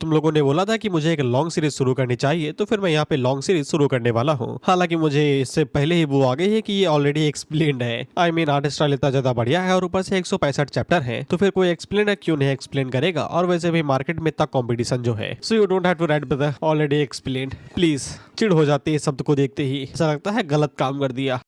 तुम लोगों ने बोला था कि मुझे एक लॉन्ग सीरीज शुरू करनी चाहिए, तो फिर मैं यहाँ पे लॉन्ग सीरीज शुरू करने वाला हूँ। हालांकि मुझे इससे पहले ही वो आ गई है कि ये ऑलरेडी एक्सप्लेन्ड है। आई मीन आर्ट स्टाइल इतना ज्यादा बढ़िया है और ऊपर से 165 चैप्टर है, तो फिर कोई एक्सप्लेन क्यों नहीं एक्सप्लेन करेगा। और वैसे भी मार्केट में इतना कॉम्पिटिशन जो है, so you don't have to write with already explained. Please. चिढ़ हो जाती है शब्द को देखते ही, ऐसा लगता है गलत काम कर दिया।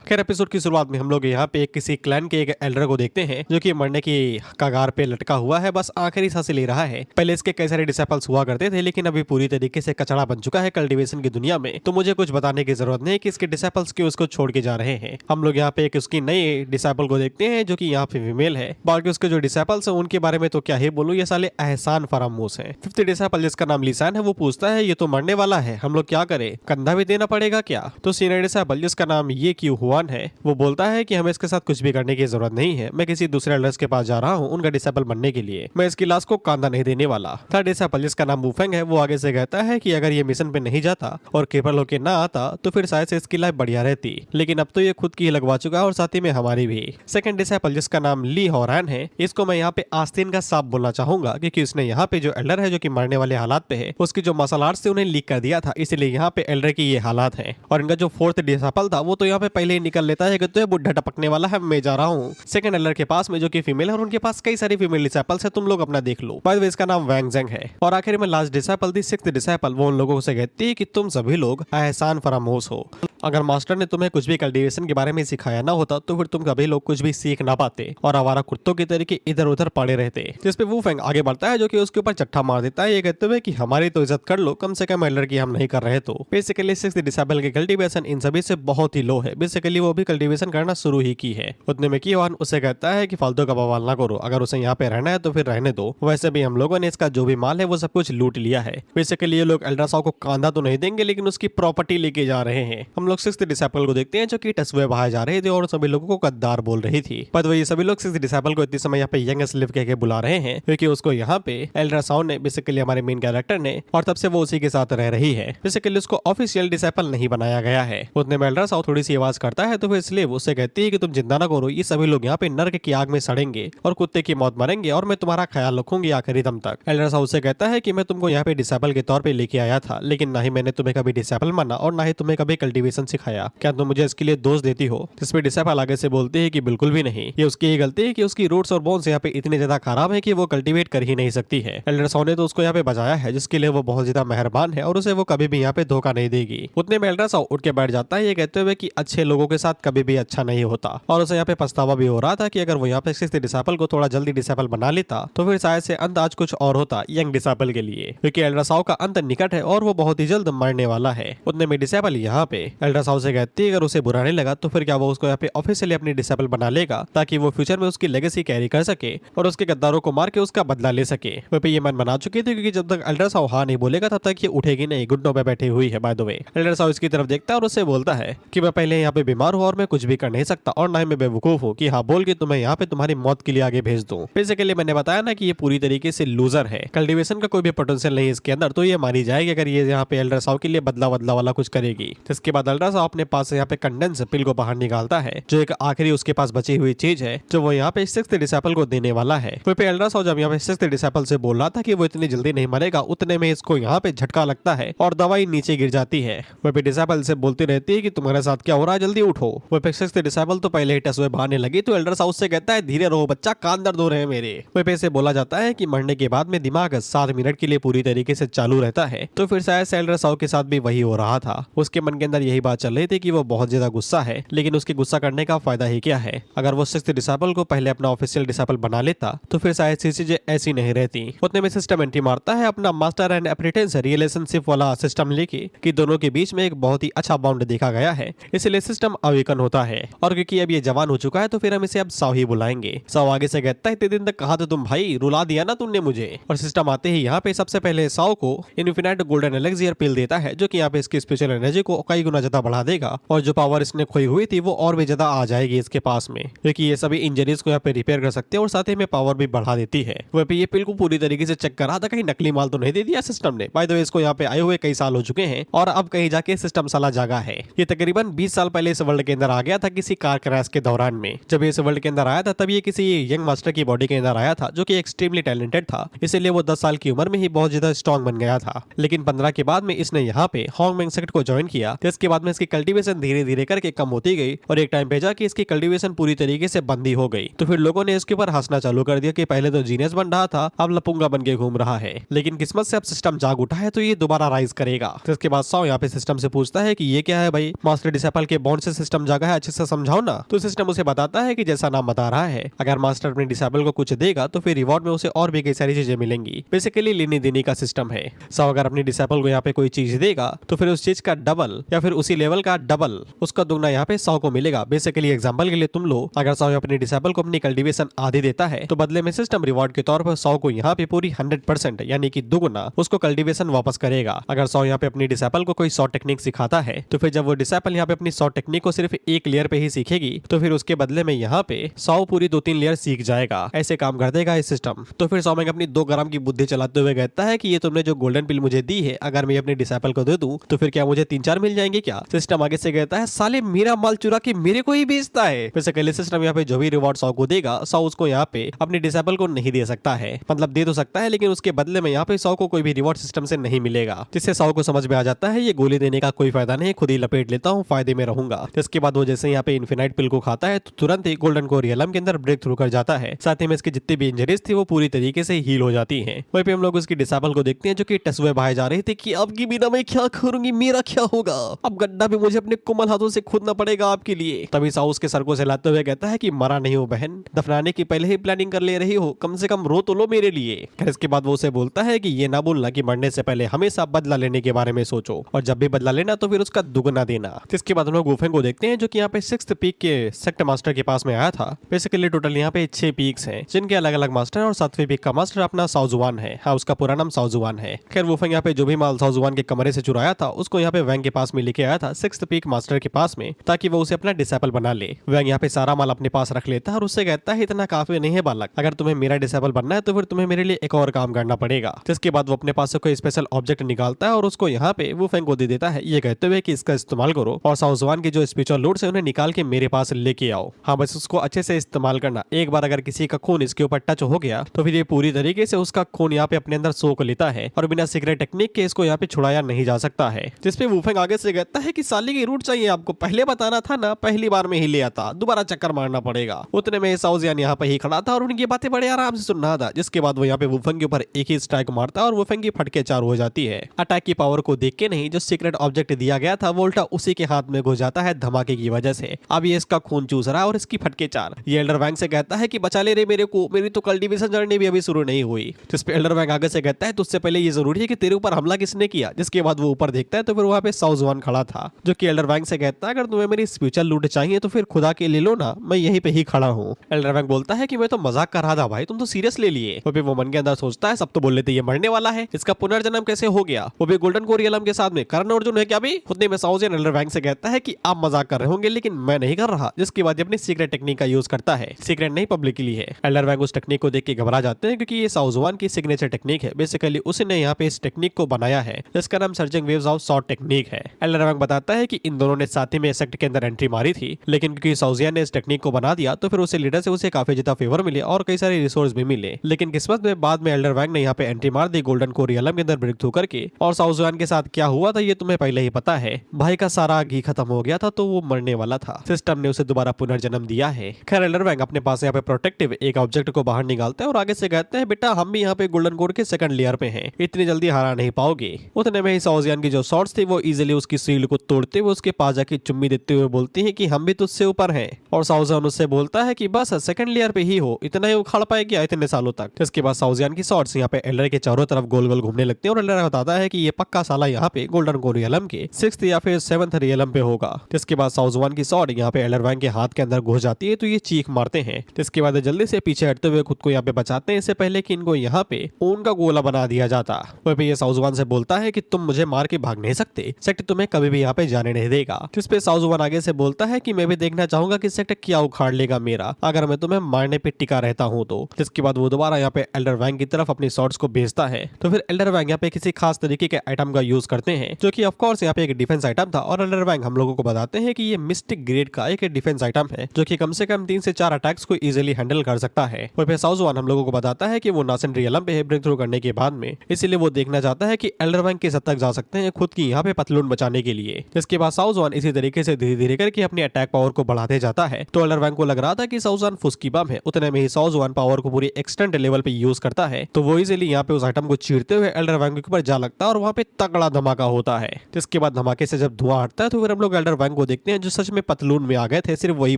खैर एपिसोड की शुरुआत में हम लोग यहाँ पे किसी क्लैन के एक एल्डर को देखते हैं जो कि मरने की कगार पे लटका हुआ है, बस आखिरी सांसें ले रहा है। पहले इसके कई सारे डिसेपल्स हुआ करते थे, लेकिन अभी पूरी तरीके से कचड़ा बन चुका है कल्टीवेशन की दुनिया में। तो मुझे कुछ बताने की जरूरत नहीं कि इसके डिसेपल्स क्यों उसको छोड़ के जा रहे हैं। हम लोग यहाँ पे एक उसकी नई डिसेपल को देखते हैं जो कि यहाँ पे फीमेल है। बाकी उसके जो डिसेपल्स है उनके बारे में तो क्या ही बोलूं, ये साले एहसान फरामोश है। 50 डिसेपल जिसका नाम लिसान है वो पूछता है ये तो मरने वाला है, हम लोग क्या करें, कंधा भी देना पड़ेगा क्या। तो सीनियर डिसेपल जिसका नाम ये क्यू हुआन है वो बोलता है कि हमें इसके साथ कुछ भी करने की जरूरत नहीं है, मैं किसी दूसरे एल्डर्स के पास जा रहा हूँ उनका डिसेबल बनने के लिए, मैं इसकी लाश को कांधा नहीं देने वाला। थर्ड डिसेबल जिसका नाम वुफेंग है वो आगे से कहता है कि अगर ये मिशन पे नहीं जाता और केपल होके ना आता तो फिर शायद से इसकी लाइफ बढ़िया रहती, लेकिन अब तो ये खुद की ही लगवा चुका है और साथ ही में हमारी भी। सेकंड डिसेबल जिसका नाम ली हॉरैन है, इसको मैं यहाँ पे आस्तीन का सांप बोलना चाहूंगा क्योंकि उसने यहाँ पे जो एल्डर है जो कि मरने वाले हालात पे है उसकी जो मार्शल आर्ट्स थे उन्हें लीक कर दिया था, इसलिए यहाँ पे एल्डर की ये हालात है। और इनका जो फोर्थ डिसेबल था वो तो यहाँ पे पहले ही निकल लेता है कि तो ये बुढ़ा टपकने वाला है, मैं जा रहा हूँ सेकंड एल्डर के पास में जो कि फीमेल है और उनके पास कई सारी फीमेल डिसेपल्स है, तुम लोग अपना देख लो। बाय द वे इसका नाम वैंग जेंग है। और आखिर में लास्ट डिसेपल थी सिक्स्थ डिसेपल, वो उन लोगों से कहती है कि तुम सभी लोग एहसान फरामोश हो। अगर मास्टर ने तुम्हें कुछ भी कल्टीवेशन के बारे में सिखाया ना होता तो फिर तुम कभी लोग कुछ भी सीख ना पाते और आवारा कुत्तों की तरीके इधर उधर पड़े रहते। जिसपे वुफेंग आगे बढ़ता है जो कि उसके ऊपर चट्टा मार देता है, ये कहते हुए कि हमारी तो इज्जत कर लो, कम से कम एल्डर की हम नहीं कर रहे। तो बेसिकली सिक्स्थ डिसेबल की कल्टीवेशन इन सभी से बहुत ही लो है, बेसिकली वो भी कल्टीवेशन करना शुरू ही की है। उतने में कियोन उसे कहता है कि फालतू का बवाल ना करो, अगर उसे यहाँ पे रहना है तो फिर रहने दो, वैसे भी हम लोगों ने इसका जो भी माल है वो सब कुछ लूट लिया है। बेसिकली ये लोग एल्ड्रासाओ को कांधा तो नहीं देंगे लेकिन उसकी प्रॉपर्टी लेके जा रहे हैं। हम लोग सिक्स्थ डिसेबल को देखते हैं जो कि टसवे बहाए जा रहे थे और सभी लोगों को गद्दार बोल रही थी। पर वही सभी लोग सिक्स्थ डिसेबल को इतने समय यहाँ पे यंग स्लेव कह के बुला रहे हैं क्योंकि उसको यहाँ पे एल्ड्रासाओ ने बेसिकली हमारे मेन कैरेक्टर ने, और तब से वो उसी के साथ रह रही है। बेसिकली उसको ऑफिशियल डिसेबल नहीं बनाया गया है। उतने में एल्ड्रासाओ थोड़ी सी आवाज करता है तो फिर स्लेव उससे कहती है कि तुम चिंता ना करो, ये सभी लोग यहाँ पे नर्क की आग में सड़ेंगे और कुत्ते की मौत मरेंगे और मैं तुम्हारा ख्याल रखूंगी आखिरी दम तक। एल्ड्रासाओ उससे कहता है कि मैं तुमको यहाँ पे डिसेबल के तौर पे लेके आया था, लेकिन ना ही मैंने तुम्हें कभी डिसेबल माना और ना ही तुम्हें कभी कल्टीवेशन सिखाया, क्या तुम मुझे इसके लिए दोष देती हो। जिसपे डिसेबल आगे से बोलती है कि बिल्कुल भी नहीं, ये उसकी ही गलती है कि उसकी रूट्स और बोन्स यहाँ पे इतने ज्यादा खराब है कि वो कल्टीवेट कर ही नहीं सकती है। एल्ड्रासाओ ने तो उसको यहाँ पे बचाया है जिसके लिए वो बहुत ज्यादा मेहरबान है और उसे वो कभी भी यहाँ पे धोखा नहीं देगी। उतने में एल्ड्रासाओ उठ के बैठ जाता है ये कहते हुए कि अच्छे लोगों के साथ कभी भी अच्छा नहीं होता, और उसे यहाँ पे पछतावा भी हो रहा था कि अगर वो यहाँ पे सिक्स्थ डिसेबल को थोड़ा जल्दी डिसेबल बना लेता तो फिर शायद से अंत आज कुछ और होता यंग डिसेबल के लिए, क्योंकि एल्ड्रासाओ का अंत निकट है और वो बहुत ही जल्द मरने वाला है। उतने में डिसेबल यहाँ पे एल्ड्रासाओ से कहती है अगर उसे बुरा नहीं लगा तो फिर क्या वो उसको यहाँ पे ऑफिशियली अपनी डिसेबल बना लेगा ताकि वो फ्यूचर में उसकी लेगेसी कैरी कर सके और उसके गद्दारों को मार के उसका बदला ले सके। वो पे ये मन बना चुकी थी क्योंकि जब तक एल्ड्रासाओ हाँ नहीं बोलेगा तब तक ये उठेगी नहीं, घुटनों पे बैठी हुई है। बाय द वे एल्ड्रासाओ इसकी तरफ देखता है और उससे बोलता है कि मैं पहले यहाँ पे बीमार हूँ और मैं कुछ भी कर नहीं सकता और ना ही मैं बेवकूफ हूँ कि हाँ बोल के तुम्हें यहाँ पे तुम्हारी मौत के लिए आगे भेज दूं। बेसिकली मैंने बताया ना कि ये पूरी तरीके से लूजर है, कल्टीवेशन का कोई भी पोटेंशियल नहीं इसके अंदर, तो ये मानी जाएगी अगर ये यहाँ पे एल्ड्रासाओ के लिए बदला बदला वाला कुछ करेगी। जिसके बाद एल्ड्रासाओ अपने पास यहाँ पे कंडेंस पिल को बाहर निकालता है जो एक आखिरी उसके पास बची हुई चीज है जो वो यहाँ पे सिक्स्थ डिसेबल को देने वाला है। वहीं पे एल्ड्रासाओ जब यहाँ पे सिक्स्थ डिसेबल से बोल रहा था कि वो इतनी जल्दी नहीं मरेगा, उतने में इसको यहाँ पे झटका लगता है और दवाई नीचे गिर जाती है। वहीं पे डिसेबल से बोलती रहती है कि तुम्हारे साथ क्या हो रहा है, जल्दी उठो। वहीं पे सिक्स्थ डिसेबल तो पहले ही टसवे बहाने लगी तो एल्ड्रासाओ से कहता है धीरे रहो बच्चा, कान दर्द हो रहे हैं मेरे। वहीं पे से बोला जाता है कि मरने के बाद में दिमाग 7 मिनट के लिए पूरी तरीके से चालू रहता है, तो फिर शायद एल्ड्रासाओ के साथ भी वही हो रहा था। उसके मन के अंदर यही बात चल रही थी कि वो बहुत ज्यादा गुस्सा है, लेकिन उसके गुस्सा करने का फायदा ही क्या है। अगर वो सिक्स्थ डिसेबल को पहले अपना ऑफिशियल डिसेबल बना लेता तो फिर शायद सी चीजें ऐसी नहीं रहती। उतने में सिस्टम एंट्री मारता है अपना मास्टर एंड अप्रेंटिस रिलेशनशिप वाला सिस्टम लेके कि दोनों के बीच में एक बहुत ही अच्छा बॉन्ड देखा गया है, इसलिए सिस्टम अवेकन होता है। और क्योंकि अब ये जवान हो चुका है तो फिर हम इसे अब साव ही बुलाएंगे। साव आगे से कहता है इतने दिन तक कहा था तुम भाई, रुला दिया ना तुमने मुझे। और सिस्टम आते ही यहाँ पे सबसे पहले साव को इन्फिनाइट गोल्डन एलेक्सियर पिल देता है जो कि यहाँ पे इसकी स्पेशल एनर्जी को कई गुना ज्यादा ज्यादा बढ़ा देगा और जो पावर इसने खोई हुई थी वो और भी ज्यादा आ जाएगी इसके पास में, क्योंकि ये सभी इंजरीज को यहाँ पे रिपेयर कर सकते हैं और साथ ही में पावर भी बढ़ा देती है। वह पे ये बिल्कुल पूरी तरीके से चेक करा था कहीं नकली माल तो नहीं दे दिया सिस्टम ने। बाय द वे इसको यहाँ पे आए हुए कई साल हो चुके हैं और अब कहीं जाके सिस्टम साला जागा है। ये तकरीबन 20 साल पहले इस वर्ल्ड के अंदर आ गया था किसी कार क्रैश के दौरान में। जब ये इस वर्ल्ड के अंदर आया था तब ये किसी यंग मास्टर की बॉडी के अंदर आया था जो कि एक्सट्रीमली टैलेंटेड था, इसीलिए वो 10 साल की उम्र में ही बहुत ज्यादा स्ट्रॉन्ग बन गया था। लेकिन 15 के बाद में इसने यहाँ पे हॉन्गमेंग सेक्ट को ज्वाइन किया, तो इसके बाद में इसकी कल्टीवेशन धीरे धीरे करके कम होती गई और एक टाइम पे जाके इसकी कल्टीवेशन पूरी तरीके से बंद ही हो गई। तो फिर लोगों ने इसके ऊपर हंसना चालू कर दिया कि पहले तो जीनियस बन रहा था, अब लपुंगा बन के घूम रहा है। लेकिन किस्मत से अब सिस्टम जाग उठा है तो ये दोबारा राइज करेगा। तो इसके बाद सॉ यहाँ पे सिस्टम से पूछता है कि ये क्या है भाई, मास्टर डिसेपल के बॉन्ड से सिस्टम जागा है, अच्छे से समझाओ ना। तो सिस्टम उसे बताता है कि जैसा नाम बता रहा है, अगर मास्टर अपने डिसेबल को कुछ देगा तो फिर रिवॉर्ड में उसे और भी कई सारी चीजें मिलेंगी। बेसिकली लेनी देनी का सिस्टम है। सो अगर अपने डिसेबल को यहाँ पे कोई चीज देगा तो फिर उस चीज का डबल या फिर उसी लेवल का डबल उसका दुगना यहाँ पे 100 को मिलेगा। बेसिकली एग्जांपल के लिए तुम लो, अगर 100 अपने डिसेबल को अपनी कल्टीवेशन आधी देता है तो बदले में सिस्टम रिवॉर्ड के तौर पर 100 को यहाँ पे पूरी 100% यानी कि दुगुना उसको कल्टीवेशन वापस करेगा। अगर 100 यहाँ पे अपनी डिसेबल को कोई 100 टेक्निक सिखाता है तो फिर जब वो डिसेबल यहाँ पे अपनी 100 टेक्निक को सिर्फ एक लेयर पे ही सीखेगी तो फिर उसके बदले में यहाँ पे 100 पूरी 2-3 लेयर सीख जाएगा। ऐसे काम कर देगा इस सिस्टम। तो फिर सॉमेंग अपनी 2 ग्राम की बुद्धि चलाते हुए कहता है कि ये तुमने जो गोल्डन पिल मुझे दी है, अगर मैं अपने डिसेबल को दे दूं तो फिर क्या मुझे 3-4 मिल जाएंगे क्या? सिस्टम आगे से कहता है साले मेरा माल चुरा के मेरे को ही बेचता है। बेसिकली सिस्टम यहाँ पे जो भी रिवॉर्ड 100 को देगा 100 उसको यहाँ पे अपने डिसेबल को नहीं दे सकता है, मतलब दे तो सकता है लेकिन उसके बदले में यहाँ पे 100 को कोई भी रिवॉर्ड सिस्टम से नहीं मिलेगा। जिससे 100 को समझ में आ जाता है ये गोली देने का कोई फायदा नहीं, खुद ही लपेट लेता हूँ, फायदे में रहूंगा। इसके बाद वो जैसे यहाँ पे इन्फिनाइट पिल को खाता है तो तुरंत ही गोल्डन कोर रियलम के अंदर ब्रेक थ्रू कर जाता है। साथ ही में इसकी जितनी भी इंजरीज थी वो पूरी तरीके से हील हो जाती है। वहीं पे हम लोग उसकी डिसेबल को देखते हैं जो कि टसुए बहाए जा रहे थे कि आपकी बिना मैं क्या करूंगी, मेरा क्या होगा, अब गड्ढा भी मुझे अपने कोमल हाथों से खोदना पड़ेगा आपके लिए। तभी साउ उसके सर को सहलाते हुए कहता है कि मरा नहीं हो बहन, दफनाने की पहले ही प्लानिंग कर ले रही हो, कम से कम रो तो लो मेरे लिए। फिर इसके बाद वो उसे बोलता है कि ये ना बोलना कि मरने से पहले हमेशा बदला लेने के बारे में सोचो और जब भी बदला लेना तो फिर उसका दुगना देना। इसके बाद हम लोग वुफेंग को देखते हैं जो कि यहाँ पे 6th पीक के सेक्ट मास्टर के पास में आया था। बेसिकली टोटल यहाँ पे 6 पीक्स हैं जिनके अलग अलग मास्टर हैं और 7वें पीक का मास्टर अपना साउजुआन है। हाँ, उसका पूरा नाम साउजुआन है। खैर वुफेंग यहाँ पे जो भी माल साउजुआन के कमरे से चुराया था उसको यहाँ पे वैंग के पास में लेके आया था 6th पीक मास्टर के पास में, ताकि वो उसे अपना डिसेबल बना ले। वैंग यहाँ पे सारा माल अपने पास रख लेता है और उससे कहता है इतना काफी नहीं है बालक, अगर तुम्हें मेरा डिसेबल बनना है तो फिर तुम्हें मेरे लिए एक और काम करना पड़ेगा। जिसके बाद वो अपने पास से कोई स्पेशल ऑब्जेक्ट निकालता है और उसको यहाँ पे वुफेंग को दे देता है, ये कहते हुए कि इसका इस्तेमाल करो और साउजुआन की जो स्पिरिचुअल लूट्स है उन्हें निकाल के मेरे पास लेके आओ। हाँ, बस उसको अच्छे से इस्तेमाल करना। एक बार अगर किसी का खून इसके ऊपर टच हो गया तो फिर ये पूरी तरीके से उसका खून यहाँ पे अपने अंदर सोख लेता है और बिना सीक्रेट टेक्निक के इसको यहाँ पे छुड़ाया नहीं जा सकता है। जिसपे वुफेंग आगे से कहता है कि साली की रूट चाहिए आपको, पहले बताना था ना, पहली बार में ही ले आता, दोबारा चक्कर मारना पड़ेगा। उतने में साउजियान यहाँ पे ही खड़ा था और उनकी बातें बड़े आराम से सुन रहा था। जिसके बाद वो यहाँ पे वुफेंग के ऊपर एक ही स्ट्राइक मारता है और वुफेंग की फटके चारों हो जाती है। अटैक की पावर को देख के नहीं, जो सीक्रेट ऑब्जेक्ट दिया गया था वो उल्टा उसी के हाथ में घुस जाता है धमाके की वजह से। अब ये इसका खून चूस रहा है और इसकी फटके चार। ये एल्डर वैंग से कहता है कि बचा ले रे मेरे को, मेरी तो कल्टीवेशन जर्नी भी अभी शुरू नहीं हुई। जिस पे एल्डर वैंग आगे से कहता है तुझसे पहले ये जरूरी है कि तेरे ऊपर हमला किसने किया। जिसके बाद वो ऊपर देखता है तो फिर वहाँ पे साउजुआन खड़ा था जो कि एल्डर वैंग से कहता है अगर तुम्हें मेरी स्पिरिचुअल लूट चाहिए तो फिर खुदा के ले लो ना, मैं यहीं पे ही खड़ा हूँ। एल्डर वैंग बोलता है कि मैं तो मजाक कर रहा था भाई, तुम तो सीरियस ले लिए। वो भी वो मन के अंदर सोचता है सब तो बोल लेते ये मरने वाला है, इसका पुनर्जन्म कैसे हो गया, वो भी गोल्डन कोरियलम के साथ में कर्ण अर्जुन है क्या भी। खुद में साउजियन एल्डर वैंग से कहता है कि आप मजाक कर रहे होंगे लेकिन मैं नहीं कर रहा। जिसके बाद अपनी सीक्रेट टेक्निक का यूज करता है, सीक्रेट नहीं पब्लिकली है। एल्डर वैंग उस टेक्निक को देख के घबरा जाते हैं क्योंकि ये साउजुआन की सिग्नेचर टेक्निक है। बेसिकली उसने यहाँ पे इस टेक्निक को बनाया है जिसका नाम surging waves of short technique है। एल्डर वैंग बताता है कि इन दोनों ने साथ ही में सेक्ट के अंदर एंट्री मारी थी, लेकिन क्योंकि साउजियन ने इस टेक्निक को बना दिया तो फिर उसे लीडर से उसे काफी ज्यादा फेवर मिले और कई सारे रिसोर्स भी मिले। लेकिन किस्मत में बाद में एल्डर वैंग ने यहाँ पे एंट्री मार दी गोल्डन कोरियलम के अंदर ब्रेक थ्रू करके। और साउजुआन के साथ क्या हुआ था ये तुम्हें पहले ही पता है, भाई का सारा घी खत्म हो गया था तो वो मरने वाला था। सिस्टम ने उसे दोबारा पुनर्जन्म दिया है। खैर एल्डर वैंग अपने पास यहाँ पे प्रोटेक्टिव एक ऑब्जेक्ट को बाहर निकालते हैं और आगे से कहते हैं बेटा हम भी यहाँ पे गोल्डन कोर के सेकंड लेयर पे हैं, इतनी जल्दी हरा नहीं पाओगे। उतने में ही साउजियन की जो शॉट्स थी वो इजीली उसकी शील्ड को तोड़ते हुए उसके पास जाके चुम्मी देते हुए बोलती है कि हम भी तुझसे ऊपर हैं। और साउजियन उससे बोलता है कि बस सेकंड लेयर पे ही हो, इतना ही उखाड़ पाए क्या इतने सालों तक। इसके बाद साउजियन की शॉट्स यहाँ पे एल्डर के चारों तरफ गोल गोल घूमने लगते हैं और एल्डर बताता है कि ये पक्का साला यहाँ पे गोल्डन कोर रियलम के 6th या फिर 7th रियलम पे होगा। जिसके बाद साउजुआन की शॉट यहाँ पे एल्डर वैंग के हाथ के अंदर घुस जाती है तो ये चीख मारते हैं। जिसके बाद जल्दी से पीछे हटते हुए खुद को यहाँ पे बचाते हैं, इससे पहले कि इनको यहाँ पे ऊन का गोला बना दिया जाता। वह ये साउजुआन से बोलता है कि तुम मुझे मार के भाग नहीं सकते, सेक्ट तुम्हें कभी भी यहाँ पे जाने नहीं देगा। जिसपे साउजुआन आगे से बोलता है कि मैं भी देखना चाहूंगा कि सेक्टर क्या उखाड़ लेगा मेरा, अगर मैं तुम्हें मारने पे टिका रहता हूँ तो। जिसके बाद वो दोबारा यहाँ पे एल्डर वैंग की तरफ अपनी शॉट्स को भेजता है। तो फिर एल्डर वैंग यहाँ पे किसी खास तरीके के आइटम का यूज करते हैं, जो कि ऑफ कोर्स यहाँ पे एक डिफेंस आइटम था। और एल्डर वैंग हम लोगों को बताते हैं कि ये मिस्टिक ग्रेड का एक डिफेंस आइटम है, जो कि कम से कम 3 से 4 अटैक्स को इजीली हैंडल कर सकता है। और फिर साउजुआन हम लोगों को बताता है कि वो नासन रियलम पे ब्रेक थ्रू करने के बाद में, इसीलिए वो देखना चाहता है कि एल्डर वैंग किस हद तक जा सकते हैं खुद की यहाँ पे पतलून बचाने के लिए। जिसके बाद साउजुआन इसी तरीके से धीरे धीरे करके अपनी अटैक पावर को बढ़ाते जाता है। तो एल्डर वैंग को लग रहा था कि साउजुआन फुस्की बम है, उतने में ही साउजुआन पावर को पूरी एक्सटेंड लेवल पे यूज करता है। तो वो इजीली यहाँ पे उस आइटम को चीरते हुए एल्डर वैंग के ऊपर जा लगता है और वहाँ पे तगड़ा धमाका होता है। जिसके बाद धमाके से जब धुआं हटता है तो फिर हम लोग एल्डर वैंग को देखते हैं, जो सच में पतलून में आ गए थे, सिर्फ वही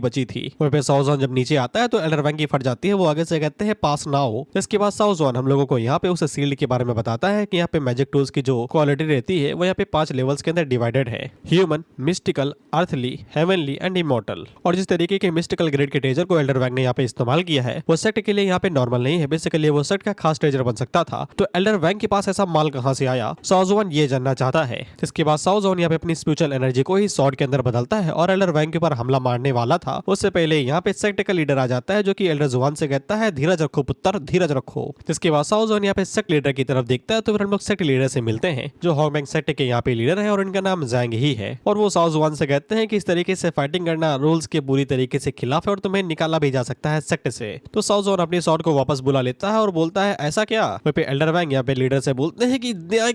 बची थी। वहीं पे साउजुआन जब नीचे आता है तो एल्डर वैंग की फट जाती है, वो आगे से कहते हैं पास ना हो। जिसके बाद साउजुआन हम लोगों को यहाँ पे उस सील्ड के बारे में बताता है कि यहाँ पे मैजिक टूल्स की जो क्वालिटी रहती है वो यहाँ पे 5 लेवल्स के अंदर डिवाइडेड है: human, mystical, earthly, heavenly and immortal. और जिस तरीके के मिस्टिकल ग्रेड के ट्रेजर को एल्डर वैंग ने यहाँ पे इस्तेमाल किया है, वो सेट के लिए यहाँ पे नॉर्मल नहीं है, बेसिकली वो सेट का खास ट्रेजर बन सकता था। तो एल्डर वैंग के पास ऐसा माल कहाँ से आया, साउजुआन ये जानना चाहता है। जिसके बाद साउजुआन यहाँ पे अपनी स्पिरिचुअल एनर्जी को ही सॉर्ड के अंदर बदलता है और एल्डर वैंग के ऊपर हमला मारने वाला था उससे पहले यहाँ पे सेक्ट का लीडर आ जाता है, जो कि एल्डर जुआन से कहता है धीरज रखो पुत्र, धीरज रखो। जिसके बाद साउजुआन यहाँ पे सेक्ट लीडर की तरफ देखता है तो फिर हम लोग सेक्ट लीडर से मिलते हैं, जो हॉगमैंग सेक्ट के यहाँ पे लीडर है और इनका नाम जैंग ही है। और वो साउजुआन से कहते हैं कि इस तरीके से फाइटिंग करना रूल्स के पूरी तरीके से खिलाफ है और तुम्हें निकाला भी जा सकता है सेक्ट से। तो साउजुआन अपनी शॉट को वापस बुला लेता है और बोलता है ऐसा क्या। वहीं पे एल्डर वैंग यहाँ पे लीडर से बोलते हैं कि न्याय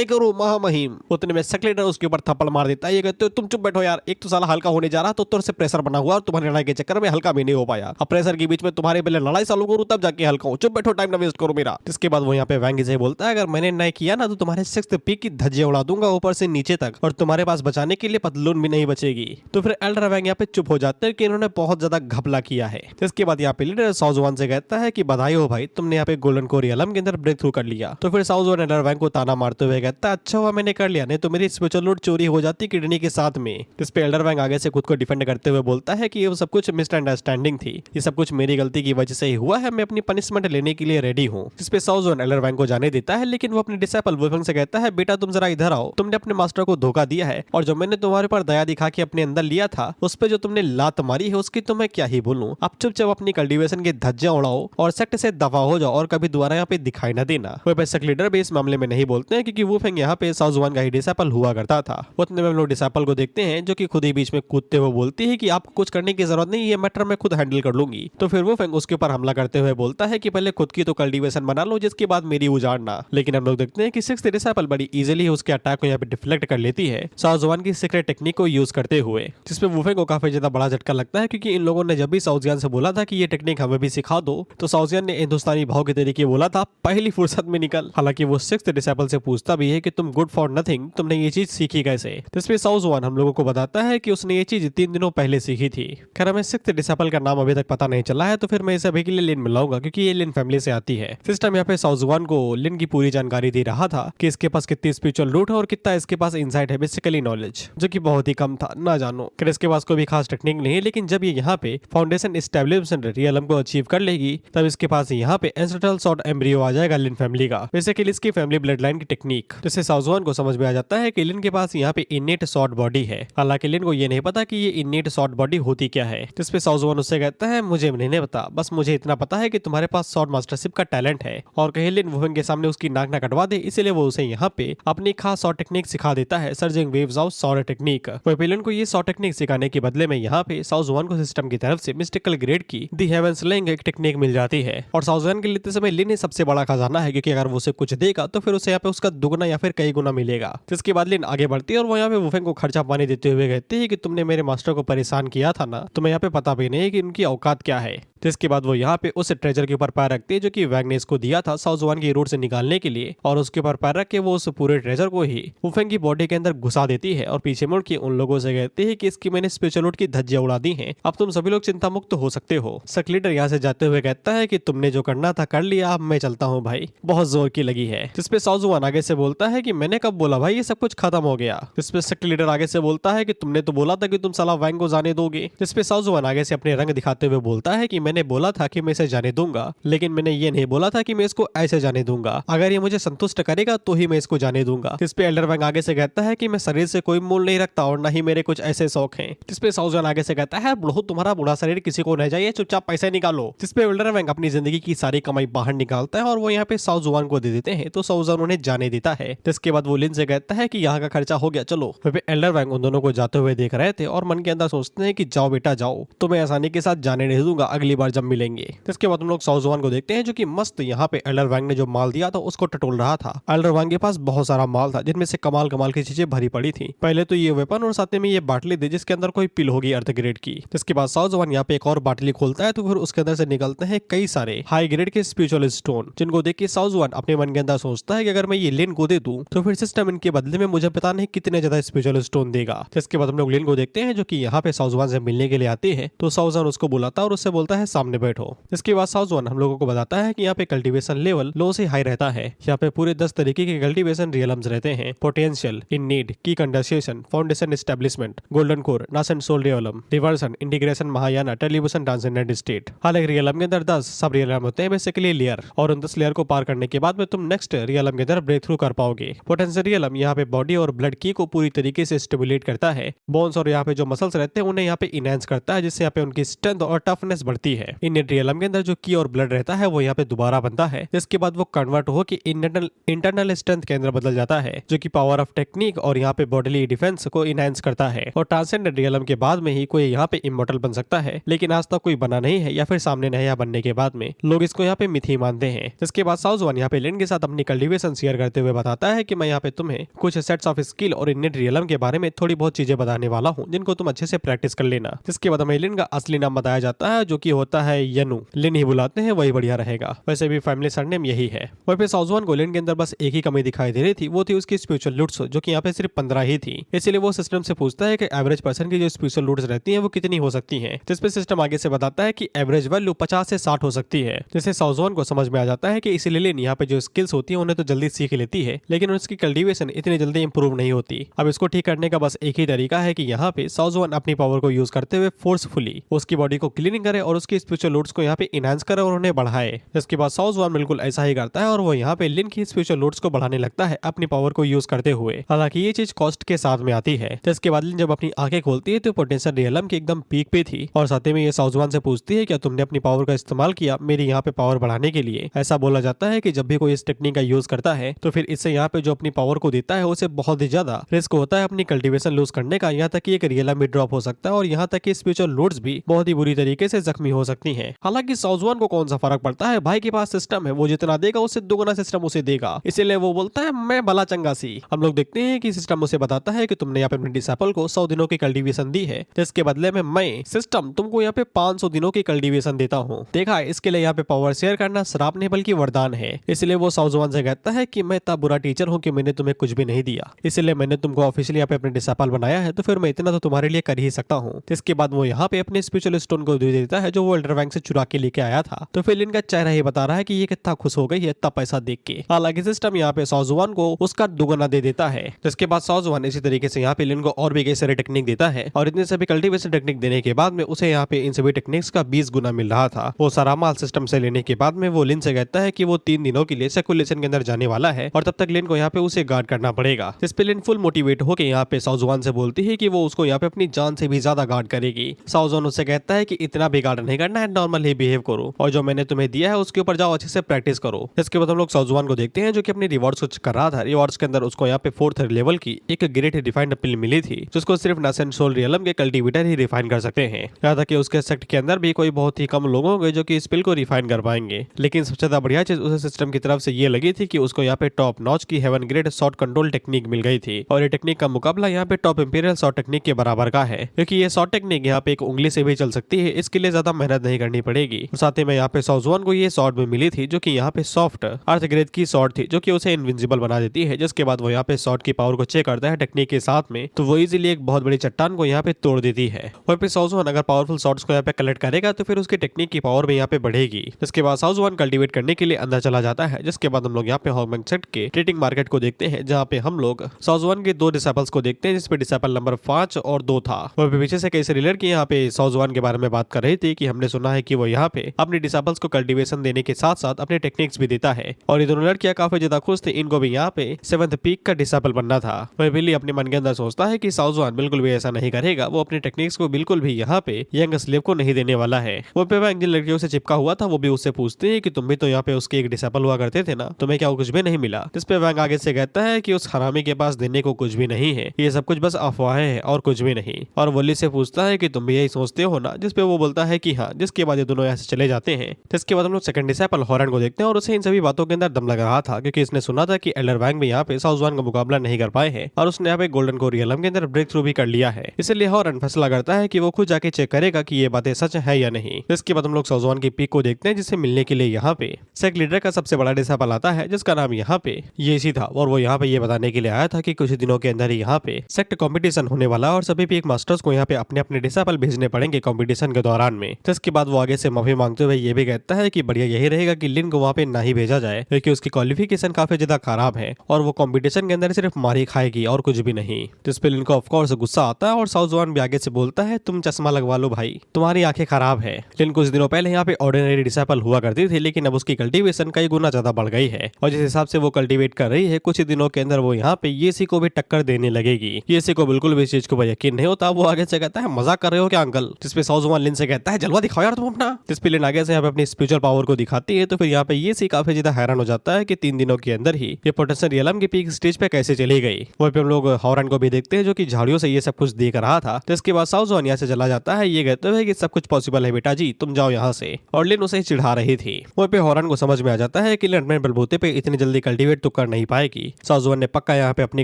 करो महामहिम। उतने में सेक्ट लीडर उसके ऊपर थप्पड़ मार देता है, ये कहते हो तुम चुप बैठो यार, एक तो साला हल्का होने जा रहा तो तुझसे प्रेशर बना हुआ और तुम्हारी लड़ाई के चक्कर में हल्का भी नहीं हो पाया, अब प्रेशर के बीच में तुम्हारे पहले लड़ाई चालू करूं तब जाके हल्का हो, चुप बैठो, टाइम ना वेस्ट करो मेरा। जिसके बाद वो यहाँ पे वैंग से बोलता है अगर मैंने न्याय किया ना तो तुम्हारे 6th पीक की धज्जियां उड़ा दूंगा ऊपर से नीचे तक और तुम्हारे पास बचाने के लिए पतलून भी नहीं बचेगी। तो फिर एल्डर वैंग यहाँ पे चुप हो जाते हैं कि इन्होंने बहुत ज्यादा घपला किया है। जिसके बाद यहाँ पे लीडर साउजुआन से कहता है कि बधाई हो भाई, तुमने यहाँ पे गोल्डन कोर रियलम के अंदर ब्रेक थ्रू कर लिया। तो फिर साउजुआन एल्डर वैंग को ताना मारते हुए कहता है अच्छा हुआ मैंने कर लिया, नहीं तो मेरी स्पिरिचुअल लूट चोरी हो जाती किडनी के साथ में। जिस पे एल्डर वैंग आगे से खुद को डिफेंड करते हुए बोलता है कि ये सब कुछ मिसअंडरस्टैंडिंग थी, ये सब कुछ मेरी गलती की वजह से ही हुआ है, मैं अपनी पनिशमेंट लेने के लिए रेडी हूँ। जिस पे साउजुआन एल्डर वैंग को जाने देता है, लेकिन वो अपने डिसेबल वुल्फिंग से कहता है बेटा तुम जरा इधर आओ, तुमने अपने मास्टर को धोखा दिया है और जो मैंने तुम्हारे पर दया दिखा के अपने अंदर लिया था उस पे जो तुमने लात मारी है उसकी तो मैं क्या ही बोलूं। अब चुपचाप अपनी कल्टीवेशन की धज्जियां उड़ाओ और सेक्ट से दफा हो जाओ और कभी दोबारा यहाँ पे दिखाई न देना। वह सेक्ट लीडर भी इस मामले में नहीं बोलते हैं क्योंकि वुल्फिंग यहाँ पे साउजुआन का ही डिसेबल हुआ करता था। उतने में हम लोग डिसेबल को देखते हैं जो कि खुद ही बीच में कूदते हुए बोलती है कि आपको कुछ करने की जरूरत नहीं, ये मैटर मैं खुद हैंडल कर लूंगी। तो फिर वुल्फिंग उसके ऊपर हमला करते हुए बोलता है कि पहले खुद की तो कल्टीवेशन बना लो जिसके बाद मेरी उजाड़ना। लेकिन हम लोग देखते हैं कि 6th डिसेबल बड़ी इजीली उसके अटैक को यहाँ पे डिफ्लेक्ट कर लेती है साउजुआन की सीक्रेट टेक्निक को यूज करते हुए, जिसपे वुल्फिंग को काफी ज्यादा बड़ा झटका लगता है क्योंकि इन लोगों ने जब भी साउजियन से बोला था कि ये टेक्निक हमें भी सिखा दो तो साउजियन ने हिंदुस्तानी भाव के तरीके बोला था पहली फुर्सत में निकल। हालांकि वो 6th डिसेबल से पूछता भी है कि तुम गुड फॉर नथिंग, तुमने ये चीज सीखी कैसे। जिसपे साउजुआन हम लोगों को बताता है कि उसने ये चीज 3 दिनों पहले सीखी थी। खैर हमें 6th डिसेबल का नाम अभी तक पता नहीं चला है तो फिर मैं इसे अभी के लिए लिन मिलाऊंगा क्योंकि ये लिन फैमिली से आती है। सिस्टम यहाँ पे साउजुआन को लिन की पूरी जानकारी दे रहा था कि इसके पास कितनी स्पिरिचुअल रूट है और कितना इसके पास इनसाइट है, बेसिकली नॉलेज, जो कि बहुत ही कम था, ना जानो। फिर इसके पास कोई भी खास टेक्निक नहीं है, लेकिन जब ये यहाँ पे फाउंडेशन एस्टेब्लिशमेंट रियलम को अचीव कर लेगी तब इसके पास यहाँ पे एंसेस्ट्रल सॉर्ट एम्ब्रियो आ जाएगा लिन फैमिली का, बेसिकली इसकी फैमिली ब्लड लाइन की टेक्निक। जिससे साउजुआन को समझ में आ जाता है कि लिन के पास यहाँ पे इनेट सॉर्ट बॉडी है। हालांकि लिन को ये नहीं पता कि ये इनेट सॉर्ट बॉडी होती क्या है। जिसपे साउजुआन उससे कहता है मुझे नहीं पता, बस मुझे इतना पता है कि तुम्हारे पास सॉर्ट मास्टरशिप का टैलेंट है और कहीं लिन वुल्फिंग के सामने उसकी नाक ना कटवा दे, इसीलिए वो उसे यहाँ पे अपनी खास सॉर्ट टेक्निक सिखा देता है, surging waves of sword technique. Lin को ये सॉर्ट टेक्निक सिखाने के बदले में यहाँ पे साउजुआन को सिस्टम की तरफ से मिस्टिकल ग्रेड की दी हेवन स्लेइंग एक टेक्निक मिल जाती है। और साउजुआन के लेते समय लिन ही सबसे बड़ा खजाना है क्योंकि अगर वो उसे कुछ देगा तो फिर उसे यहाँ पे उसका दुगना या फिर कई गुना मिलेगा। जिसके बाद लिन आगे बढ़ती है और वो यहाँ पे वुल्फिंग को खर्चा पानी देते हुए कहती है कि तुमने मेरे मास्टर को परेशान किया था ना, तुम्हें यहाँ पे पता भी नहीं कि उनकी औकात क्या है। जिसके बाद वो यहाँ पे उस ट्रेजर के ऊपर पैर रखती है जो कि वैंग ने इसको दिया था साउजुआन की रूट से निकालने के लिए, और उसके ऊपर पैर रख के वो उस पूरे ट्रेजर को ही वुल्फिंग की बॉडी के अंदर घुसा देती है और पीछे मुड़ के उन लोगों से कहती है कि इसकी मैंने स्पिरिचुअल लूट की धज्जियां उड़ा दी हैं, अब तुम सभी लोग चिंता मुक्त हो सकते हो। सेक्ट लीडर यहाँ से जाते हुए कहता है कि तुमने जो करना था कर लिया, अब मैं चलता हूँ भाई, बहुत जोर की लगी है। जिसपे साउजुआन आगे से बोलता है कि मैंने कब बोला भाई ये सब कुछ खत्म हो गया। जिसपे सेक्ट लीडर आगे से बोलता है कि तुमने तो बोला था कि तुम साला वैंग को जाने दोगे। जिसपे साउजुआन आगे से अपने रंग दिखाते हुए बोलता है कि मैंने बोला था कि मैं इसे जाने दूंगा, लेकिन मैंने ये नहीं बोला था कि मैं इसको ऐसे जाने दूंगा, अगर ये मुझे संतुष्ट करेगा तो ही मैं इसको जाने दूंगा। जिसपे एल्डर वैंग आगे से कहता है कि मैं शरीर से कोई मूल नहीं रखता और न ही मेरे कुछ ऐसे शौक हैं। जिसपे साउजन आगे से कहता है, बुढ़ो तुम्हारा बुढ़ा शरीर किसी को नहीं चाहिए, चुपचाप पैसे निकालो। जिसपे एल्डर वैंग अपनी जिंदगी की सारी कमाई बाहर निकालता है और वो यहाँ पे साउ जुआन को दे देते हैं, तो साउजन उन्हें जाने देता है। जिसके बाद वो लिन से कहता है कि यहाँ का खर्चा हो गया, चलो। वहीं पे एल्डर वैंग उन दोनों को जाते हुए देख रहे थे और मन के अंदर सोचते हैं कि जाओ बेटा जाओ, तुम्हें आसानी के साथ जाने नहीं दूंगा, अगली बार जब मिलेंगे। जिसके बाद हम लोग साउ जुआन को देखते हैं जो कि मस्त यहाँ पे एल्डर वैंग ने जो माल दिया था उसको टटोल रहा था। एल्डर वैंग के पास बहुत सारा माल था जिनमें से कमाल कमाल की चीजें भरी पड़ी थी। पहले तो ये वेपन और साथ में ये बाटली थी जिसके अंदर कोई पिल होगी अर्थ ग्रेड की। जिसके बाद साउ जुआन यहाँ पे एक और बाटली खोलता है तो फिर उसके अंदर से निकलते हैं कई सारे हाई ग्रेड के स्पिरिचुअल स्टोन, जिनको देख के साउ जुआन अपने मन के अंदर सोचता है कि अगर मैं ये लिन को दे दूं तो फिर सिस्टम इनके बदले में मुझे पता नहीं कितने ज्यादा स्पिरिचुअल स्टोन देगा। जिसके बाद हम लोग लिन को देखते हैं जो कि यहाँ पे साउ जुआन से मिलने के लिए आती है, तो साउ जुआन उसको बुलाता है और उससे बोलता है सामने बैठो। इसके बाद साउ जुआन हम लोगों को बताता है कि यहाँ पे कल्टीवेशन लेवल लो से हाई रहता है। यहाँ पे पूरे 10 तरीके के कल्टीवेशन रियलम्स रहते हैं। पोटेंशियल, इन नीड, की condensation, foundation establishment, golden core, nascent soul realm, reversion, integration, Mahayana, television, transcendent state. हालांकि रियलम के अंदर 10 सब रियलम होते हैं, बेसिकली लेयर, और उन 10 लेयर को पार करने के बाद में तुम नेक्स्ट रियलम के अंदर ब्रेक थ्रू कर पाओगे। पोटेंशियल रियलम यहाँ पे बॉडी और ब्लड की को पूरी तरीके से स्टिमुलेट करता है। बोन्स और यहाँ पे जो मसल्स रहते हैं उन्हें यहाँ पे इनहेंस करता है, जिससे यहाँ पे उनकी स्ट्रेंथ और टफनेस बढ़ती है। इन रियलम के अंदर जो की और ब्लड रहता है वो यहाँ पे दोबारा बनता है, जिसके बाद वो कन्वर्ट हो कि इंटरनल स्ट्रेंथ के अंदर बदल जाता है, जो कि पावर ऑफ टेक्निक और यहाँ पे बॉडीली डिफेंस को इनहेंस करता है। और ट्रांसेंडेंट रियलम के बाद में ही कोई यहाँ पे इमोर्टल बन सकता है, लेकिन आज तक कोई बना नहीं है या फिर सामने नया बनने के बाद में लोग इसको यहाँ पे मिथी मानते हैं। जिसके बाद साउ जुआन यहाँ पे लिन के साथ अपनी कल्टीवेशन शेयर करते हुए बताता है कि मैं यहाँ पे तुम्हें कुछ सेट्स ऑफ स्किल और इनेट रियलम के बारे में थोड़ी बहुत चीजें बताने वाला हूँ, जिनको तुम अच्छे से प्रैक्टिस कर लेना। जिसके बाद हमें लिन का असली नाम बताया जाता है जो कि होता है यनु। लिन ही बुलाते हैं, वही बढ़िया रहेगा, वैसे भी फैमिली सरनेम यही है। वहीं पे साउ जुआन को लिन के अंदर बस एक ही कमी दिखाई दे रही थी, वो थी उसकी स्पिरिचुअल लूट्स, जो कि यहाँ पे सिर्फ 15 ही थी। इसलिए वो सिस्टम से पूछता है कि एवरेज पर्सन की जो स्पिरिचुअल लूट्स रहती हैं वो कितनी हो सकती हैं। जिसपे सिस्टम आगे से बताता है कि एवरेज वैल्यू 50 से 60 हो सकती है। जिससे साउ जुआन को समझ में आ जाता है कि इसीलिए लिन यहाँ पे जो स्किल्स होती है उन्हें तो जल्दी सीख लेती है, लेकिन उसकी कल्टीवेशन इतनी जल्दी इंप्रूव नहीं होती। अब इसको ठीक करने का बस एक ही तरीका है कि यहाँ पे साउ जुआन अपनी पावर को यूज करते हुए फोर्सफुली उसकी बॉडी को क्लीनिंग करे और उसकी स्पिरिचुअल लूट्स को यहाँ पे इनहांस करे और उन्हें बढ़ाए। जिसके बाद साउ जुआन बिल्कुल ऐसा ही करता है और वो यहाँ पे लिन की स्पिरिचुअल लूट्स को बढ़ाने लगता है अपनी पावर को यूज करते हुए। हालांकि ये चीज कॉस्ट के साथ में आती है। जिसके बाद लिन जब अपनी आंखें खोलती है तो पोटेंशियल रियलम की एकदम पीक पे थी और साथ में ये साउ जुआन से पूछती है क्या तुमने अपनी पावर का इस्तेमाल किया मेरी यहाँ पे पावर बढ़ाने के लिए। ऐसा बोला जाता है कि जब भी कोई इस टेक्निक का यूज करता है तो फिर इससे यहाँ पे जो अपनी पावर को देता है उसे बहुत ही ज्यादा रिस्क होता है अपनी कल्टीवेशन लूज करने का, यहाँ तक कि एक रियलम भी ड्रॉप हो सकता है और यहाँ तक कि स्पिरिचुअल लूट्स भी बहुत ही बुरी तरीके से जख्मी हो सकती हैं। हालांकि साउ जुआन को कौन सा फर्क पड़ता है, भाई के पास सिस्टम है, वो जितना देगा उससे दोगुना सिस्टम उसे देगा, इसीलिए वो बोलता है मैं भला चंगा सी। हम लोग देखते हैं कि सिस्टम उसे बताता है कि तुमने यहाँ पे अपने डिसेबल को 100 दिनों की कल्टीवेशन दी है, जिसके बदले में मैं सिस्टम तुमको यहाँ पे 500 दिनों की कल्टीवेशन देता हूँ। देखा, इसके लिए यहाँ पे पावर शेयर करना श्राप नहीं बल्कि वरदान है। इसलिए वो साउ जुआन से कहता है कि मैं इतना बुरा टीचर हूँ कि मैंने तुम्हें कुछ भी नहीं दिया, इसलिए मैंने तुमको ऑफिशियली यहाँ पे अपने डिसेबल बनाया है, तो फिर मैं इतना तो तुम्हारे लिए कर ही सकता हूँ। इसके बाद वो यहाँ पे अपने स्पिरिचुअल स्टोन को दे देता है जो वो एल्डर वैंग से चुरा के लेके आया था। तो फिर लिन का चेहरा ही बता रहा है कि ये कितना खुश हो गई है इतना पैसा देख के। हालांकि सिस्टम यहाँ पे साउ जुआन को उसका दुगना दे देता है। जिसके बाद साउ जुआन इसी तरीके से यहाँ पे लिन को और भी कई सारे टेक्निक देता है और इतने सभी कल्टीवेशन टेक्निक देने के बाद में उसे यहाँ पे इन सभी टेक्निक्स का 20 गुना मिल रहा था। वो सारा माल सिस्टम से लेने के बाद में वो लिन से कहता है कि वो 3 दिनों के लिए सर्कुलेशन के अंदर जाने वाला है और तब तक लिन को यहाँ पे उसे गार्ड करना पड़ेगा। जिस पे लिन फुल मोटिवेट होकर यहाँ पे साउ जुआन से बोलती है कि वो उसको यहाँ पे अपनी जान से भी ज्यादा गार्ड करेगी। साउ जुआन उससे कहता है कि इतना भी गार्ड नहीं करना है, नॉर्मल ही बिहेव करो और जो मैंने तुम्हें दिया है उसके ऊपर जाओ अच्छे से प्रैक्टिस करो। इसके बाद हम लोग साउ जुआन को देखते हैं जो कि अपने रिवॉर्ड्स कुछ कर रहा था। रिवॉर्ड्स के अंदर उसको यहाँ पे 4th लेवल की एक ग्रेट रिफाइंड पिल मिली थी जिसको सिर्फ नासेंट सोल रियलम के कल्टीवेटर ही रिफाइन कर सकते हैं। यहाँ तक कि उसके सेक्ट के अंदर भी कोई बहुत ही कम लोग होंगे जो कि इस पिल को रिफाइन कर पाएंगे। लेकिन सबसे ज्यादा बढ़िया चीज उसे सिस्टम की तरफ से ये लगी थी कि उसको यहाँ पे टॉप नॉच की heaven grade shot control technique मिल गई थी और ये टेक्निक का मुकाबला यहाँ पे टॉप इंपीरियल शॉट टेक्निक के बराबर का है, क्योंकि ये शॉट टेक्निक यहाँ पे एक उंगली से भी चल सकती है, इसके लिए ज्यादा मेहनत नहीं करनी पड़ेगी। साथ ही में यहाँ पे साउ जुआन को ये शॉट भी मिली थी जो कि यहाँ पे सॉफ्ट अर्थ ग्रेड की शॉट थी जो कि उसे इनविंसिबल बना देती है। जिसके बाद वो यहाँ पे शॉट की पावर को चेक करता है टेक्निक के साथ में, तो वो इजीली एक बहुत बड़ी चट्टान को यहाँ पे तोड़ देती है। और फिर साउ जुआन अगर पावरफुल शॉट्स को यहाँ पे कलेक्ट करेगा तो फिर उसकी टेक्निक की पावर भी यहाँ पे बढ़ेगी। जिसके बाद साउ जुआन कल्टीवेट करने के लिए अंदर चला जाता है। जिसके बाद हम लोग यहाँ पे हॉगमैंग सेट के ट्रेडिंग मार्केट को देखते हैं जहाँ पे हम लोग साउ जुआन के 2 डिसेबल्स को देखते हैं जिसपे डिसेबल नंबर 5 और 2 था। और पीछे से कई सारी लड़की यहाँ पे साउ जुआन के बारे में बात कर रही थी कि हमने सुना है कि वो यहाँ पे अपने डिसेबल्स को कल्टीवेशन देने के साथ साथ अपने टेक्निक्स भी देता है और ये दोनों लड़कियां काफी ज्यादा खुश थी, इनको भी यहाँ पे 7th पीक का डिसेबल बनना था। वही बिल्ली अपने मन के अंदर सोचता है कि साउजवान बिल्कुल भी ऐसा नहीं करेगा, वो अपनी टेक्निक्स को बिल्कुल भी यहाँ पे यंग स्लेव को नहीं देने वाला है। वो पे वैंग जिन लड़कियों से चिपका हुआ था वो भी उससे पूछते हैं कि तुम भी तो यहाँ पे उसके एक डिसेबल हुआ करते थे ना, तुम्हें क्या कुछ भी नहीं मिला? जिस पे वैंग आगे से कहता है कि उस हरामी के पास देने को कुछ भी नहीं है, ये सब कुछ बस अफवाहें हैं और कुछ भी नहीं। और वोली से पूछता है कि तुम भी यही सोचते हो ना? जिसपे वो बोलता है कि हाँ। जिसके बाद ये दोनों यहाँ से चले जाते हैं। जिसके बाद हम लोग सेकंड डिसेबल हॉरन को देखते हैं और उसे इन सभी बातों के अंदर दम लग रहा था, क्योंकि इसने सुना था कि एल्डर वैंग भी यहाँ पे साउजवान का मुकाबला नहीं कर पाए हैं और उसने यहाँ पे गोल्डन कोरियलम के अंदर ब्रेक थ्रू भी कर लिया है। इसलिए हॉरन फैसला करता है कि वो खुद जाके चेक करेगा कि ये बातें सच है या नहीं। इसके बाद हम लोग साउजवान की पीक को देखते हैं, जिसे मिलने के लिए यहाँ पे सेक्ट लीडर का सबसे बड़ा डिसेबल आता है, जिसका नाम यहाँ पे येसी था। और वो यहाँ पे ये बताने के लिए आया था कि कुछ दिनों के अंदर ही यहाँ पे सेक्ट कंपटीशन होने वाला और सभी पीक मास्टर्स को यहाँ पे अपने अपने डिसेबल भेजने पड़ेंगे कंपटीशन के दौरान में। जिसके बाद वो आगे से माफी मांगते हुए ये भी कहता है कि बढ़िया यही रहेगा कि लिन को वहाँ पे ना ही भेजा जाए, क्योंकि उसकी क्वालिफिकेशन काफी ज्यादा खराब है और वो कंपटीशन के अंदर सिर्फ मारी खाएगी और कुछ भी नहीं। जिसपे लिन को ऑफकोर्स गुस्सा आता है और साउजवान भी आगे से बोलता है तुम चश्मा लगवा लो भाई, तुम्हारी आंखें खराब है। लिन कुछ दिनों पहले यहाँ पे ऑर्डिनरी डिसेबल हुआ करती थी, लेकिन अब उसकी कल्टीवेशन कई गुना ज्यादा बढ़ गई है और जिस हिसाब से वो कल्टीवेट कर रही है, कुछ ही दिनों के अंदर वो यहाँ पे येसी को भी टक्कर देने लगेगी। येसी को बिल्कुल भी इस चीज को यकीन नहीं होता। वो आगे से कहता है मजाक कर रहे हो क्या अंकल? जिसपे साउजवान लिन से कहता है जलवा दिखाओ यार तुम अपना। जिसपे लिन आगे से यहाँ पे अपनी स्पिरिचुअल पावर को दिखाती है, तो फिर यहाँ पे येसी काफी ज्यादा हैरान हो जाता है कि 3 दिनों के अंदर ही ये पोटेंशियल रियलम की पीक स्टेज पे कैसे चली गई। वहीं पे हम लोग हॉरन को भी देखते हैं, जो कि झाड़ियों से ये सब कुछ देख रहा था। तो इसके बाद साउजवान यहाँ से चला जाता है, ये कहते हुए कि सब कुछ पॉसिबल है बेटा जी, तुम जाओ यहाँ से। और लिन उसे चिढ़ा रही थी। वहीं पे हॉरन को समझ में आ जाता है कि लिन अपने बलबूते पे इतनी जल्दी कल्टीवेट तो कर नहीं पाएगी। साउजवान ने पक्का यहाँ पे अपनी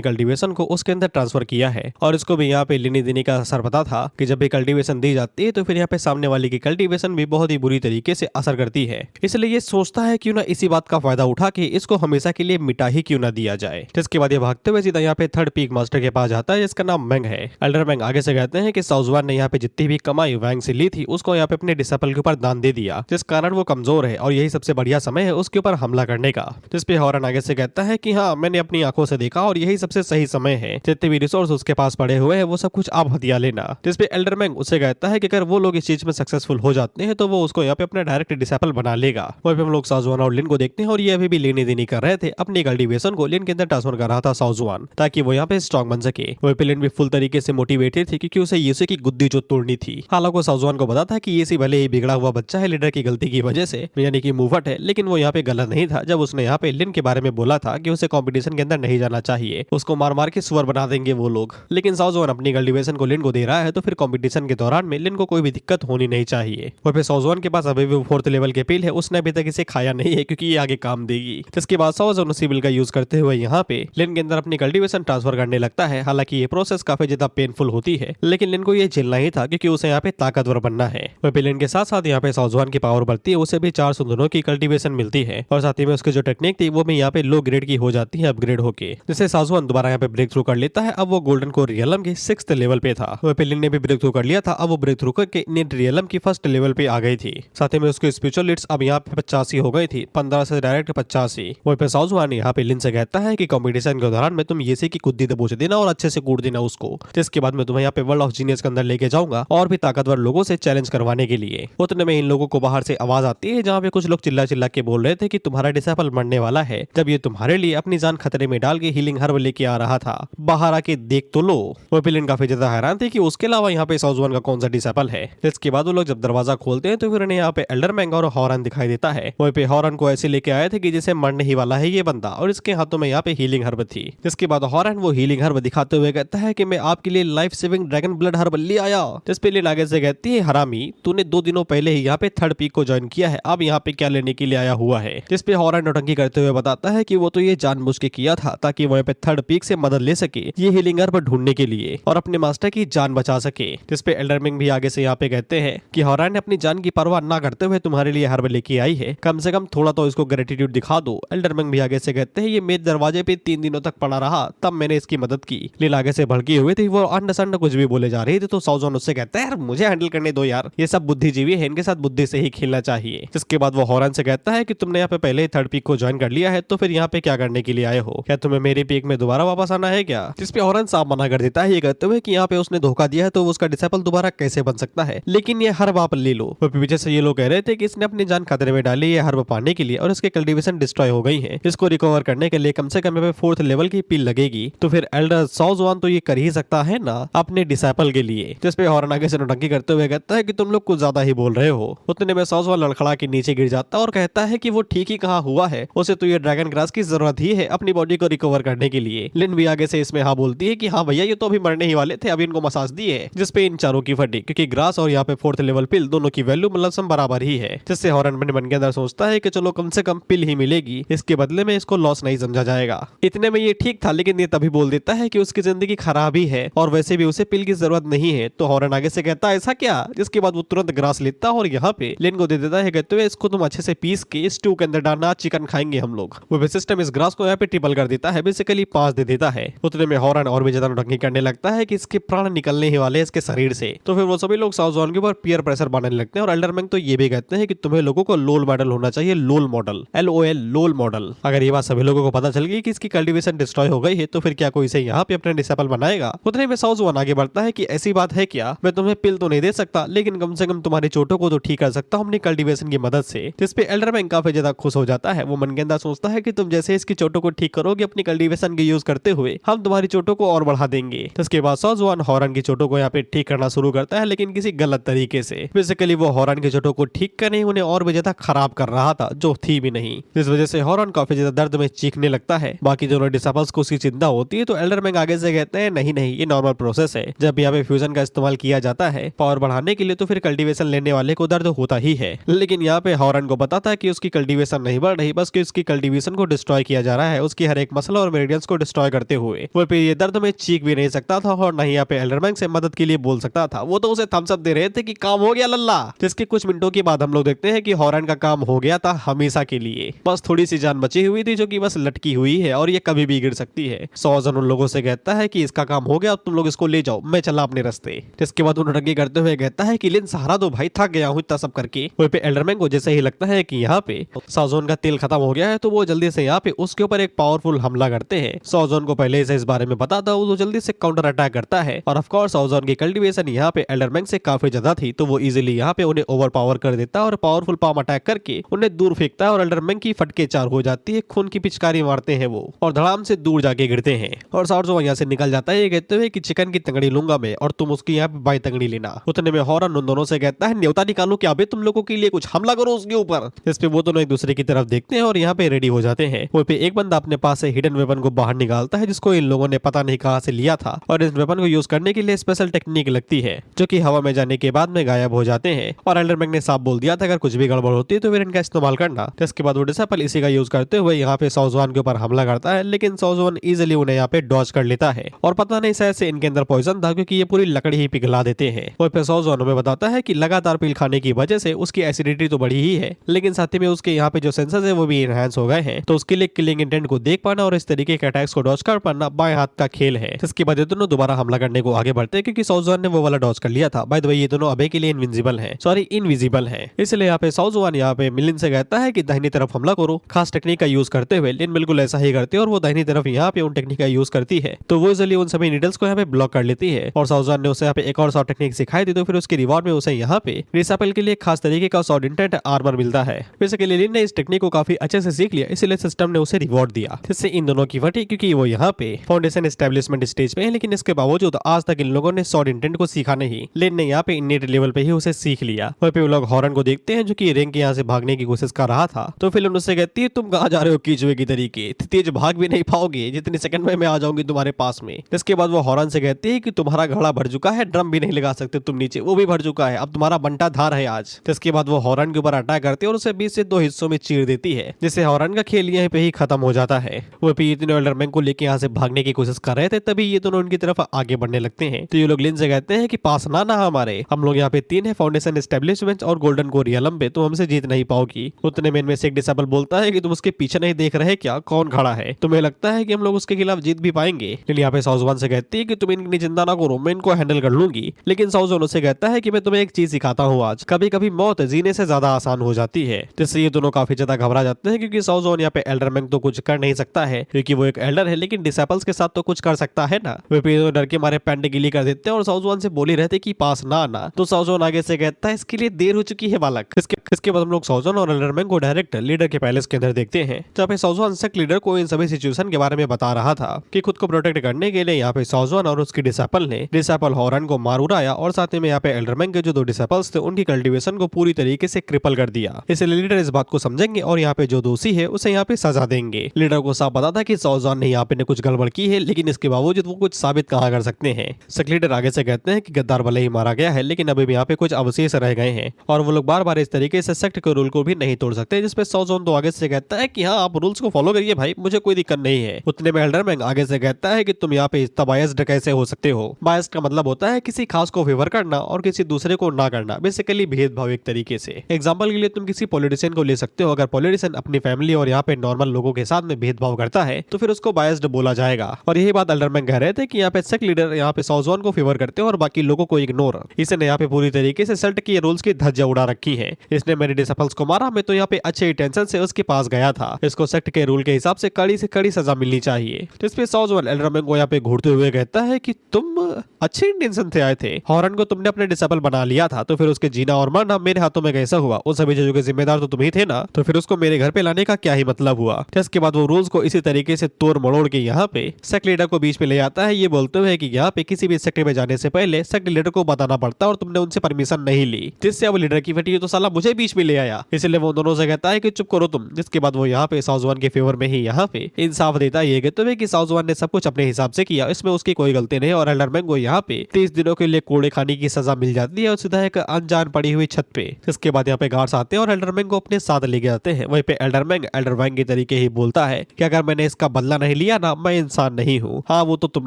कल्टीवेशन को उसके अंदर ट्रांसफर किया है और इसको भी यहाँ पे लिनी देने का असर पता था कि जब भी कल्टीवेशन दी जाती है तो फिर यहाँ पे सामने वाले की कल्टीवेशन भी बहुत ही बुरी तरीके से असर करती है। इसलिए ये सोचता है क्यों ना इसी बात का फायदा उठा के इसको हमेशा के लिए मिटा ही क्यों ना दिया जाए। जिसके बाद ये भागते हुए सीधा यहाँ पे थर्ड पीक मास्टर के पास जाता है, जिसका नाम मैंग है। एल्डर मैंग आगे से कहते हैं कि साउजवान ने यहाँ पे जितनी भी कमाई वैंग से ली थी उसको यहाँ पे अपने डिसेबल के ऊपर दान दे दिया, जिस कारण वो कमजोर है और यही सबसे बढ़िया समय है उसके ऊपर हमला करने का। जिसपे हॉरन आगे से कहता है कि हाँ मैंने अपनी आंखों से देखा और यही सबसे सही समय है, जितने भी रिसोर्स उसके पास पड़े हुए हैं वो सब कुछ आप हथिया लेना। जिसपे एल्डर मैंग उससे कहता है कि अगर वो लोग इस चीज में सक्सेसफुल हो जाते हैं तो वो उसको यहाँ पे अपना डायरेक्ट डिसेबल बना लेगा। वहीं पे हम लोग साउजवान और लिन को देखते हैं और ये अभी भी लेने देने कर रहे थे। अपनी कल्टीवेशन को लिन के अंदर ट्रांसफर कर रहा था साउजवान, ताकि वो यहाँ पे स्ट्रॉन्ग बन सके। वहीं पे लिन भी फुल तरीके से मोटिवेटेड थी, क्योंकि उसे येसी की गुद्दी जो तोड़नी थी। हालांकि साउजवान को पता था कि येसी भले ही बिगड़ा हुआ बच्चा है लीडर की गलती की वजह से, यानी कि मूवट है, लेकिन वो यहाँ पे गलत नहीं था जब उसने यहाँ पे लिन के बारे में बोला था कि उसे कंपटीशन के अंदर नहीं जाना चाहिए, उसको मार मार के सुअर बना देंगे वो लोग। लेकिन साउजवान अपनी कल्टीवेशन को लिन को दे रहा है, तो फिर कंपटीशन के दौरान में लिन को कोई भी दिक्कत होनी नहीं चाहिए। और फिर साउजवान के पास अभी भी 4th लेवल के पील है, उसने अभी तक इसे खाया नहीं है क्योंकि ये आगे काम देगी। जिसके बाद साउजवान उसी बिल का यूज करते हुए यहाँ पे लिन के अंदर अपनी कल्टीवेशन ट्रांसफर करने लगता है। हालांकि ये प्रोसेस काफी ज्यादा पेनफुल होती है, लेकिन लिन को ये झेलना ही था क्योंकि उसे यहाँ पे ताकतवर बनना है। वह लिन के साथ साथ यहाँ पे साउजवान की पावर बढ़ती है, उसे भी 4 सुंदरों की कल्टीवेशन मिलती है और साथ ही में उसकी जो टेक्निक थी वो भी यहाँ पे लो ग्रेड की हो जाती है अपग्रेड होके, जिससे साउजवान दोबारा यहाँ पे ब्रेक थ्रू कर लेता है। अब वो गोल्डन कोर रियलम के 6th लेवल पे था। वह लिन ने भी ब्रेक थ्रू कर लिया था। अब वो ब्रेक थ्रू करके इंडियन रियलम की 1st लेवल पे आ गई थी। साथ ही में उसकी स्पिरिचुअल लीड्स अब यहाँ पे 85 हो गई थी, 15 से डायरेक्ट 85। वहीं पे साउजवान यहाँ पे लिन से कहता है कि कंपटीशन के दौरान में तुम येसी की कुद्दी दबोच देना और अच्छे से कूट देना उसको, जिसके बाद मैं तुम्हें यहाँ पे वर्ल्ड ऑफ जीनियस के अंदर लेके जाऊंगा और भी ताकतवर लोगों से चैलेंज करवाने के लिए। उतने में इन लोगों को बाहर से आवाज आती है, जहाँ पे कुछ लोग चिल्ला चिल्ला के बोल रहे थे कि तुम्हारा डिसेबल मरने वाला है, जब ये तुम्हारे लिए अपनी जान खतरे में डाल के हीलिंग हर्ब लेके आ रहा था, बाहर आके देख तो लो। वो पिलिन काफी ज्यादा हैरान थे कि उसके अलावा यहाँ पे साउजवान का कौन सा डिसेबल है। इसके बाद वो लोग जब दरवाजा खोलते हैं तो फिर उन्हें यहाँ पे एल्डर मैंग और हॉरन दिखाई देता है। वहीं पे हॉरन को ऐसे लेके आए थे कि जैसे मरने ही वाला है ये बंदा, और इसके हाथों में यहाँ पे हीलिंग हर्ब थी। जिसके बाद हॉरन वो हीलिंग हर्ब दिखाते हुए कहता है कि मैं आपके लिए life saving dragon blood herb ले आया। जिस पे लिन आगे से कहती है हरामी, तूने 2 दिनों पहले ही यहाँ पे 3rd पीक को ज्वाइन किया है, अब यहाँ पे क्या लेने के लिए आया हुआ है। जिस पे हॉरन नौटंकी करते हुए बताता है कि वो तो ये जानबूझ के किया था ताकि वो यहाँ पे 3rd पीक से मदद ले सके ये हीलिंग हर्ब ढूंढने के लिए और अपने मास्टर की जान बचा सके। जिस पे एल्डर मैंग भी आगे से यहाँ पे कहते हैं कि हॉरन ने अपनी जान की परवाह ना करते हुए तुम्हारे लिए हर्ब लेके आई है, कम से कम थोड़ा तो इसको ग्रेटिट्यूड दिखा दो। एल्डर मैंग भी आगे से कहते हैं ये मेरे दरवाजे पे 3 दिनों तक पड़ा रहा, तब मैंने इसकी मदद की। लिन आगे से भड़की हुई थी, वो अंड संड कुछ भी बोले जा रही थी, तो साउजवान उससे कहता है यार मुझे हैंडल करने दो यार, ये सब बुद्धिजीवी है, इनके साथ बुद्धि से ही खेलना चाहिए। जिसके बाद वो हॉरन से कहता है कि तुमने यहाँ पे पहले ही 3rd पीक को ज्वाइन कर लिया है, तो फिर यहाँ पे क्या करने के लिए आए हो? क्या तुम्हें मेरे पीक में दोबारा वापस आना है क्या? जिसपे हॉरन साफ मना कर देता है ये कहते हुए कि यहाँ पे उसने धोखा दिया है तो उसका डिसेबल दोबारा कैसे बन सकता है, लेकिन ये हर्ब आप ले लो। पीछे से ये लोग कह रहे थे कि इसने अपनी जान खतरे में डाली ये हर्ब पाने के लिए और इसके कल्टीवेशन डिस्ट्रॉय हो गई है, इसको रिकवर करने के लिए कम से कम 4th लेवल की पील लगेगी। की, तो फिर एल्डर सॉजुआन तो ये कर ही सकता है ना अपने डिसाइपल के लिए। जिसपे हॉरन आगे से नौटंकी करते हुए कहता है कि तुम लोग कुछ ज्यादा ही बोल रहे हो। उतने में सॉजुआन लड़खड़ा के नीचे गिर जाता है और कहता है कि वो ठीक ही कहाँ हुआ है, उसे तो ये ड्रैगन ग्रास की जरूरत ही है अपनी बॉडी को रिकवर करने के लिए। लिन भी आगे से इसमें हाँ बोलती है कि हाँ भैया ये तो अभी मरने ही वाले थे, अभी इनको मसाज दी है, जिसपे इन चारों की फटी, क्योंकि ग्रास और यहाँ पे 4th लेवल पिल दोनों की वैल्यू मतलब सम बराबर ही है। जिससे हॉरन अपने मन के अंदर सोचता है कि चलो कम से कम पिल ही मिलेगी, इसके बदले में इसको लॉस नहीं समझा जाएगा। इतने में ये ठीक था, लेकिन ये तभी बोल देता है कि उसकी जिंदगी खराब ही है और वैसे भी उसे पिल की जरूरत नहीं है। तो हॉरन आगे से कहता है ऐसा क्या, जिसके बाद वो तुरंत ग्रास लेता है और यहाँ पे लिन को दे देता है, कहते हुए इसको तुम अच्छे से पीस के स्टू के अंदर डालना, चिकन खाएंगे हम लोग। वो सिस्टम इस ग्रास को यहाँ पे ट्रिपल कर देता है, बेसिकली 5 दे देता है। उतने में हॉरन और भी ज्यादा नौटंकी करने लगता है कि इसके प्राण निकलने ही वाले इसके शरीर से। तो फिर वो सभी लोग सॉजुआन के ऊपर पीयर प्रेशर बनाने लगते हैं और एल्डरमैन तो ये भी कहते हैं कि तुम्हें लोगों को लोल मॉडल होना चाहिए, लोल मॉडल, LOL लोल मॉडल। अगर ये बात सभी लोगों को पता चल गई कि इसकी कल्टीवेशन डिस्ट्रॉय हो गई है, तो फिर क्या कोई इसे यहाँ पे अपने डिसेबल बनाएगा। उतने में सॉजुआन आगे बढ़ता है कि ऐसी बात है क्या, मैं तुम्हें पिल तो नहीं दे सकता, लेकिन कम से कम तुम्हारी चोटों को तो ठीक कर सकता हूँ अपनी कल्टीवेशन की मदद से। जिसपे एल्डरमैन काफी ज्यादा खुश हो जाता है। वो मन के अंदर सोचता है कि तुम जैसे इसकी चोटों को ठीक करोगे अपनी कल्टीवेशन के यूज करते हुए, हम तुम्हारी चोटों को और बढ़ा देंगे। इसके बाद सॉजुआन हॉरन की चोटों को यहाँ पे ठीक करना शुरू करता है, लेकिन किसी गलत तरीके से। बेसिकली वो हॉरन की चोटों को ठीक करने उन्हें और भी ज्यादा खराब कर रहा था, जो थी भी नहीं। इस वजह से हॉरन काफी ज्यादा दर्द में चीखने लगता है। बाकी दोनों डिसेबल्स को उसकी चिंता होती है, तो एल्डरमैन आगे से कहते हैं नहीं नहीं, ये नॉर्मल प्रोसेस है। जब यहाँ पे फ्यूजन का इस्तेमाल किया जाता है पावर बढ़ाने के लिए, तो फिर कल्टीवेशन लेने वाले को दर्द होता ही है। लेकिन यहाँ पे हॉरन को पता था कि उसकी कल्टीवेशन नहीं बढ़ रही, बस कि उसकी कल्टीवेशन को डिस्ट्रॉय किया जा रहा है, उसकी हर एक मसल और मेरिडियंस को डिस्ट्रॉय करते हुए। वो फिर ये दर्द में चीख भी नहीं सकता था और नहीं यहाँ पे एल्डरमैन से मदद के लिए बोल सकता था। वो तो उसे थम्स अप दे रहे थे कि काम हो गया लल्ला। जिसके कुछ मिनटों के बाद हम लोग देखते हैं कि हॉरन का काम हो गया था हमेशा के लिए, बस थोड़ी सी जान बची हुई थी जो कि बस लटकी हुई है और ये कभी भी गिर सकती है। सॉजुआन उन लोगों से कहता है कि इसका काम हो गया, तुम लोग इसको ले जाओ, मैं चला अपने रास्ते। जिसके बाद उन्हें नौटंकी करते हुए कहता है कि लिन सहारा दो भाई, थक गया हूँ इतना सब करके। वहीं पे एल्डरमैन को जैसे ही लगता है कि यहाँ पे सॉजुआन का तेल खत्म हो गया है, तो वो जल्दी से यहाँ पे उसके ऊपर एक पावरफुल हमला करते हैं। सॉजुआन को पहले से इस बारे में पता था, वो जल्दी से काउंटर अटैक करता है और ऑफ कोर्स सॉजुआन की कल्टीवेशन यहाँ पे एल्डरमैन से काफी ज्यादा थी, तो वो इजीली यहाँ पे उन्हें ओवर पावर कर देता है और पावरफुल पाम अटैक करके उन्हें दूर फेंकता है और एल्डरमैन की फटके 4 हो जाती है। खून की पिचकारी मारते हैं वो और धड़ाम से दूर जाके गिरते हैं और सॉजुआन यहाँ से निकल जाता है, ये कहते हुए कि चिकन की तंगड़ी लूंगा मैं और तुम उसकी यहाँ पे बाई तंगड़ी लेना। उतने में हॉरन उन दोनों से कहता है न्योता निकालो क्या बे तुम लोगों के लिए, कुछ हमला करो उसके ऊपर। इस पे वो दोनों एक दूसरे की तरफ देखते हैं और यहाँ पे रेडी हो जाते हैं। वो पे एक बंदा अपने पास से हिडन वेपन को बाहर निकालता है, जिसको इन लोगों ने पता नहीं कहां से लिया था और इस वेपन को यूज करने के लिए स्पेशल टेक्निक लगती है, जो कि हवा में जाने के बाद में गायब हो जाते हैं। और एल्डरमैन ने साफ बोल दिया था अगर कुछ भी गड़बड़ होती है तो फिर इनका इस्तेमाल करना। जिसके बाद वो डिसेबल इसी का यूज करते हुए यहाँ पे सॉजुआन के ऊपर हमला करता है, लेकिन सॉजुआन इजिली उन्हें यहाँ पे डॉज कर लेता है और पता नहीं शायद से इनके अंदर पॉइजन था, क्योंकि ये पूरी लकड़ी ही पिघला देते हैं। वो पे सॉजुआन हमें बताता है कि लगातार पिल खाने की वजह से उसकी एसिडिटी तो बढ़ी ही है, लेकिन साथ ही में उसके यहाँ पे जो सेंसर्स है वो भी इनहैंस हो गए हैं, तो उसके लिए किलिंग इंटेंट को देख पाना और इस तरीके के अटैक्स को डॉज कर पाना बाएं हाथ का खेल है। इसके बाद ये दोनों दोबारा हमला करने को आगे बढ़ते हैं, क्योंकि सॉजुआन ने वो वाला डॉज कर लिया था। बाय द वे ये दोनों अबे के लिए इनविजिबल हैं, सॉरी इनविजिबल हैं। इसलिए यहाँ पे सॉजुआन यहाँ पे मिलिन से कहता है कि दाहिनी तरफ हमला करो, खास टेक्निक का यूज करते हुए। लिन बिल्कुल ऐसा ही करती है और वो दाहिनी तरफ यहाँ पे उन टेक्निक का यूज करती है, तो वो इजिली उन सभी नीडल्स को यहाँ पे ब्लॉक कर लेती है। और सॉजुआन ने उसे यहाँ पे एक और शॉर्ट टेक्निक सिखाई थी, तो फिर उसके रिवॉर्ड में उसे यहाँ पे रिसेपल के लिए खास तरीके का शॉर्ट इंटेंट आर्मर मिलता है। बेसिकली लिन ने इस टेक्निक को काफी अच्छे से सीख लिया, इसलिए सिस्टम ने उसे रिवॉर्ड दिया, जिससे इन दोनों की फटी, क्योंकि वो यहाँ पे फाउंडेशन एस्टेब्लिशमेंट स्टेज पे है, लेकिन इसके बावजूद आज तक इन लोगों ने शॉर्ट इंटेंट को सीखा नहीं। लिन ने यहाँ पे इनेट लेवल पे ही उसे सीख लिया। वहीं पे वो लोग हॉरन को देखते हैं, जो कि रिंग के यहाँ से भागने की कोशिश कर रहा था, तो फिर उससे कहती है तुम कहाँ जा रहे हो कीचुए की तरीके, तेज भाग भी नहीं पाओगे, जितनी सेकंड में मैं आ जाऊंगी तुम्हारे पास में। इसके बाद वो हॉरन से कहती है कि तुम्हारा घड़ा भर चुका है, ड्रम भी नहीं लगा सकते तुम नीचे, वो भी भर चुका है, अब तुम्हारा बंटा धार है आज। इसके बाद वो हॉरन के ऊपर अटैक करती है और उसे 20 से 2 हिस्सों में चीर देती है, जिससे हॉरन का खेल यहीं पे ही खत्म हो जाता है। वो भी ये तीनों एल्डरमैन को लेके यहाँ से भागने की कोशिश कर रहे थे, तभी ये दोनों उनकी तरफ आगे बढ़ने लगते हैं। तो ये लोग लिन से कहते हैं कि पास ना हमारे, हम लोग यहाँ पे 3 है, फाउंडेशन एस्टेब्लिशमेंट और गोल्डन कोरियलम पे, तुम हमसे जीत नहीं पाओगी। उतने में इनमें से एक डिसेबल बोलता है कि तुम उसके पीछे नहीं देख रहे क्या, कौन खड़ा है, तुम्हें लगता है कि हम लोग उसके खिलाफ जीत भी पाएंगे। लेकिन यहाँ पे सॉजुआन से कहती है कि तुम इनकी चिंता ना करो, मैं इनको हैंडल कर लूंगी। लेकिन सॉजुआन उसे कहता है कि मैं तुम्हें एक चीज सिखाता हूँ आज, कभी कभी मौत जीने से ज्यादा आसान हो जाती है। जिससे ये दोनों काफी ज्यादा घबरा जाते हैं, क्योंकि सॉजुआन यहाँ पे एल्डरमैन तो कुछ कर नहीं सकता है, क्योंकि वो एक एल्डर है, लेकिन डिसेबल्स के साथ तो कुछ कर सकता है ना। वे फिर डर के मारे पैंट गिली कर देते हैं और सॉजुआन से बोली रहते कि पास ना आना। तो सॉजुआन आगे से कहता है इसके लिए देर हो चुकी है बालक। इसके बाद हम लोग सॉजुआन और एल्डरमैन को डायरेक्ट लीडर के पैलेस के अंदर देखते हैं, जहाँ पे सॉजुआन सेक्ट लीडर को इन सभी सिचुएशन के बारे में बता रहा था कि खुद को प्रोटेक्ट करने के लिए यहाँ पे सॉजवान और उसकी डिसेपल ने डिसेपल हॉरन को मार उड़ाया और साथ में यहाँ पे एल्डरमैन के जो 2 डिसेपल्स थे उनकी कल्टीवेशन को पूरी तरीके से क्रिपल कर दिया। इसलिए लीडर इस बात को समझेंगे और यहाँ पे जो दोषी है उसे यहाँ पे सजा देंगे। लीडर को साफ पता था कि सॉजवान ने यहाँ पे कुछ गड़बड़ की है, लेकिन इसके बावजूद वो कुछ साबित कहाँ कर सकते हैं। सेक्ट लीडर आगे से कहते हैं कि गद्दार भले ही मारा गया है, लेकिन अभी भी यहाँ पे कुछ अवशेष रह गए हैं और वो लोग बार बार इस तरीके से सेक्ट के रूल को भी नहीं तोड़ सकते। जिसपे सॉजवान तो आगे से कहता है कि हाँ, आप रूल्स को फॉलो करिए भाई, मुझे कोई दिक्कत नहीं है। उतने में एल्डरमैन आगे से कहता है कि तुम यहाँ पे इतना बायस्ड कैसे हो सकते हो। बायस्ड का मतलब होता है किसी खास को फेवर करना और किसी दूसरे को ना करना, बेसिकली भेदभाव एक तरीके से। एग्जाम्पल के लिए तुम किसी पॉलिटिशियन को ले सकते हो। अगर पॉलिटिशियन अपनी फैमिली और यहाँ पे नॉर्मल लोगों के साथ में भेदभाव करता है तो फिर उसको बायस्ड बोला जाएगा। और यही बात एल्डरमैन कह रहे थे कि यहाँ पे सेक्ट लीडर यहाँ पे सॉजवान को फेवर करते हैं और बाकी लोगों को इग्नोर। इसने यहाँ पे पूरी तरीके से सेक्ट की रूल्स की धज्जियां उड़ा रखी है। इसने मेरे डिसेपल्स को मारा, मैं तो यहाँ पे अच्छे इंटेंशन से उसके पास गया था। इसको सेक्ट के रूल के हिसाब से कड़ी सजा मिलनी चाहिए। तो इस पे सॉजवान एल्डरमैन को यहाँ पे घूरते हुए कहता है कि तुम अच्छे इंटेंशन से आए थे, हॉरन को तुमने अपने डिसेबल बना लिया था, तो फिर उसके जीना और मरना मेरे हाथों में कैसा हुआ? उन सभी चीजों के जिम्मेदार तो तुम ही थे ना, तो फिर उसको मेरे घर पे लाने का क्या ही मतलब हुआ? इसके बाद वो रूल्स को इसी तरीके से तोड़ मरोड़ के यहाँ पे सेक्ट लीडर को बीच में ले आता है, ये बोलते हुए कि यहाँ पे किसी भी सेक्ट में जाने से पहले सेक्ट लीडर को बताना पड़ता और तुमने उनसे परमिशन नहीं ली, जिससे अब लीडर की फटी तो साला मुझे बीच में ले आया। इसलिए वो दोनों से कहता है कि चुप करो तुम। जिसके बाद वो यहाँ पे सॉजवान के फेवर में ही यहाँ पे इंसाफ देता है, ये कहते हुए कि सॉजवान ने सब कुछ अपने हिसाब से किया, इसमें उसकी कोई गलती नहीं। और एल्डरमैन को यहाँ पे 30 दिनों के लिए कोड़े खाने की सजा मिल जाती है और सीधा एक अनजान पड़ी हुई छत पे। इसके बाद यहाँ पे गार्ड्स आते हैं और एल्डरमैन को अपने साथ लेके जाते हैं। वहीं पे एल्डरमैन के तरीके ही बोलता है कि अगर मैंने इसका बदला नहीं लिया ना, मैं इंसान नहीं हूँ। हाँ, वो तो तुम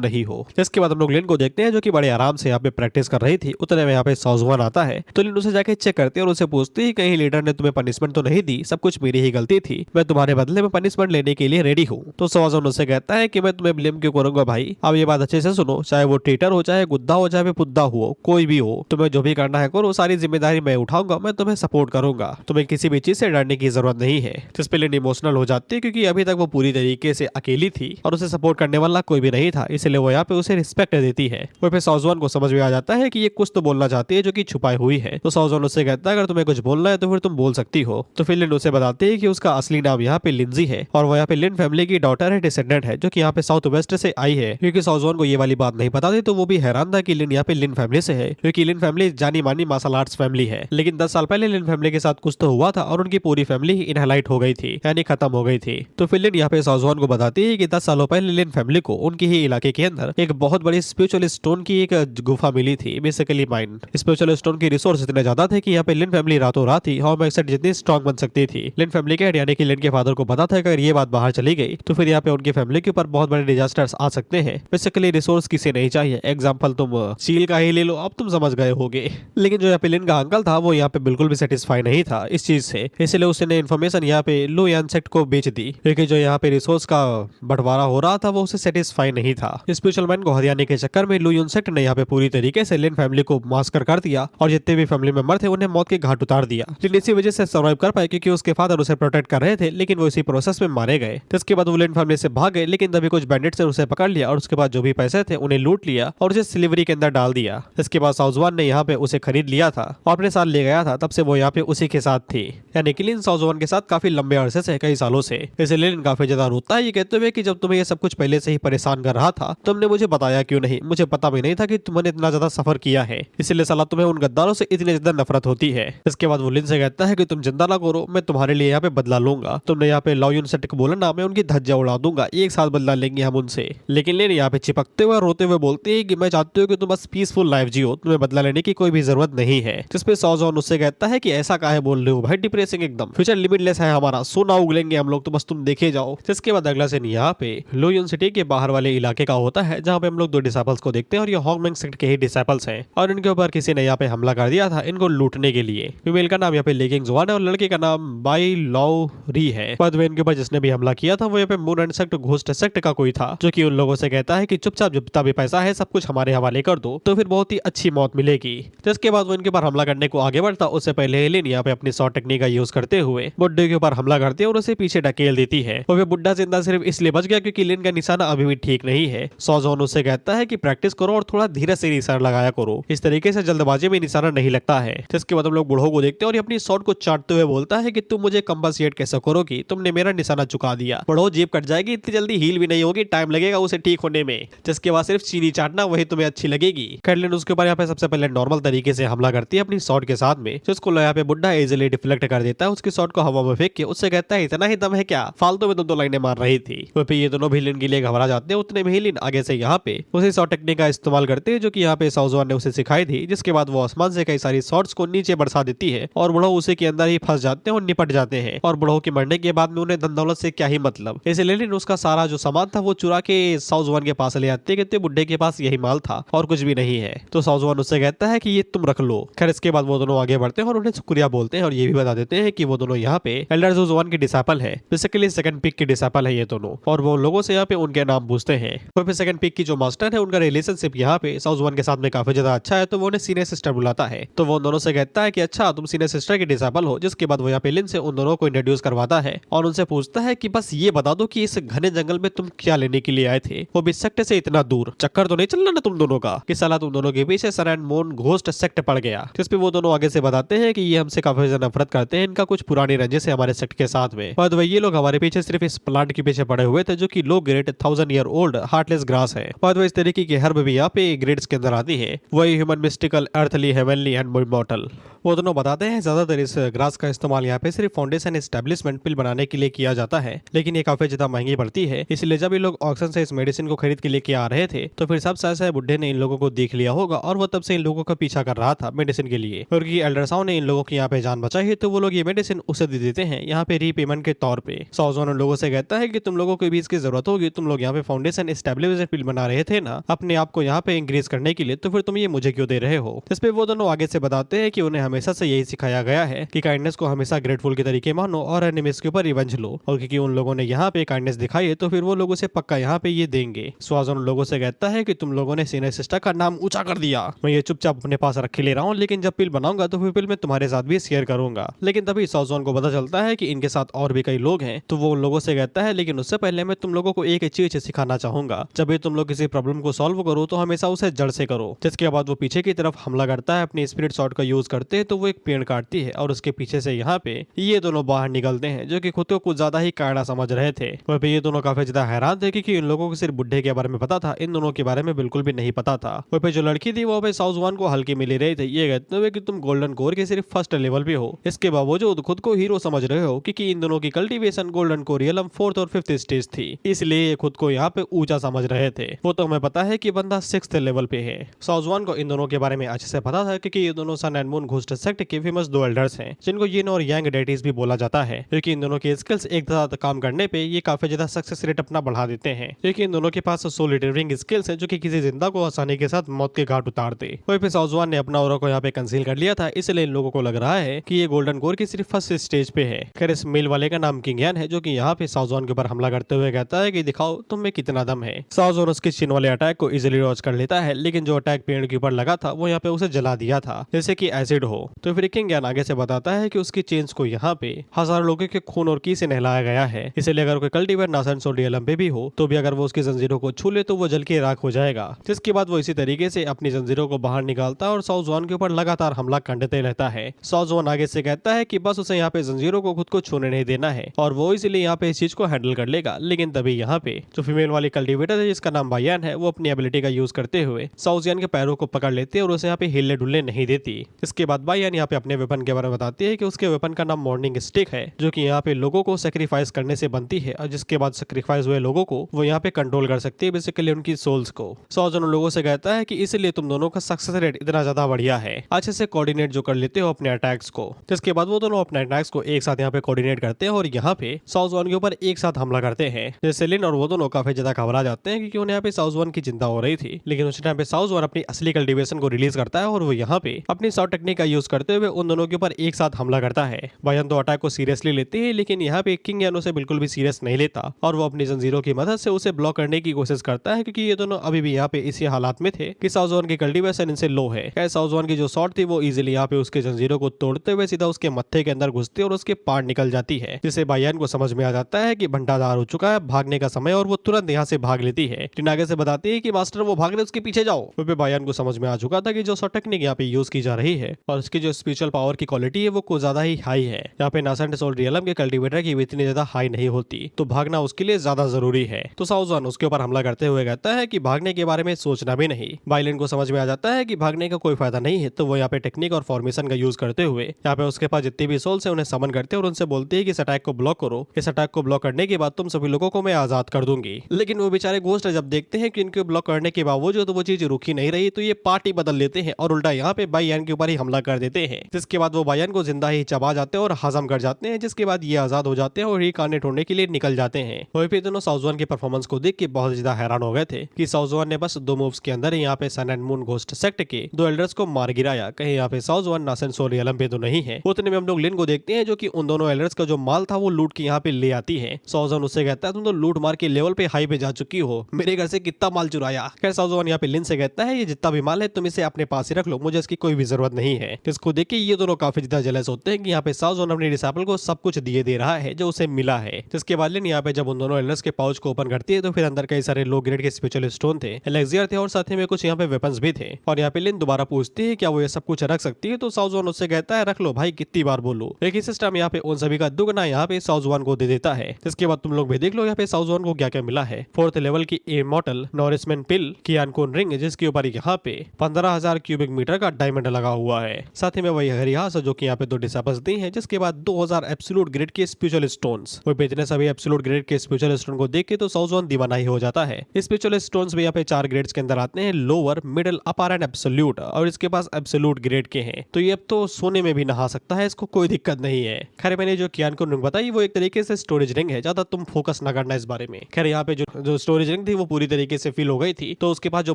नहीं हो। इसके बाद हम लोग लिन को देखते हैं जो कि बड़े आराम से यहाँ पे प्रैक्टिस कर रही थी। उतने में यहाँ पे सॉजवान आता है तो लिन उसे जाके चेक करती है और उसे पूछती है कहीं लीडर ने तुम्हें पनिशमेंट तो नहीं दी? सब कुछ मेरी ही गलती थी, मैं तुम्हारे बदले में पनिशमेंट लेने के लिए रेडी हूँ। तो सॉजवान उसे कहता है कि मैं तुम्हें ब्लेम क्यों करूंगा भाई, अब ये बात अच्छे से सुनो, चाहे वो ट्रेटर हो, चाहे गुद्दा हो, चाहे पुद्दा हो, कोई भी हो, तुम्हें जो भी करना है करो, सारी जिम्मेदारी मैं उठाऊंगा, मैं तुम्हें सपोर्ट करूंगा, तुम्हें किसी भी चीज से डरने की जरूरत नहीं है। जिस पे लिन इमोशनल हो जाती है क्योंकि अभी तक वो पूरी तरीके से अकेली थी और उसे सपोर्ट करने वाला कोई भी नहीं था, इसलिए वो यहाँ पे उसे रिस्पेक्ट देती है। वो फिर सॉजवान को समझ में आ जाता है कि ये कुछ तो बोलना चाहती है जो कि छुपाई हुई है। तो सॉजवान उससे कहता है अगर तुम्हें कुछ बोलना है तो फिर तुम बोल सकती हो। तो फिर लिन उसे बताती है कि उसका असली नाम यहाँ पे लिंजी है और वो यहाँ पे लिन फैमिली की डॉटर है, डिसेंडेंट है, जो कि यहाँ पे साउथ वेस्ट से आई है। क्योंकि सॉजवान को ये वाली बात नहीं पता थी तो वो भी हैरान था कि लिन यहाँ पे लिन फैमिली से है, क्योंकि लिन फैमिली जानी मानी मार्शल आर्ट्स फैमिली है। लेकिन 10 साल पहले लिन फैमिली के साथ कुछ तो हुआ था और उनकी पूरी फैमिली ही इनहाइलाइट हो गई थी, यानी खत्म हो गई थी। तो फिर लिन यहाँ पे सॉजवान को बताती है कि 10 सालों पहले लिन फैमिली को उनकी ही इलाके के अंदर एक बहुत बड़ी स्पिरिचुअल स्टोन की एक गुफा मिली थी, बेसिकली माइंड। स्पिरिचुअल स्टोन की रिसोर्स इतने ज्यादा थे कि यहाँ पे लिन फैमिली रातों रात ही होमएक्सेट जितनी स्ट्रॉन्ग बन सकती थी। लिन फैमिली के हेड यानी कि लिन के फादर को पता था कि अगर ये बात बाहर चली गई तो फिर यहाँ पे उनकी फैमिली के ऊपर बहुत बड़े डिजास्टर्स आ सकते हैं। बेसिकली रिसोर्स किसे नहीं चाहिए, एग्जांपल तुम सील का ही ले लो, अब तुम समझ गए होगे। लेकिन जो यहाँ पे लिन का अंकल था वो यहाँ पे बिल्कुल भी सेटिस्फाई नहीं था इस चीज से, इसलिए उसने इन्फॉर्मेशन यहाँ पे लू यान सेक्ट को बेच दी, क्योंकि जो यहाँ पे रिसोर्स का बंटवारा हो रहा था वो उसे सेटिस्फाई नहीं था। स्पिरिचुअल मैन को हरियाने के चक्कर में लू यान सेक्ट ने यहाँ पे पूरी तरीके से लिन फैमिली को मास्कर कर दिया और जितने भी फैमिली मेंबर थे उन्हें मौत के घाट उतार दिया। लिन इसी वजह से सर्वाइव कर पाए क्योंकि उसके फादर उसे प्रोटेक्ट कर रहे थे, लेकिन वो इसी प्रोसेस में मारे गए। तो इसके बाद वो लिन फैमिली से भाग गए, लेकिन तभी कुछ बैंडिट्स ने उसे पकड़ लिया और उसके बाद जो भी पैसे थे उन्हें लूट लिया और उसे स्लीवरी के अंदर डाल दिया। इसके बाद सॉजवान ने यहाँ पे उसे खरीद लिया था और अपने साथ ले गया था, तब से वो यहाँ पे उसी के साथ थी, यानी कि लिन सॉजवान के साथ काफी लंबे अरसे से, कई सालों से। इसलिए लिन काफी ज्यादा रोता है, ये कहते हुए कि जब तुम्हें ये सब कुछ पहले से ही परेशान कर रहा था तुमने मुझे बताया क्यों नहीं, मुझे पता भी नहीं था कि तुमने इतना ज्यादा सफर किया है, इसलिए साला तुम्हें उन गद्दारों से इतनी ज्यादा नफरत होती है। इसके बाद वो लिन से कहता है कि तुम चिंता ना करो, मैं तुम्हारे लिए यहाँ पे बदला लूंगा, तुमने यहाँ पे लॉ यून सेट को बोला ना, मैं उनकी धज्जियां उड़ा दूंगा, एक साथ बदला लेंगे हम उनसे। लेकिन लिन यहाँ पे चिपकते हुए रोते हुए बोलती है कि मैं चाहती हूँ कि तुम बस पीसफुल लाइफ जियो, तुम्हें बदला लेने की कोई भी जरूरत नहीं है। जिसपे सॉजवान उससे कहता है कि ऐसा काहे बोल रहे हो भाई, डिप्रेसिंग एकदम, फ्यूचर लिमिटलेस है हमारा, सोना उगलेंगे हम लोग, तो बस तुम देखे जाओ। जिसके बाद अगला सीन यहाँ पे लो यून सिटी के बाहर वाले इलाके का होता है, जहाँ पे हम लोग 2 डिसेबल्स को देखते हैं और ये होंगमेंग सेक्ट के ही डिसेबल्स हैं और इनके ऊपर किसी ने यहाँ पे हमला कर दिया था इनको लूटने के लिए। फीमेल का नाम यहाँ पे लेकिंग जुआन है और लड़के का नाम बाई लॉ री है। बाद में इनके ऊपर जिसने भी हमला किया था वो यहाँ पे moon and sect ghost sect का कोई था, जो कि उन लोगों से कहता है कि चुपचाप जितना भी पैसा है सब कुछ हमारे हवाले कर दो, तो फिर बहुत ही अच्छी मौत मिलेगी। जिसके बाद वो इनके ऊपर हमला करने को आगे बढ़ता, उससे पहले हेलेन यहाँ पे अपनी शॉर्ट टेक्निक का यूज करते हुए बुड्ढे के ऊपर हमला करती है और उसे पीछे ढकेल देती है। और वे बुड्ढा जिंदा सिर्फ इसलिए बच गया क्योंकि लिन का निशाना अभी भी ठीक नहीं है। सॉजवान उससे कहता है कि प्रैक्टिस करो और थोड़ा धीरे से निशाना लगाया करो, इस तरीके से जल्दबाजी में निशाना नहीं लगता है। जिसके बाद हम लोग बूढ़ों को देखते हैं और अपनी शॉट को चाटते हुए बोलता है कि तुम मुझे कंपनसेट कैसे करोगी, तुमने मेरा निशाना चुका दिया, बूढ़ो जेब कट जाएगी, इतनी जल्दी हील भी नहीं होगी, टाइम लगेगा उसे ठीक होने में, जिसके बाद सिर्फ चीनी चाटना वही तुम्हें अच्छी लगेगी। कैटलिन उसके ऊपर यहाँ पे सबसे पहले नॉर्मल तरीके से हमला करती है अपनी शॉट के साथ में, जिसको यहाँ पे बुड्ढा इजिली डिफ्लेक्ट कर देता है उसकी शॉट को हवा में फेंक के। उससे कहता है इतना ही दम है क्या, फालतू में तुम दो लाइनें मार रही थी। तो फिर ये दोनों भी लिन के लिए घबरा जाते हैं। उतने में ही लिन आगे से यहाँ पे उसी शॉट टेक्निक का इस्तेमाल करते हैं जो कि यहाँ पे साउजवान ने उसे सिखाई थी, जिसके बाद वो आसमान से कई सारी शॉट्स को नीचे बरसा देती है और बुढ़ो उसी के अंदर ही फंस जाते हैं और निपट जाते हैं। और बुढ़ो के मरने के बाद में उन्हें धन दौलत से क्या ही मतलब, इसलिए लिन उसका सारा जो सामान था वो चुरा के साउजवान के पास ले आते हैं कि बुड्ढे के पास यही माल था और कुछ भी नहीं है। तो साउजवान उससे कहता है कि ये तुम रख लो। खैर इसके बाद वो दोनों आगे बढ़ते हैं और उन्हें शुक्रिया बोलते हैं और ये भी बता देते हैं कि वो दोनों यहाँ पे एल्डर ज़ुज़ुआन के डिसाइपल है, बेसिकली सेकंड पिक के डिसाइपल है ये दोनों। और वो लोगों से यहाँ पे उनके नाम पूछते हैं। तो फिर सेकंड पिक की जो मास्टर है उनका रिलेशनशिप यहाँ पे साउजवान के साथ में काफी ज्यादा अच्छा है, तो वो उन्हें सीनियर सिस्टर बुलाता है। तो वो उन दोनों से कहता है कि अच्छा तुम सीनियर सिस्टर के डिसाइपल हो, जिसके बाद वो यहाँ पे लिन से उन दोनों को इंट्रोड्यूस करवाता है और उनसे पूछता है कि बस ये बता दो कि इस घने जंगल में तुम क्या लेने के लिए आए थे, वो भी सेक्ट से इतना दूर। चक्कर तो नहीं चलना ना तुम दोनों का कि साला तुम दोनों के पीछे सन एंड मून घोस्ट सेक्ट पड़ गया। जिस पे वो दोनों आगे से बताते हैं कि ये हमसे काफी ज्यादा नफरत करते हैं, इनका कुछ पुरानी रंजिश है हमारे सेक्ट के साथ में। बाद में ये लोग हमारे पीछे सिर्फ इस प्लांट के पीछे पड़े हुए थे जो कि low grade 1000 year old heartless grass है। बाद में इस तरीके की हर्ब भी यहाँ पे ग्रेड्स के अंदर आती है, वही human, mystical, earthly, heavenly and immortal. वो दोनों बताते हैं ज्यादातर इस ग्रास का इस्तेमाल यहाँ पे सिर्फ फाउंडेशन एस्टेब्लिशमेंट पिल बनाने के लिए किया जाता है, लेकिन ये काफी ज्यादा महंगी पड़ती है। इसलिए जब ये लोग ऑक्शन से इस मेडिसिन को खरीद के लेके आ रहे थे तो फिर सब साहब बुड्ढे ने इन लोगों को देख लिया होगा और वो तब से इन लोगों का पीछा कर रहा था मेडिसिन के लिए। क्योंकि एल्डरसाउ ने इन लोगों की यहाँ पे जान बचाई है तो वो लोग ये मेडिसिन उसे दे देते हैं यहाँ पे रीपेमेंट के तौर पे। साउजवान उन लोगों से कहता है कि तुम लोगों को भी इसकी जरूरत होगी, तुम लोग यहाँ पे फाउंडेशन एस्टेब्लिशमेंट पिल बना रहे थे ना अपने आप को यहाँ पे इंक्रीज करने के लिए, तो फिर तुम ये मुझे क्यों दे रहे हो। इस पे वो दोनों आगे से बताते हैं कि उन्हें हमेशा से यही सिखाया गया है कि काइंडनेस को हमेशा ग्रेटफुल के तरीके मानो और एनिमीज के ऊपर रिवेंज लो, और क्योंकि उन लोगों ने यहाँ पे काइंडनेस दिखाई है तो फिर वो लोगों से पक्का यहाँ पे ये देंगे। साउजवान उन लोगों से कहता है कि तुम लोगों ने सीनियर सिस्टर का नाम ऊंचा कर दिया, मैं ये चुपचाप अपने पास रखे ले रहा हूँ, लेकिन जब पिल बनाऊंगा तो फिर पिल मैं तुम्हारे साथ भी शेयर करूंगा। लेकिन तभी साउजवान को पता चलता है कि इनके साथ और भी कई लोग हैं, तो वो उन लोगों से कहता है लेकिन उससे पहले मैं तुम लोगों को एक चीज सिखाना चाहूंगा, जब भी तुम लोग किसी प्रॉब्लम को सॉल्व करो तो हमेशा उसे जड़ से करो। जिसके बाद वो पीछे की तरफ हमला करता है अपनी स्पिरिट शॉट का यूज करते हैं, तो वो एक पेड़ काटती है और उसके पीछे से यहाँ पे ये दोनों बाहर निकलते हैं जो कि खुद को कुछ ज्यादा ही कायड़ा समझ रहे थे। वह पे ये दोनों काफी ज्यादा हैरान थे क्योंकि इन लोगों को सिर्फ बुड्ढे के बारे में पता था, इन दोनों के बारे में बिल्कुल भी नहीं पता था। वह पे जो लड़की थी वो पे साउजवान को हल्की मिली रही थी, ये कहते हुए कि तुम गोल्डन कोर के सिर्फ फर्स्ट लेवल पे हो, इसके बावजूद खुद को हीरो समझ रहे हो, क्योंकि इन दोनों की कल्टीवेशन गोल्डन कोरियलम 4th और 5th स्टेज थी, इसलिए ये खुद को यहाँ पे ऊंचा समझ रहे थे। वो तो हमें पता है कि बंदा 6th लेवल पे है। साउजवान को इन दोनों के बारे में अच्छे से पता था क्योंकि ये दोनों सन एंड मून घोस्ट सेक्ट के फेमस दो एल्डर्स हैं, जिनको यिन और यांग डेटीज भी बोला जाता है, क्योंकि इन दोनों की स्किल्स एक साथ काम करने पे ये काफी ज्यादा सक्सेस रेट अपना बढ़ा देते हैं, क्योंकि इन दोनों के पास सोल रिट्रीविंग स्किल्स है जो कि किसी जिंदा को आसानी के साथ मौत के घाट उतार दे। वहीं पे साउजवान ने अपना ऑरा को यहाँ पे कंसील कर लिया था, इसलिए इन लोगों को लग रहा है कि ये गोल्डन कोर की सिर्फ फर्स्ट स्टेज पे है। खैर इस मेल वाले का नाम किंग यान है जो कि यहाँ पे साउजवान के ऊपर हमला करते हुए कहता है कि दिखाओ तुम में कितना दम है। साउजवान उसके चिन वाले अटैक को इजिली डॉज कर लेता है, लेकिन जो अटैक पेड़ के ऊपर लगा था वो यहाँ पे उसे जला दिया था जैसे कि एसिड हो। तो फिर किंग यान आगे से बताता है कि उसकी चेन्स को यहाँ पे हजारों लोगों के खून और की से नहलाया गया है, इसलिए अगर कोई कल्टीवेट नासन सोडियलम पे भी हो तो भी अगर वो उसकी जंजीरों को छू ले तो वो जल के राख हो जाएगा। जिसके बाद वो इसी तरीके से अपनी जंजीरों को बाहर निकालता है और साउजवान के ऊपर लगातार हमला करते रहता है। साउजवान आगे से कहता है कि बस उसे यहाँ पे जंजीरों को खुद को छूने नहीं देना है और वो इसलिए यहाँ पे इस चीज को हैंडल कर लेगा। लेकिन तभी यहाँ पे जो फीमेल वाली कल्टीवेटर है जिसका नाम बायान है, वो अपनी एबिलिटी का यूज करते हुए साउजियन के पैरों को पकड़ लेते हैं और उसे यहाँ पे हिलने डुलने नहीं देती। इसके बाद बायान यहाँ पे अपने वेपन के बारे में बताती है कि उसके वेपन का नाम मॉर्निंग स्टिक है, जो कि यहाँ पे लोगों को सेक्रीफाइस करने से बनती है और जिसके बाद सेक्रीफाइस हुए लोगों को वो यहाँ पे कंट्रोल कर सकती है, बेसिकली उनकी सोल्स को। साउजन उन लोगों से कहता है कि इसलिए तुम दोनों का सक्सेस रेट इतना ज्यादा बढ़िया है, अच्छे से कोऑर्डिनेट जो कर लेते हो अपने अटैक्स को। जिसके बाद वो दोनों अपने अटैक्स को एक साथ यहाँ पे कोऑर्डिनेट करते हैं और यहाँ पे साउजवान के ऊपर एक साथ हमला करते हैं। जैसे लिन और वो दोनों काफी ज्यादा घबरा जाते हैं क्योंकि उन्हें यहाँ पे साउजवान की चिंता हो रही थी, लेकिन उस टाइम पे साउजवान अपनी असली कल्टीवेशन को रिलीज करता है और वो यहाँ पे अपनी शॉर्ट टेक्निक का यूज करते हुए उन दोनों के ऊपर एक साथ हमला करता है। बायान तो अटैक को सीरियसली लेते हैं, लेकिन यहाँ पे किंग यान उसे बिल्कुल भी सीरियस नहीं लेता और वो अपनी जंजीरों की मदद से उसे ब्लॉक करने की कोशिश करता है, क्योंकि ये दोनों अभी भी यहाँ पे इसी हालात में थे कि साउजवान की कल्टीवेशन इनसे लो है। खैर साउजवान की जो शॉट थी वो इजीली यहाँ पे उसके जंजीरों को तोड़ते हुए सीधा उसके मत्थे के अंदर घुसती है और उसके पार निकल जाती है, जिससे बायान को समझ में आ जाता है कि भंडादार हो चुका है, भागने का समय, और वो तुरंत यहाँ से भाग लेती है। टिन आगे से बताती है कि मास्टर वो भाग रहे, उसके पीछे जाओ। तो बायान को समझ में आ चुका था कि जो शॉट टेक्निक यहाँ पे यूज की जा रही है और उसकी जो स्पिरिचुअल पावर की क्वालिटी है वो कुछ ज्यादा ही हाई है। यहाँ पे नासेंट सोल रियलम के कल्टीवेटर की भी इतनी ज्यादा हाई नहीं होती, तो भागना उसके लिए ज्यादा ज्यादा जरूरी है। तो साउजवान उसके ऊपर हमला करते हुए कहता है कि भागने के बारे में सोचना भी नहीं। बाइलिन को समझ में आ जाता है कि भागने का कोई फायदा नहीं है, तो वो यहाँ पे टेक्निक और फॉर्मेशन का यूज करते हुए यहाँ पे उसके पास जितनी भी सोल्स है उन्हें समन करते हैं और उनसे बोलते हैं कि इस अटैक को ब्लॉक करो। इस अटैक को ब्लॉक करने के बाद तुम सभी लोगों को मैं आजाद कर दूंगी। लेकिन वो बेचारे घोस्ट जब देखते हैं कि इनको ब्लॉक करने के बावजूद तो वो चीज रुकी नहीं रही, तो ये पार्टी बदल लेते हैं और उल्टा यहाँ पे बाइयान के ऊपर ही हमला कर देते हैं। जिसके बाद वो बाइयान को जिंदा ही चबा जाते हैं और हजम कर जाते हैं, जिसके बाद ये आजाद हो जाते हैं और रिकार्नेट होने के लिए निकल जाते हैं। वहीं पे दोनों साउजवान की परफॉर्मेंस को देख के बहुत ज्यादा हैरान हो गए थे कि साउजवान ने बस 2 मूव्स के अंदर यहाँ पे सन एंड मून घोस्ट सेक्ट के 2 एल्डर्स को मार गिराया। कहीं यहाँ पे साउजवान नासन सोलियलम पे तो नहीं है। उतने में हम लोग लिन को देखते हैं जो कि उन दोनों एल्डर्स का जो माल था वो लूट के यहाँ पे ले आती है। साउजवान उससे कहता है तुम तो लूट मार के लेवल पे हाई पे जा चुकी हो, मेरे घर से कितना माल चुराया। खैर साउजवान यहाँ पे लिन से कहता है ये जितना भी माल है तुम इसे अपने पास ही रख लो, मुझे इसकी कोई भी जरूरत नहीं है। इसको देख के ये दोनों काफी ज्यादा जेलस होते हैं कि यहाँ पे साउजवान अपने डिसाइपल को सब कुछ दिए दे रहा है जो उसे मिला है। जिसके बाद लिन यहाँ पे जब उन दोनों एल्डर्स के पाउच को ओपन करती है तो फिर अंदर कई सारे लो ग्रेड के स्पिरिचुअल स्टोन थे, एलेक्सियर थे और साथ ही में कुछ यहाँ पे वेपन्स भी थे। और यहाँ पे लिन दोबारा पूछती है क्या वो ये सब कुछ रख सकती है, तो साउजवान उससे कहता है रख लो भाई, कितनी बार बोलो। लेकिन सिस्टम यहाँ पे उन सभी का दुगना यहाँ पे साउजवान को दे देता है। जिसके बाद तुम लोग भी देख लो यहाँ पे साउजवान को क्या क्या मिला है। 4th लेवल की इमॉर्टल नॉरिसमेंट पिल की अनकोन रिंग, जिसके ऊपर यहाँ पे 15,000 क्यूबिक मीटर का डायमंड लगा हुआ है। साथ ही में वही हरियास जो कि यहाँ पे 2 डिसाइपल्स दी है। जिसके बाद 2000 एब्सोल्यूट ग्रेड के स्पिरिचुअल स्टोन्स। वो बेचने सभी एब्सोल्यूट ग्रेड के स्पिरिचुअल स्टोन को देख के तो साउजवान दीवाना ही हो जाता है। स्पिरिचुअल स्टोन्स भी यहाँ पे 4 ग्रेड्स के अंदर आते हैं, lower, middle, upper and absolute, और इसके पास एब्सोल्यूट ग्रेड के हैं। तो ये अब तो सोने में भी नहा सकता है, इसको कोई दिक्कत नहीं है। खैर मैंने जो कियान को रिंग बताई वो एक तरीके से स्टोरेज रिंग है, ज्यादा तुम फोकस ना करना इस बारे में। खैर यहाँ पे जो स्टोरेज रिंग थी वो पूरी तरीके से फिल हो गई थी, तो उसके पास जो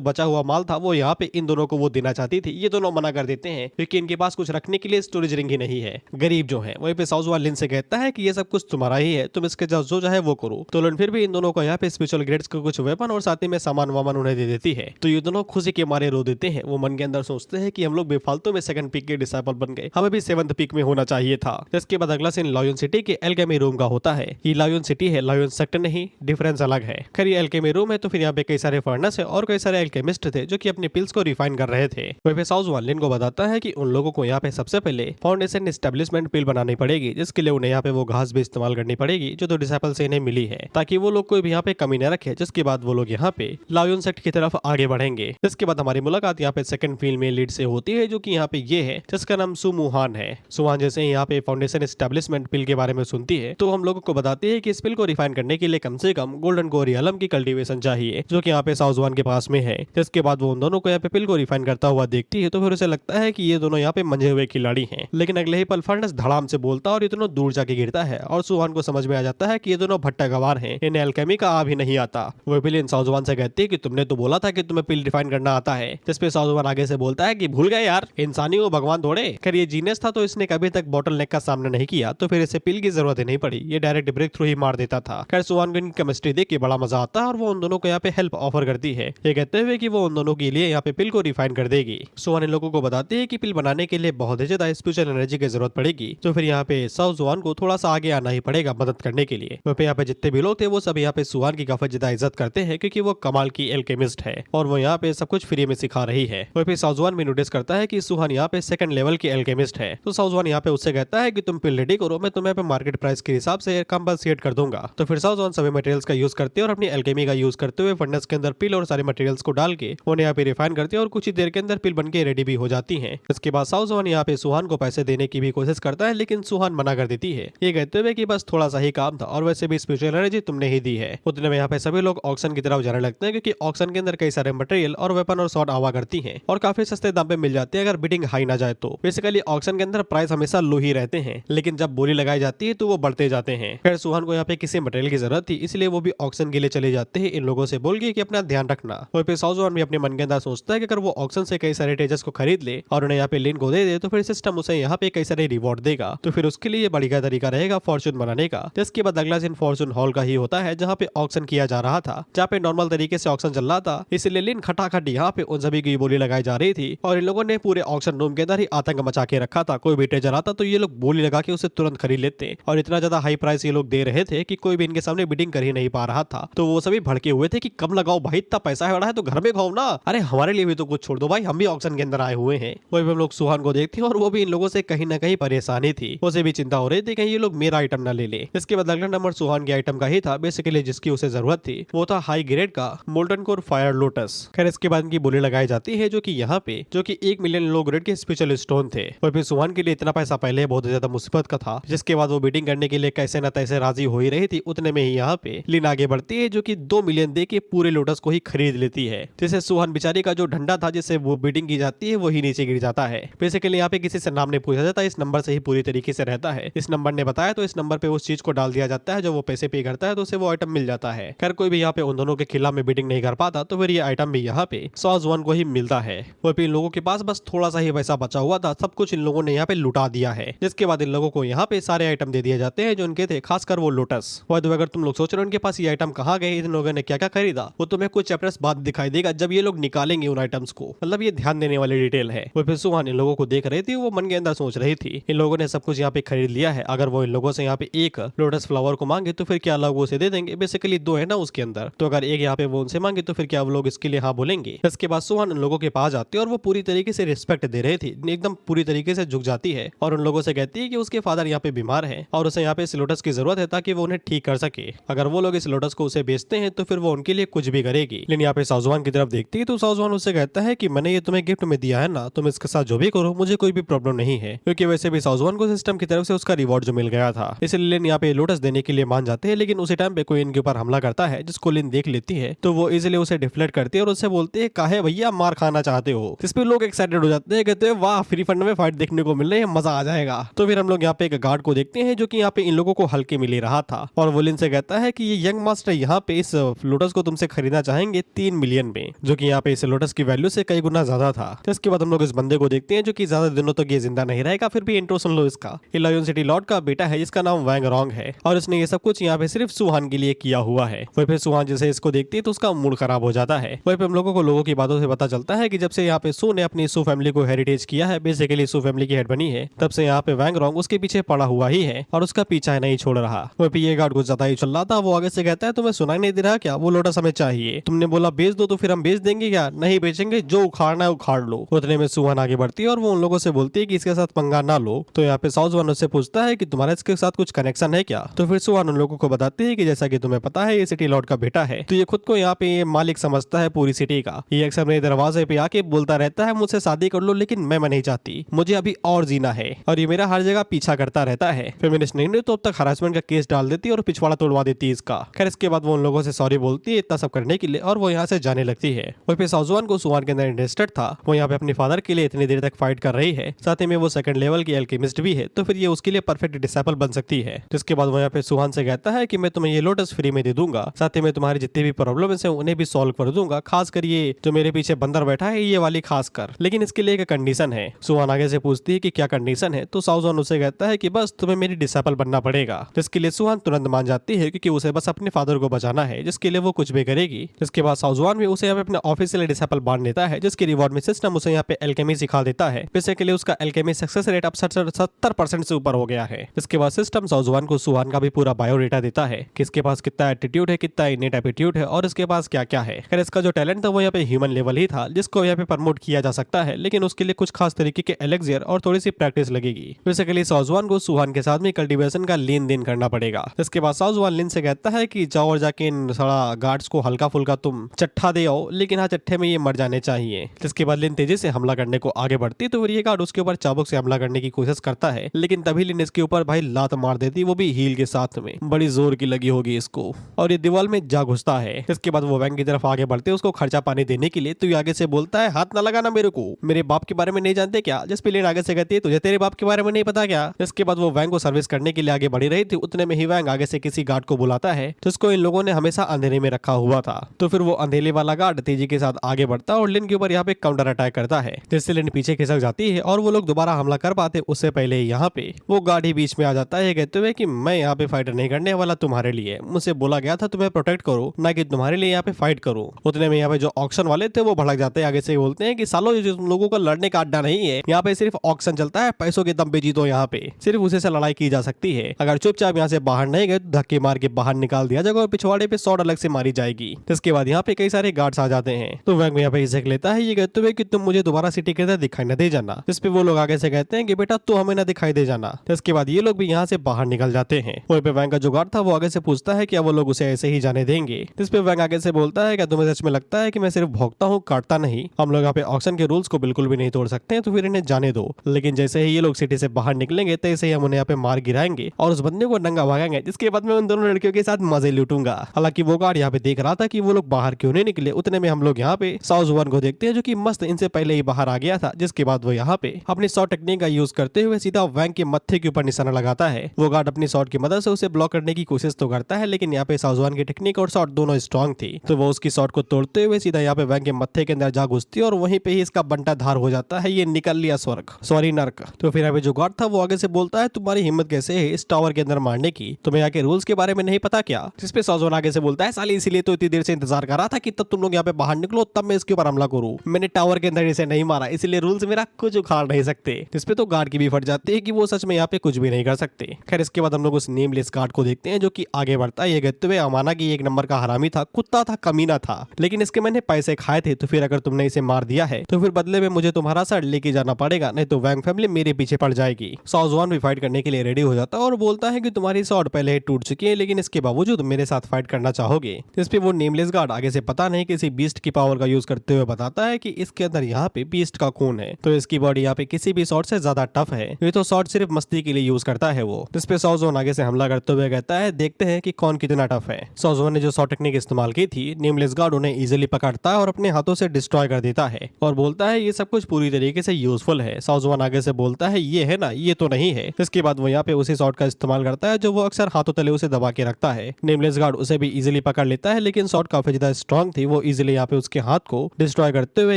बचा हुआ माल था वो यहाँ पे इन दोनों को वो देना चाहती थी। ये दोनों मना कर देते हैं क्योंकि इनके पास कुछ रखने के लिए स्टोरेज रिंग ही नहीं है, गरीब जो है। वहीं पे साउजवान लिन से कहता है कि ये सब कुछ तुम्हारा ही है, तुम इसके जो चाहे वो करो। तो लिन फिर भी इन दोनों को यहाँ पे स्पेशल ग्रेड्स के कुछ वेपन और साथ ही में सामान वामान उन्हें दे देती है। तो ये दोनों खुशी के मारे रो देते हैं। वो मन के अंदर सोचते हैं कि हम लोग बेफालतू में 2nd पीक के डिसाइपल बन गए, हमें भी 7th पीक में होना चाहिए था। इसके बाद अगला सीन लायन सिटी के एल्केमी रूम का होता है। ये लायन सिटी है, लायन सेक्टर नहीं, डिफरेंस अलग है। खैर ये एल्केमी रूम है, तो फिर यहाँ पे कई सारे फर्नेस है और कई सारे एल्केमिस्ट थे जो कि अपनी पिल्स को रिफाइन कर रहे थे। वहीं पे साउजवान लिन को बताता है कि उन लोगों को यहाँ पे सबसे पहले फाउंडेशन एस्टेब्लिशमेंट पिल बनानी पड़ेगी, जिसके लिए उन्हें यहाँ पे वो घास भी इस्तेमाल करनी पड़ेगी जो 2 डिसाइपल से इन्हें मिली है, ताकि वो लोग कोई भी यहाँ पे कमी न रखे। जिसके बाद वो लोग यहाँ पे लायन सेक्ट की तरफ आगे बढ़ेंगे। जिसके बाद हमारी मुलाकात यहाँ पे 2nd फीमेल लीड से होती है जो कि यहाँ पे ये है, जिसका नाम सुमुहान है। सुहान जैसे ही यहाँ पे फाउंडेशन एस्टेब्लिशमेंट पिल के बारे में सुनती है तो हम लोगों को बताती है कि इस पिल को रिफाइन करने के लिए कम से कम गोल्डन कोरियलम की कल्टीवेशन चाहिए, जो कि यहाँ पे साउजवान के पास में है। जिसके बाद वो उन दोनों को यहाँ पे पिल को रिफाइन करता हुआ देखती है तो फिर उसे लगता है कि ये दोनों यहाँ पे मंजे हुए खिलाड़ी हैं। लेकिन अगले ही पल फर्नेस धड़ाम से बोलता और ये दोनों दूर जाके गिरता है और सुहान को समझ में आ जाता है कि ये दोनों भट्टा गवार हैं, इन्हें एल्केमी का आ भी नहीं आता। वो पिल इन साउजवान से कहती है कि तुमने तो बोला था कि तुम्हें पिल रिफाइन करना आता है। जिसपे साउजवान आगे से बोलता है कि भूल गए यार, इंसानी हो भगवान थोड़े। खैर ये जीनियस था तो इसने कभी तक बॉटल नेक का सामना नहीं किया, तो फिर इसे पिल की जरूरत ही नहीं पड़ी, ये डायरेक्ट ब्रेक थ्रू ही मार देता था। खैर सुहान को इनकी केमिस्ट्री देख के बड़ा मजा आता है और वो उन दोनों को यहाँ पे हेल्प ऑफर करती है, ये कहते हुए कि वो उन दोनों के लिए यहाँ पे पिल को रिफाइन कर देगी। सुहान इन लोगों को बताती है कि पिल बनाने के लिए बहुत ही ज्यादा स्पिरिचुअल एनर्जी की जरूरत पड़ेगी, तो फिर यहाँ पे साउजवान को थोड़ा सा आगे आना ही पड़ेगा मदद करने के लिए। वहाँ पे यहाँ पे जितने भी लोग थे वो सब यहाँ पे सुहान की काफी ज्यादा इज्जत करते हैं क्योंकि वो कमाल की एल्केमिस्ट है और वो यहाँ पे सब कुछ फ्री में सिखा रही है। वहाँ पे साउजवान भी नोटिस करता है कि सुहान यहाँ पे 2nd लेवल की एल्केमिस्ट है। तो साउजवान यहाँ पे उससे कहता है कि तुम पिल रेडी करो, मैं तुम्हें पे मार्केट प्राइस के हिसाब से कंपनसेट कर दूंगा। तो फिर साउजवान सभी मटेरियल्स का यूज करते हैं और अपनी एल्केमी का यूज करते हुए फर्नेस के अंदर पिल और सारे मटेरियल्स को डाल के उन्हें यहाँ पे रिफाइन करते हैं और कुछ ही देर के अंदर पिल बन के रेडी भी हो जाती है। इसके बाद साउजवान यहाँ पे सुहान को पैसे देने की भी कोशिश करता है, लेकिन सुहान मना कर देती है, ये कहते हुए कि बस थोड़ा सा ही काम था और वैसे भी स्पिरिचुअल एनर्जी तुमने ही दी है। उतने में यहाँ पे सभी लोग ऑक्शन की तरफ जाने लगते हैं क्योंकि ऑक्शन के अंदर कई सारे मटेरियल और वेपन और शॉट आवा करती हैं और काफी सस्ते दाम पे मिल जाते हैं अगर बिडिंग हाई ना जाए तो। बेसिकली ऑक्शन के अंदर प्राइस हमेशा लो ही रहते हैं, लेकिन जब बोली लगाई जाती है तो वो बढ़ते जाते हैं। खैर सुहान को यहाँ पे किसी मटेरियल की जरूरत थी, इसलिए वो भी ऑक्शन के लिए चले जाते हैं इन लोगों से बोल के कि अपना ध्यान रखना। वहीं पे साउजवान भी अपने मन के अंदर सोचता है कि अगर वो ऑक्शन से कई सारे टेजस को खरीद ले और उन्हें यहाँ पे लिन को दे दे तो फिर सिस्टम उसे यहाँ पे कई सारे रिवॉर्ड देगा, तो फिर उसके लिए बढ़िया तरीका रहेगा फॉर्चून बनाने का। जिसके बाद अगला सीन फॉर्चून हॉल का ही होता है जहाँ पे ऑक्शन किया जा रहा था, जहाँ पे नॉर्मल तरीके से ऑक्शन चल रहा था, इसलिए लिन खटाखट यहाँ पे उन सभी की बोली लगाई जा रही थी और इन लोगों ने पूरे ऑक्शन रूम के अंदर ही आतंक मचा के रखा था। कोई भी टेजर आता तो ये लोग बोली लगा के उसे तुरंत खरीद लेते और इतना ज्यादा हाई प्राइस ये लोग दे रहे थे कि कोई भी इनके सामने बिडिंग कर ही नहीं पा रहा था। तो वो सभी भड़के हुए थे कि कम लगाओ भाई, इतना पैसा है तो घर में खाओ ना, अरे हमारे लिए भी तो कुछ छोड़ दो भाई, हम भी ऑक्शन के अंदर आए हुए हैं। वही हम लोग सुहान को देखते हैं और वो भी इन लोगों से कहीं ना कहीं परेशानी थी, उसे भी चिंता हो रही थी कहीं ये लोग मेरा आइटम ना ले ले। इसके बाद अगला नंबर सुहान के आइटम का ही था था बेसिकली जिसकी उसे जरूरत थी वो था हाई ग्रेड का मोल्टन कोर फायर लोटस। खैर इसके बाद इनकी बोली लगाई जाती है जो कि यहाँ पे 1 मिलियन लो ग्रेड के स्पेशल स्टोन थे और फिर सुहान के लिए इतना पैसा पहले बहुत ज्यादा मुसीबत का था, जिसके बाद वो बीटिंग करने के लिए कैसे न तैसे राजी हो ही रही थी। उतने में ही यहाँ पे लिन आगे बढ़ती है जो कि 2 मिलियन दे के पूरे लोटस को ही खरीद लेती है, जिससे सुहान बेचारी का जो डंडा था जिससे वो बीटिंग की जाती है वो ही नीचे गिर जाता है। बेसिकली यहाँ पे किसी से नाम नहीं पूछा जाता, इस नंबर से ही पूरी तरीके से रहता है। इस नंबर ने बताया तो इस नंबर पे उस चीज को डाल दिया जाता है जो वो पैसे पे करता है तो उसे वो आइटम मिल जाता है। खैर कोई भी यहाँ पे उन दोनों के खिलाफ में बीटिंग नहीं कर पाता तो फिर ये आइटम भी यहाँ पे सॉज 1 को ही मिलता है। और फिर इन लोगों के पास बस थोड़ा सा ही पैसा बचा हुआ था, सब कुछ इन लोगों ने यहाँ पे लुटा दिया है। जिसके बाद इन लोगों को यहाँ पे सारे आइटम दे दिए जाते हैं जो उनके थे, खासकर वो लोटस। अगर तुम लोग सोच रहे हो उनके पास ये आइटम कहाँ गए, इन लोगों ने क्या क्या खरीदा, वो तुम्हें कुछ चैप्टर्स बाद दिखाई देगा जब ये लोग निकालेंगे उन आइटम्स को। मतलब ये ध्यान देने वाली डिटेल है। वो फिर सुहान इन लोगों को देख रही थी, वो मन के अंदर सोच रही थी इन लोगों ने सब कुछ यहाँ पे खरीद लिया है, अगर वो इन लोगों से यहाँ पे एक लोटस फ्लावर को मांगे तो फिर क्या लोग उसे दे देंगे। बेसिकली 2 है ना उसके अंदर, तो अगर एक यहाँ पे वो उनसे मांगे तो फिर क्या वो लोग इसके लिए हाँ बोलेंगे। इसके बाद सुहान उन लोगों के पास आती है और वो पूरी तरीके से रिस्पेक्ट दे रही थी, एकदम पूरी तरीके से झुक जाती है और उन लोगों से कहती है कि उसके फादर यहाँ पे बीमार है और उसे यहाँ पे इस लोटस की जरूरत है ताकि वो उन्हें ठीक कर सके। अगर वो लोग इस लोटस को उसे बेचते हैं तो फिर वो उनके लिए कुछ भी करेगी। लेकिन यहाँ पे साउजवान की तरफ देखती है तो साउजवान उससे कहता है कि मैंने ये तुम्हें गिफ्ट में दिया है ना, तुम इसके साथ जो भी करो मुझे कोई भी प्रॉब्लम नहीं है, क्योंकि वैसे भी साउजवान को सिस्टम की तरफ से उसका रिवॉर्ड जो मिल गया था। इसलिए लिन यहाँ पे लोटस देने के लिए मान जाते हैं, लेकिन उसी टाइम पे कोई इनके ऊपर हमला करता है जिसको लिन देख लेती है तो वो इजिली उसे डिफ्लेक्ट करती है और उससे बोलती है काहे भैया मार खाना चाहते हो। जिस पे लोग एक्साइटेड हो जाते हैं, कहते हैं वाह फ्री फंड में फाइट देखने को मिल रही है, मजा आ जाएगा। तो फिर हम लोग यहाँ पे एक गार्ड को देखते हैं जो कि यहाँ पे इन लोगों को हल्के में ले रहा था और वो लिन से कहता है कि ये यंग मास्टर यहाँ पे इस लोटस को तुमसे खरीदना चाहेंगे 3 मिलियन में, जो कि यहाँ पे इस लोटस की वैल्यू से कई गुना ज्यादा था। तो इसके बाद हम लोग इस बंदे को देखते हैं जो कि ज्यादा दिनों तक ये जिंदा नहीं रहेगा, फिर भी इंट्रो सुन लो इसका। ये लायन सिटी लॉर्ड का बेटा है जिसका नाम वैंग रॉन्ग है और इसने ये सब कुछ यहाँ पे सिर्फ सुहान के लिए किया हुआ है। वही फिर सुहान जैसे इसको देखती है तो उसका मूड खराब हो जाता है। वही पे हम लोगों की बातों से पता चलता है कि जब से यहाँ पे सू ने अपनी सू फैमिली को हेरिटेज किया है, बेसिकली सू फैमिली की हेड बनी है, तब से यहाँ पे वैंग रॉन्ग उसके पीछे पड़ा हुआ ही है और उसका पीछा नहीं छोड़ रहा। वही पे ये गार्ड कुछ ज्यादा ही चल रहा था, वो आगे से कहता है तुम्हें सुनाई नहीं दे रहा क्या, वो लोटस हमें चाहिए, तुमने बोला बेच दो तो फिर हम बेच देंगे क्या, नहीं बेचेंगे, जो उखाड़ना है उखाड़ लो। उतने में सुहान आगे बढ़ती है और वो उन लोगों से बोलती है कि इसके साथ पंगा ना लो। तो यहाँ पे साउजवान उससे पूछता है कि तुम्हारा इसके साथ कुछ कनेक्शन है क्या। तो फिर सुहान उन लोगों को बताती है कि जैसा कि तुम्हें पता है ये सिटी लॉर्ड का बेटा है, तो ये खुद को यहाँ पे ये मालिक समझता है पूरी सिटी का। ये अक्सर मेरे दरवाजे पे आके बोलता रहता है मुझसे शादी कर लो, लेकिन मैं नहीं चाहती, मुझे अभी और जीना है और ये मेरा हर जगह पीछा करता रहता है। फेमिनिस्ट नहीं तो अब तक हरासमेंट का केस डाल देती और पिछवाड़ा तोड़वा देती इसका। खैर इसके बाद वो उन लोगों से सॉरी बोलती है इतना सब करने के लिए और वो यहाँ से जाने लगती है। वहीं पे साउजवान को सुहान के अंदर इंटरेस्टेड था, वो यहाँ पे अपने फादर के लिए इतनी देर तक फाइट कर रही है, साथ ही में वो सेकंड लेवल की एल्केमिस्ट भी है, तो फिर ये उसके लिए परफेक्ट डिसाइपल बन सकती है। जिसके बाद वो यहाँ पे सुहान से कहता है कि मैं तुम्हें ये लोटस फ्री में दे दूंगा, साथ ही में तुम्हारी जितनी भी प्रॉब्लम्स हैं उन्हें भी सॉल्व कर दूंगा, खासकर ये जो मेरे पीछे बंदर बैठा है ये वाली खासकर, लेकिन इसके लिए एक कंडीशन है। सुहान आगे से पूछती है कि क्या कंडीशन है, तो साउजवान उसे कहता है कि बस तुम्हें मेरी डिसाइपल बनना पड़ेगा। जिसके लिए सुहान तुरंत मान जाती है क्योंकि उसे बस अपने फादर को बचाना है, जिसके लिए वो कुछ भी करेगी। जिसके बाद साउजवान भी उसे यहाँ पे अपना ऑफिशियल डिसाइपल बांध देता है, जिसके रिवॉर्ड में सिस्टम उसे यहाँ पे एल्केमी सिखा देता है। बेसिकली उसका एल्केमी सक्सेस रेट अब 70% से ऊपर हो गया है। इसके बाद सिस्टम साउजवान को सुहान का भी पूरा बायोडेटा देता है कि इसके पास कितना एटीट्यूड है, कितना इनेट एप्टीट्यूड है और इसके पास क्या क्या है। खैर इसका जो टैलेंट था वो यहाँ पे ह्यूमन लेवल ही था, जिसको यहाँ पे प्रमोट किया जा सकता है, लेकिन उसके लिए कुछ खास तरीके के एलेक्सियर और थोड़ी सी प्रैक्टिस लगेगी। बेसिकली साउजवान को सुहान के साथ में कल्टीवेशन का लेन देन करना पड़ेगा। इसके बाद साउजवान लिन से कहता है कि जाओ और जाके इन सारा गार्ड्स को हल्का फुल्का तुम चट्ठा दे आओ, लेकिन हाँ चट्ठे में ये मर जाने चाहिए। जिसके बाद लिन तेजी से हमला करने को आगे बढ़ती तो फिर ये गार्ड उसके ऊपर चाबुक से हमला करने की कोशिश करता है, लेकिन तभी लिन इसके ऊपर भाई लात मार देती, वो भी हील के साथ में, बड़ी जोर की लगी होगी इसको, और ये दीवार में जा घुसता है। इसके बाद वो वैंग की तरफ आगे बढ़ते उसको खर्चा पानी देने के लिए, तो ये आगे से बोलता है हाथ ना लगाना मेरे को, मेरे बाप के बारे में नहीं जानते क्या। जिस पे लिन आगे से कहती है तुझे तेरे बाप के बारे में नहीं पता क्या। इसके बाद वो वैंग को सर्विस करने के लिए आगे बढ़ी रही थी, उतने में ही वैंग आगे से किसी गार्ड को बुलाता है जिसको इन लोगों ने हमेशा अंधेरे में रखा हुआ था। तो फिर वो अंधेरे वाला गार्ड तेजी के साथ आगे बढ़ता और लिन के ऊपर यहाँ पे काउंटर अटैक करता है, जिससे लिन पीछे खिसक जाती है और वो लोग दोबारा हमला कर पाते उससे पहले यहाँ पे वो गार्ड ही बीच में आ जाता है कहते हुए कि मैं यहाँ पे फाइटर नहीं करने वाला तुम्हारे लिए, मुझसे बोला गया था तुम्हें प्रोटेक्ट करो, ना कि तुम्हारे लिए यहाँ पे फाइट करो। उतने में यहाँ पे जो ऑक्शन वाले थे वो भड़क जाते हैं, आगे से बोलते हैं कि सालो ये तुम लोगों का लड़ने का अड्डा नहीं है, यहाँ पे सिर्फ ऑक्शन चलता है, पैसों के दम पे जीतो, यहाँ पे सिर्फ उसे से लड़ाई की जा सकती है, अगर चुपचाप यहाँ से बाहर नहीं गए तो धक्के मार के बाहर निकाल दिया जाएगा और पिछवाड़े पे 100 अलग से मारी जाएगी। इसके बाद यहाँ पे कई सारे गार्ड्स आ जाते हैं, तो वैंग यहाँ पे इसे लेता है, ये कहते हुए कि तुम मुझे दोबारा सिटी के अंदर दिखाई न दे जाना। इस पे वो लोग आगे से कहते हैं कि बेटा तू हमें ना दिखाई दे जाना। इसके बाद ये लोग भी यहाँ से बाहर निकल जाते हैं। वहीं पे वैंग का जो गार्ड था वो आगे से पूछता है क्या वो लोग उसे ऐसे ही जाने देंगे, जिस पे वैंग आगे से बोलता है क्या तुम्हें सच में लगता है कि मैं सिर्फ भोगता हूँ, काटता नहीं? हम लोग यहाँ पे ऑक्शन के रूल्स को बिल्कुल भी नहीं तोड़ सकते हैं, तो फिर इन्हें जाने दो। लेकिन जैसे ही ये लोग सिटी से बाहर निकलेंगे तैसे ही हम उन्हें यहाँ पे मार गिराएंगे और उस बंदे को नंगा भागेंगे, जिसके बाद मैं उन दोनों लड़कियों के साथ मजे लूटूंगा। हालांकि वो गार्ड यहाँ पे देख रहा था कि वो लोग बाहर क्यों नहीं निकले। उतने में हम लोग यहाँ पे साउज़ुआन को देखते हैं जो कि मस्त इनसे पहले ही बाहर आ गया था, जिसके बाद वो यहाँ पे अपनी शॉट टेक्निक का यूज करते हुए सीधा वैंग के मत्थे के ऊपर निशाना लगाता है। वो गार्ड अपनी शॉट की मदद से उसे ब्लॉक करने की कोशिश तो करता है, लेकिन यहाँ पे साउज़ुआन की टेक्निक और शॉट दोनों स्ट्रॉन्ग थी, तो वो उसकी शॉट को तोड़ते हुए सीधा यहाँ पे वैंग के मत्थे के अंदर जा घुसती है और वहीं पे ही इसका बंटा धार हो जाता है। ये निकल लिया स्वर्ग, सॉरी नर्क। तो फिर यहाँ पे जो गार्ड था वो आगे से बोलता है तुम्हारी हिम्मत कैसे है इस टावर के अंदर मारने की, तुम्हें यहाँ के रूल्स के बारे में नहीं पता क्या? जिस पे साउज़ुआन आगे से बोलता है साली इसीलिए तो इतनी देर से इंतजार कर रहा था कि तब तुम लोग यहाँ पे बाहर निकलो तब मैं इसके ऊपर हमला करूँ। मैंने टावर के अंदर इसे नहीं मारा, इसलिए रूल्स मेरा कुछ उखाड़ नहीं सकते। जिसपे तो गार्ड की भी फट जाती है कि वो सच में यहाँ पे कुछ भी नहीं कर सकते। खैर इसके बाद हम लोग उस नेमलेस गार्ड को देखते हैं जो कि आगे बढ़ता है, ये कहते हुए अमाना की एक नंबर का हरामी था, कुत्ता था, कमीना था, लेकिन इसके मैंने पैसे खाए थे, तो फिर अगर तुमने इसे मार दिया है तो फिर बदले में मुझे तुम्हारा सर लेके जाना पड़ेगा, नहीं तो वैंग फैमिली मेरे पीछे पड़ जाएगी। साउज़ुआन भी फाइट करने के लिए रेडी हो जाता है और बोलता है कि तुम्हारी शॉट पहले ही टूट चुकी है, लेकिन इसके बावजूद मेरे साथ फाइट करना चाहोगे? इस पे वो नेमलेस गार्ड आगे से पता नहीं किसी बीस्ट की पावर का यूज करते हुए बताता है कि इसके अंदर यहाँ पे बीस्ट का खून है, तो इसकी बॉडी यहाँ पे किसी भी शॉट से ज्यादा टफ है, ये तो शॉट सिर्फ मस्ती के लिए यूज करता है वो। जिस पे साउज़ुआन आगे से हमला करते हुए कहता है देखते हैं कि कौन कितना टफ है। साउज़ुआन ने जो शॉट टेक्निक इस्तेमाल की थी, नेमलेस गार्ड उन्हें इजीली पकड़ता है और अपने हाथों से डिस्ट्रॉय कर देता है और बोलता है ये सब कुछ पूरी तरीके से यूजफुल है। साउज़ुआन आगे से बोलता है ये है ना, ये तो नहीं है। इसके बाद वो यहाँ पे उसी शॉट का इस्तेमाल करता है जो वो अक्सर हाथों तले उसे दबा के रखता है। नेमलेस गार्ड उसे भी इजीली पकड़ लेता है, लेकिन शॉट काफी ज्यादा स्ट्रॉन्ग थी, वो इजीली यहाँ पे उसके हाथ को डिस्ट्रॉय करते हुए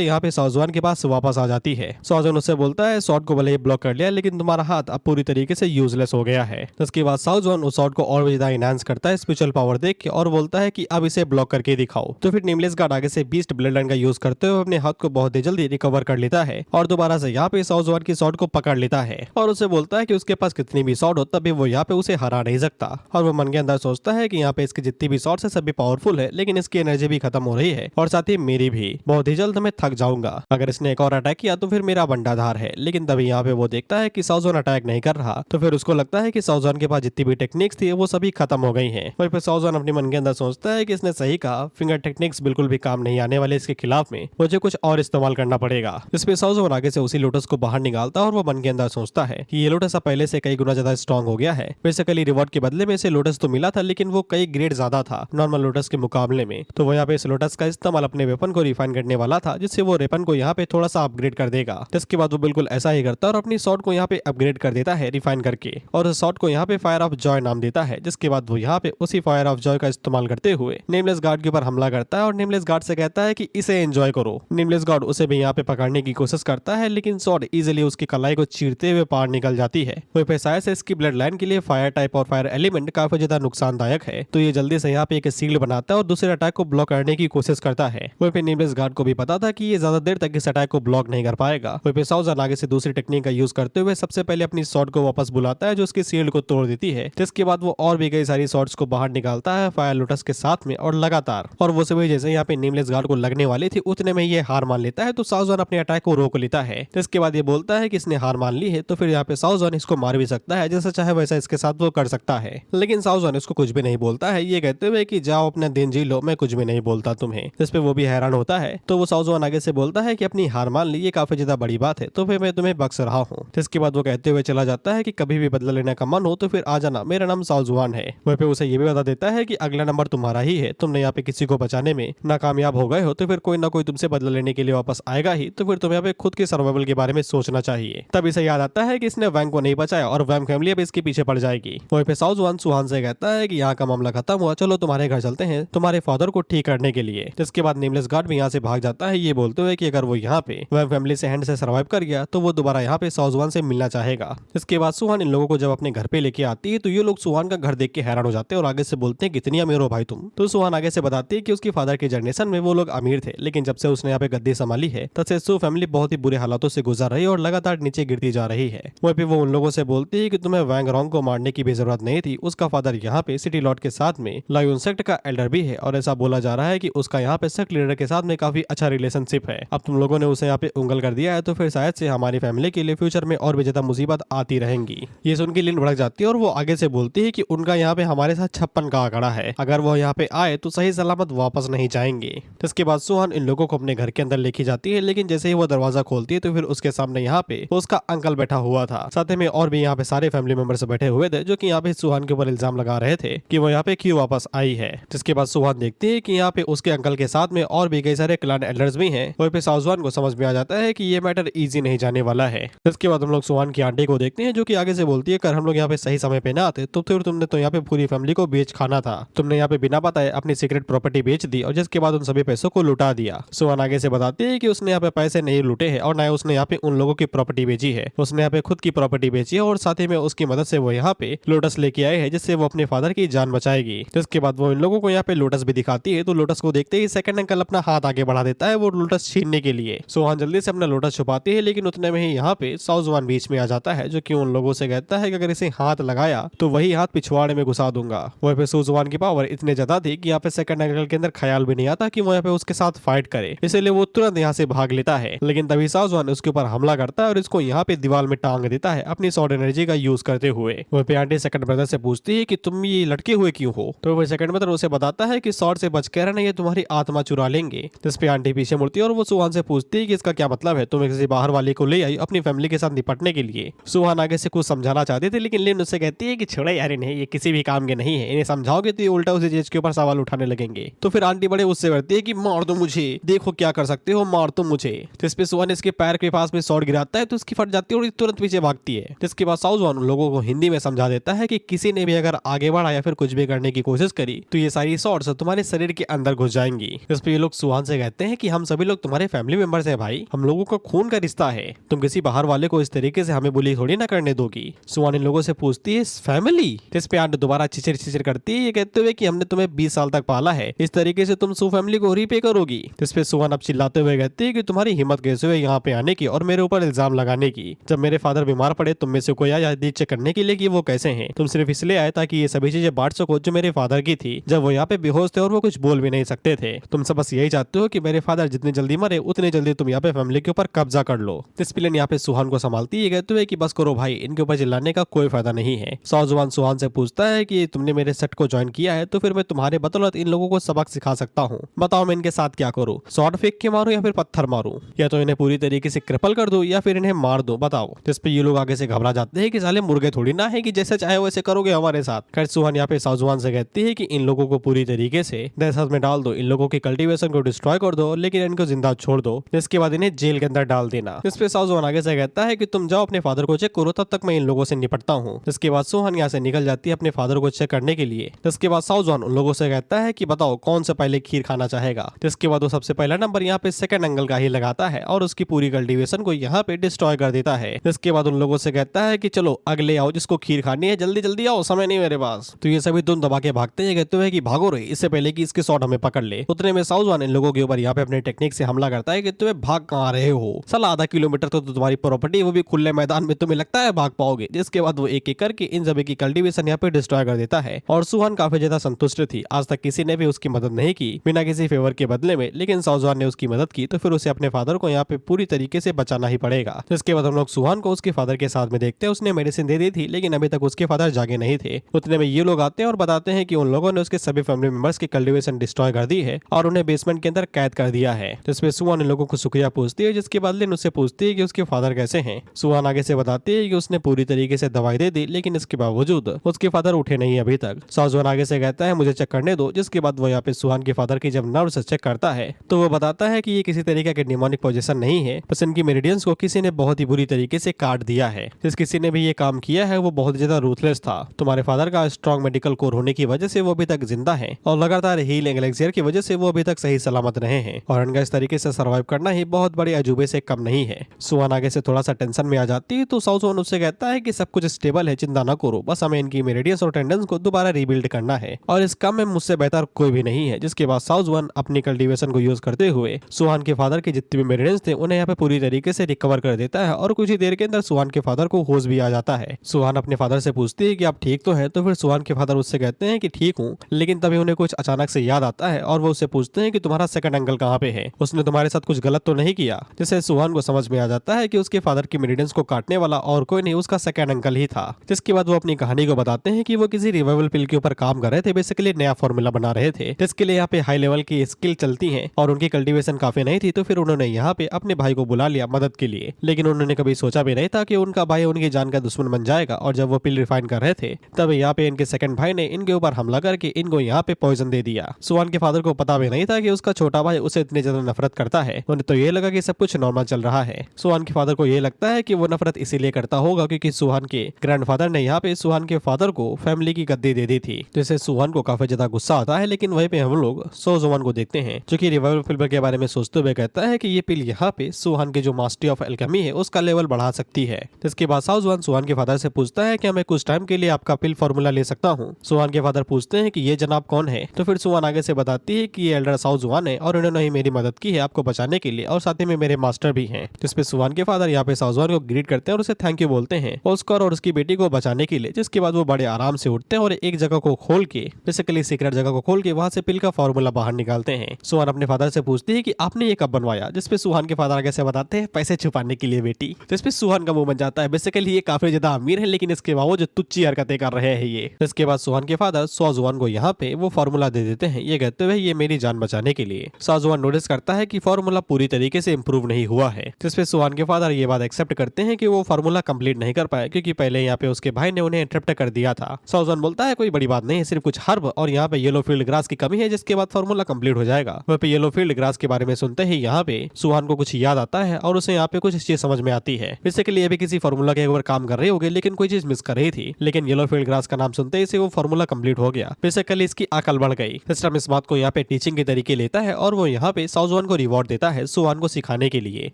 यहाँ पे साउज़ुआन के पास वापस आ जाती है। साउज़ुआन उससे बोलता है शॉट को भले ही ब्लॉक कर लिया, लेकिन तुम्हारा हाथ अब पूरी तरीके से यूजलेस हो गया है। इसके बाद साउज़ुआन उस शॉट को और भी ज्यादा इनहांस करता है स्पिरिचुअल पावर देख के और बोलता है कि अब इसे ब्लॉक करके दिखाओ। तो फिर नेमलेस गार्ड आगे से बीस्ट ब्लड लाइन का यूज करते हुए अपने हाथ को बहुत ही जल्दी रिकवर कर लेता है और दोबारा से यहाँ पे साउज़ुआन की शॉट को पकड़ लेता है और उसे बोलता है कि उसके पास कितनी भी शॉट हो तभी वो यहाँ पे उसे हरा नहीं सकता। और वो मन के अंदर सोचता है कि यहाँ पे इसकी जितनी भी शॉट्स है सभी पावरफुल है, लेकिन इसकी एनर्जी भी खत्म हो रही है और साथ ही मेरी भी, बहुत ही जल्द मैं थक जाऊंगा। अगर इसने एक और अटैक किया तो फिर मेरा बंटाधार है। लेकिन तभी यहाँ पे वो देखता है कि साउज़ुआन अटैक नहीं कर रहा, तो फिर उसको लगता है कि साउज़ुआन के पास जितनी भी टेक्निक्स थी वो सभी खत्म हो गई हैं। वहीं पे साउज़ुआन अपने मन के अंदर सोचता है कि इसने सही कहा, फिंगर टेक्निक्स बिल्कुल भी काम नहीं आने वाले इसके खिलाफ में, मुझे कुछ और इस्तेमाल करना पड़ेगा। इसपे साउज़ुआन आगे से उसी लोटस को बाहर निकालता है और वो मन के अंदर सोचता है कि ये लोटस अब पहले से कई गुना ज्यादा स्ट्रॉन्ग हो गया है। बेसिकली रिवॉर्ड के बदले में इसे लोटस तो मिला था, लेकिन वो कई ग्रेड ज्यादा था नॉर्मल लोटस के मुकाबले में, तो वो यहाँ पे इस लोटस का इस्तेमाल अपने वेपन को रिफाइन करने वाला था, जिससे वो वेपन को यहाँ पे थोड़ा सा अपग्रेड कर देगा। जिसके बाद वो बिल्कुल ऐसा ही करता है और अपनी शॉट को यहाँ पे अपग्रेड कर देता है रिफाइन करके, और उस शॉट को यहाँ पे फायर ऑफ जॉय नाम देता है। जिसके बाद वो यहाँ पे उसी फायर ऑफ जॉय का इस्तेमाल करते हुए नेमलेस गार्ड के ऊपर हमला करता है और नेमलेस गार्ड से कहता है कि इसे एंजॉय करो। नेमलेस गार्ड उसे भी यहाँ पे पकड़ने की कोशिश करता है, लेकिन शॉट इजीली उसकी कलाई को चीरते हुए पार निकल जाती है। वही पे शायद से इसकी ब्लड लाइन के लिए फायर टाइप और फायर एलिमेंट काफी ज्यादा नुकसानदायक है, तो ये जल्दी से यहाँ पे एक सील्ड बनाता है और दूसरे अटैक को ब्लॉक करने की कोशिश करता है। वही पे नेमलेस गार्ड को भी पता था कि ये ज्यादा देर तक इस अटैक को ब्लॉक नहीं कर पाएगा। वही पे साउज़ुआन आगे से दूसरी टेक्निक का यूज करते हुए सबसे पहले अपनी शॉट को वापस बुलाता है जो उसकी सील्ड को तोड़ देती है। जिसके बाद वो और भी कई सारी शॉट्स को बाहर निकालता है फायर लोटस के साथ में और लगातार, और वो सभी जैसे यहाँ पे नेमलेस गार्ड को लगने वाली थी उतने में ये हार मान लेता है, तो साउज़ुआन अपने अटैक को रोक लेता है। इसके बाद ये बोलता है कि इसने हार मान ली है, तो फिर यहाँ पे साउज़ुआन इसको मार भी सकता है, जैसा चाहे वैसा इसके साथ वो कर सकता है। लेकिन साउज़ुआन इसको कुछ भी नहीं बोलता है, ये कहते हुए कि जाओ अपना दिन जी लो, मैं कुछ भी नहीं बोलता तुम्हें। जिस पे वो भी हैरान होता है, तो वो साउज़ुआन आगे से बोलता है कि अपनी हार मान ली, ये काफी ज्यादा बड़ी बात है, तो फिर मैं तुम्हें बख्श रहा हूँ। जिसके बाद वो कहते हुए चला जाता है कि कभी भी बदला लेने का मन हो तो फिर आ जाना, मेरा नाम साउज़ुआन है। वहीं पे उसे ये भी बता देता है कि अगला नंबर तुम्हारा ही है, तुमने यहाँ पे किसी को बचाने में नाकामयाब हो गए हो तो फिर कोई ना कोई तुमसे बदला लेने के लिए वापस आएगा ही, तो फिर तुम्हें यहाँ पे खुद के सर्वाइवल के बारे में सोचना चाहिए। तब इसे याद आता है कि इसने वैंग को नहीं बचाया और वैंग फैमिली अब इसके पीछे पड़ जाएगी। वहीं पे साउज़ुआन सुहान से कहता है कि यहाँ का मामला खत्म हुआ, चलो तुम्हारे घर चलते हैं तुम्हारे फादर को ठीक करने के लिए। जिसके बाद नेमलेस गार्ड भी यहाँ से भाग जाता है, ये बोलते हुए कि अगर वो यहाँ पे वैंग फैमिली से हैंड से सर्वाइव कर गया तो वो दोबारा यहाँ पे साउज़ुआन से मिलना चाहेगा। इसके बाद सुहान इन लोगों को जब अपने घर पे लेके आती है तो ये लोग सुहान का घर देख के हैरान हो जाते हैं और आगे से बोलते हैं कितनी अमीर हो भाई तुम। तो सुहान आगे से बताती है कि उसकी फादर के जनरेशन में वो लोग अमीर थे, लेकिन जब से उसने यहाँ पे गद्दी संभाली है तब से सु फैमिली बहुत ही बुरे हालातों से गुजर रही है और लगातार नीचे गिरती जा रही है। वहीं पे वो उन लोगों से बोलती है कि तुम्हें वैंग रॉन्ग को मारने की भी जरूरत नहीं थी, उसका फादर यहाँ पे सिटी लॉर्ड के साथ में लायन सेक्ट का एल्डर भी है और ऐसा बोला जा रहा है कि उसका यहाँ पे सेक्ट लीडर के साथ में काफी अच्छा रिलेशनशिप है। अब तुम लोगों ने उसे यहाँ पे उंगल कर दिया है तो फिर शायद से हमारी फैमिली के लिए फ्यूचर में और भी ज्यादा मुसीबत आती रहेंगी। ये सुन के लिन भड़क जाती है और वो आगे से बोलती है कि उनका यहाँ पे हमारे हमारे साथ 56 का आंकड़ा है, अगर वो यहाँ पे आए तो सही सलामत वापस नहीं जाएंगे। इसके बाद सुहान इन लोगों को अपने घर के अंदर लेके जाती है, लेकिन जैसे ही वो दरवाजा खोलती है तो फिर उसके सामने यहाँ पे उसका अंकल बैठा हुआ था। साथ में और भी यहाँ पे सारे फैमिली मेंबर्स बैठे हुए थे, जो कि यहाँ पे सुहान के ऊपर इल्जाम लगा रहे थे कि वो यहाँ पे क्यों वापस आई है। जिसके बाद सुहान देखती है कि यहाँ पे उसके अंकल के साथ में और भी कई सारे क्लैन एल्डर्स भी हैं। वहीं पे साउजवान को समझ में आ जाता है कि ये मैटर इजी नहीं जाने वाला है। इसके बाद हम लोग सुहान की आंटी को देखते हैं, जो कि आगे से बोलती है कर हम लोग यहाँ पे सही समय पे ना आते तो फिर तुमने तो यहाँ पे पूरी फैमिली को बेच खाना था। तुमने यहाँ पे बिना बताए अपनी सीक्रेट प्रॉपर्टी बेच दी और जिसके बाद उन सभी पैसों को लुटा दिया। सुहान आगे से बताती है कि उसने यहाँ पे पैसे नहीं लूटे हैं और न उसने यहाँ पे उन लोगों की प्रॉपर्टी बेची है। उसने यहाँ पे खुद की प्रॉपर्टी बेची है और साथ ही में उसकी मदद से वो यहाँ पे लोटस लेके आए हैं, जिससे वो अपने फादर की जान बचाएगी। जिसके बाद वो इन लोगों को यहाँ पे लोटस भी दिखाती है, तो लोटस को देखते ही सेकंड अंकल अपना हाथ आगे बढ़ा देता है वो लोटस छीनने के लिए। सुहान जल्दी से अपना लोटस छुपाती है, लेकिन उतने में ही यहाँ पे साउजवान बीच में आ जाता है, जो कि उन लोगों से कहता है कि अगर इसे हाथ लगाया तो वही हाथ पिछवाड़े में घुसा दूंगा। वहीं पे सुजवान की पावर इतने ज्यादा थी कि यहाँ पे सेकंड अंकल के अंदर ख्याल भी नहीं आता कि वो यहाँ पे उसके साथ फाइट करे, इसलिए वो तुरंत यहाँ से भाग लेता है। लेकिन तभी साउजवान उसके ऊपर हमला करता है और इसको यहाँ पे दीवार में टांग देता है अपनी शॉर्ट एनर्जी का यूज करते हुए। वहीं पे आंटी सेकंड ब्रदर से पूछती है कि तुम ये लटके हुए क्यों हो, तो वो सेकंड ब्रदर उसे बताता है कि शॉर्ट से बच के रहना, ये तुम्हारी आत्मा चुरा लेंगे। जिस पे आंटी पीछे मुड़ती है और वो सुहान से पूछती है कि इसका क्या मतलब है, तुम किसी बाहर वाले को ले आई अपनी फैमिली के साथ निपटने के लिए। सुहान आगे से कुछ समझाना चाहते थे, लेकिन लिन उससे कहती है कि छोड़ो यार इन्हें, ये किसी भी काम के नहीं है, इन्हें समझाओगे तो ये उल्टा उसी चीज के ऊपर सवाल उठाने लगेंगे। तो फिर आंटी बड़े उससे करती है कि मार दो मुझे, देखो क्या कर सकते हो, मार दो मुझे। जिस पे सुहान इसके पैर के पास में शॉट गिराता है तो उसकी फट जाती है और तुरंत पीछे भागती है। जिसके बाद साउजवान उन लोगों को हिंदी में समझा देता है कि किसी ने भी अगर आगे बढ़ा या फिर कुछ भी करने की कोशिश करी तो ये सारी शॉट्स तुम्हारे शरीर के अंदर घुस जाएंगी। इस पे ये लोग सुहान से कहते हैं कि हम सभी लोग तुम्हारे फैमिली मेंबर्स हैं भाई, हम लोगों का खून का रिश्ता है, तुम किसी बाहर वाले को इस तरीके से हमें बुली थोड़ी ना करने दोगी। सुहान इन लोगों से पूछती है फैमिली, जिस पे आंटी दोबारा चिचिर चिचिर करती है, ये कहते हुए कि हमने तुम्हें 20 साल तक पाला है, इस तरीके से तुम सु फैमिली को रीपे करोगी। जिस पे सुहान अब चिल्लाते हुए कहती है कि तुम्हारी हिम्मत कैसे हुई यहाँ पे आने की और मेरे ऊपर इल्जाम लगाने की। जब मेरे फादर बीमार पड़े तुम में से कोई आया चेक करने के लिए कि वो कैसे हैं, तुम सिर्फ इसलिए आए ताकि ये सभी चीजें बांट सको जो मेरे फादर की थी जब वो यहाँ पे बेहोश थे और वो कुछ बोल भी नहीं सकते थे। तुम सब बस यही चाहते हो कि मेरे फादर जितनी जल्दी मरे उतनी जल्दी तुम यहाँ पे फैमिली के ऊपर कब्जा कर लो। इस पिलन यहाँ पे सुहान को संभालती है, कहते हुए कि बस करो भाई, इनके ऊपर चिल्लाने का कोई फायदा नहीं है। साउजवान सुहान से पूछता है कि तुमने मेरे सेट को ज्वाइन किया है तो फिर मैं तुम्हारे बदौलत इन लोगों को सबक सिखा सकता हूँ, बताओ मैं इनके साथ क्या करूँ, शॉट फेंक के मारूं या फिर पत्थर मारूं, या तो इन्हें पूरी तरीके से क्रिपल कर दूं या फिर इन्हें मार दूं, बताओ। जिस पे ये लोग आगे से घबरा जाते हैं कि साले मुर्गे थोड़ी ना है कि जैसे चाहे वैसे करोगे हमारे साथ। खैर सुहान यहाँ पे साउजवान से कहती है कि इन लोगों को पूरी तरीके से दहशत में डाल दो, इन लोगों की कल्टीवेशन को डिस्ट्रॉय कर दो, लेकिन इनको जिंदा छोड़ दो, जिसके बाद इन्हें जेल के अंदर डाल देना। इस पे साउजवान आगे से कहता है कि तुम जाओ अपने फादर को चेक करो, तब तक मैं इन लोगों से निपटता हूँ। जिसके बाद सुहान यहाँ से निकल जाती है अपने फादर को चेक करने के लिए। जिसके बाद साउजवान उन लोगों से कहता है कि बताओ कौन से पहले खीर खाना चाहेगा। जिसके बाद वो सबसे पहला नंबर यहाँ पे सेकंड अंकल का ही लगाता है और उसकी पूरी कल्टीवेशन को यहाँ पे डिस्ट्रॉय कर देता है। जिसके बाद उन लोगों से कहता है कि चलो अगले आओ जिसको खीर खानी है, जल्दी जल्दी आओ, समय नहीं मेरे पास। तो ये सभी दुम दबा के भागते हैं, कहते हुए कि भागो रे, इससे पहले कि इसके शॉट हमें पकड़ ले। उतने में साउजवान इन लोगों के ऊपर यहाँ पे अपने टेक्निक से हमला करता है कि तुम्हें भाग कहाँ रहे हो, साला आधा किलोमीटर तो तुम्हारी प्रॉपर्टी, वो भी खुले मैदान में, तुम्हें लगता है भाग पाओगे। जिसके बाद वो एक एक करके इन सभी की कल्टीवेशन यहाँ पे डिस्ट्रॉय कर देता है और सुहान काफी ज्यादा संतुष्ट थी। आज तक किसी ने भी उसकी मदद नहीं की बिना किसी फेवर के बदले में, लेकिन साउजवान ने उसकी मदद की तो फिर उसे अपने फादर को यहाँ पे पूरी तरीके से बचाना ही पड़ेगा। जिसके बाद हम लोग सुहान को उसके फादर के साथ में देखते हैं, उसने मेडिसिन दे दी थी लेकिन अभी तक उसके फादर जागे नहीं थे। उतने में ये लोग आते हैं और बताते हैं कि उन लोगों ने उसके सभी फैमिली मेंबर्स की कल्टीवेशन डिस्ट्रॉय कर दी है और उन्हें बेसमेंट के अंदर कैद कर दिया है। जिसमें सुहान इन लोगों को शुक्रिया पूछती है, जिसके बाद लिन उससे पूछती है कि उसके फादर कैसे हैं। सुहान आगे से बताती है कि उसने पूरी तरीके से दवाई दे दी लेकिन इसके बावजूद उसके फादर उठे नहीं अभी तक। साउजवान आगे से कहता है मुझे चेक करने दो। जिसके बाद वो यहाँ पे सुहान के फादर की जब नर्व से चेक करता है तो वो बताता है कि ये किसी तरीके के डिमोनिक पोजीशन नहीं है, बस इनकी मेरिडियंस को किसी ने बहुत ही बुरी तरीके से काट दिया है। जिस किसी ने भी ये काम किया है वो बहुत ज्यादा रूथलेस था। तुम्हारे फादर का स्ट्रॉन्ग मेडिकल कोर होने की वजह से वो अभी तक जिंदा है और लगातार हीलिंग एलेक्सियर की वजह से वो अभी तक सही सलामत रहे हैं और इनका इस तरीके से सर्वाइव करना ही बहुत बड़े अजूबे से कम नहीं है। सुहान आगे से थोड़ा सा टेंशन में आ जाती है तो साउजवान उससे कहता है कि सब कुछ स्टेबल है, चिंता न करो, बस हमें इनकी मेरिडियंस और टेंडेंस को दोबारा रीबिल्ड करना है और इस काम में मुझसे बेहतर कोई भी नहीं है। जिसके बाद साउजवान अपनी कल्टीवेशन को यूज करते हुए सुहान के फादर के जितने भी मेरिडियंस थे उन्हें यहाँ पे पूरी तरीके से रिकवर कर देता है और कुछ ही देर के अंदर सुहान के फादर को होश भी आ जाता है। सुहान अपने फादर से पूछती है कि आप ठीक तो है, तो फिर सुहान के फादर उससे कहते हैं कि ठीक हूँ, लेकिन तभी उन्हें कुछ अचानक से याद आता है और वो उससे पूछते हैं कि तुम्हारा सेकंड अंकल कहाँ पे है, उसने तुम्हारे साथ कुछ गलत तो नहीं किया। जिससे सुहान को समझ में आ जाता है कि उसके फादर की मेरिडियंस को काटने वाला और कोई नहीं उसका सेकंड अंकल ही था। जिसके बाद वो अपनी कहानी को बताते हैं कि वो किसी किसी रिवाइवल पिल के ऊपर काम कर रहे थे, बेसिकली नया फॉर्मूला बना रहे थे जिसके लिए यहाँ पे हाई लेवल की स्किल चलती है और उनकी कल्टीवेशन काफी नहीं थी। तो फिर उन्होंने यहाँ पे अपने भाई को बुला लिया मदद के लिए, लेकिन उन्होंने कभी सोचा भी नहीं था कि उनका भाई उनकी जान का दुश्मन बन जाएगा। और जब वो पिल रिफाइन कर रहे थे तब यहाँ पे इनके सेकंड भाई ने इनके ऊपर हमला करके इनको यहाँ पे पॉइजन दे दिया। सुहान के फादर को पता भी नहीं था कि उसका छोटा भाई उसे इतनी ज्यादा नफरत करता है। उन्हें तो ये लगा कि सब कुछ नॉर्मल चल रहा है। सुहान के फादर को ये लगता है कि वो नफरत इसीलिए करता होगा क्योंकि सुहान के ग्रैंडफादर ने यहाँ पे सुहान के फादर को फैमिली की गद्दी दे दी थी। तो इससे सुहान को काफी ज्यादा गुस्सा आता है। लेकिन वहीं पे हम लोग सो जुआन को देखते हैं जो कि रिवाइवल पिल के बारे में सोचते हुए कहता है कि ये पिल यहाँ पे सुहान के जो मास्टरी ऑफ एल्केमी है उसका लेवल बढ़ा सकती है। इसके बाद साओ जुआन सुहान के फादर से पूछता है कि मैं कुछ टाइम के लिए आपका पिल फॉर्मूला ले सकता हूँ। सुहान के फादर पूछते हैं कि ये जनाब कौन है। तो फिर सुहान आगे से बताती है कि ये एल्डर साओ जुआन है और इन्होंने ही मेरी मदद की है आपको बचाने के लिए और साथ ही में मेरे मास्टर भी हैं। जिसपे सुहान के फादर यहाँ पे साओ जुआन को ग्रीट करते हैं और उसे थैंक यू बोलते हैं ऑस्कर और उसकी बेटी को बचाने के लिए। जिसके बाद वो बड़े आराम से उठते हैं और एक जगह को खोल के, बेसिकली सीक्रेट जगह को खोल के वहां से पिल का फॉर्मूला बाहर निकालते हैं। सुहान अपने फादर से पूछती है कि आपने ये कब बनवाया। जिसपे सुहान के फादर आगे से बताते हैं पैसे छुपाने के लिए बेटी। जिसपे सुहान का मुंह बन जाता है। बेसिकली ये काफी ज्यादा अमीर है लेकिन इसके बावजूद तुच्छी हरकतें कर रहे हैं ये। इसके बाद सुहान के फादर साओजुआन को यहाँ पे वो फॉर्मूला दे देते हैं, ये कहते हुए ये मेरी जान बचाने के लिए। साओजुआन नोटिस करता है कि फॉर्मूला पूरी तरीके से इंप्रूव नहीं हुआ है। जिसपे सुहान के फादर ये बात एक्सेप्ट करते हैं कि वो फॉर्मूला कंप्लीट नहीं कर पाए क्योंकि पहले यहाँ पे उसके भाई ने उन्हें इंटरप्ट कर दिया था। साओजुआन बोलता है कोई बड़ी बात नहीं है, सिर्फ कुछ हर्ब और यहाँ पे येलो फील्ड ग्रास की कमी है जिसके बाद फॉर्मूला कंप्लीट हो जाएगा। वह पे येलो फील्ड ग्रास के बारे में सुनते ही यहाँ पे सुहान को कुछ याद आता है और उसे यहाँ पे कुछ चीज समझ में आती है। बेसिकली ये भी किसी फॉर्मूला के ऊपर काम कर रहे होंगे लेकिन कोई चीज मिस कर रही थी। लेकिन येलो फील्ड ग्रास का नाम सुनते ही से वो फॉर्मूला कंप्लीट हो गया। बेसिकली इसकी अकल बढ़ गई। सिस्टम इस बात को यहाँ पे टीचिंग के तरीके लेता है और वो यहाँ पे साओजुआन को रिवॉर्ड देता है सुहान को सिखाने के लिए।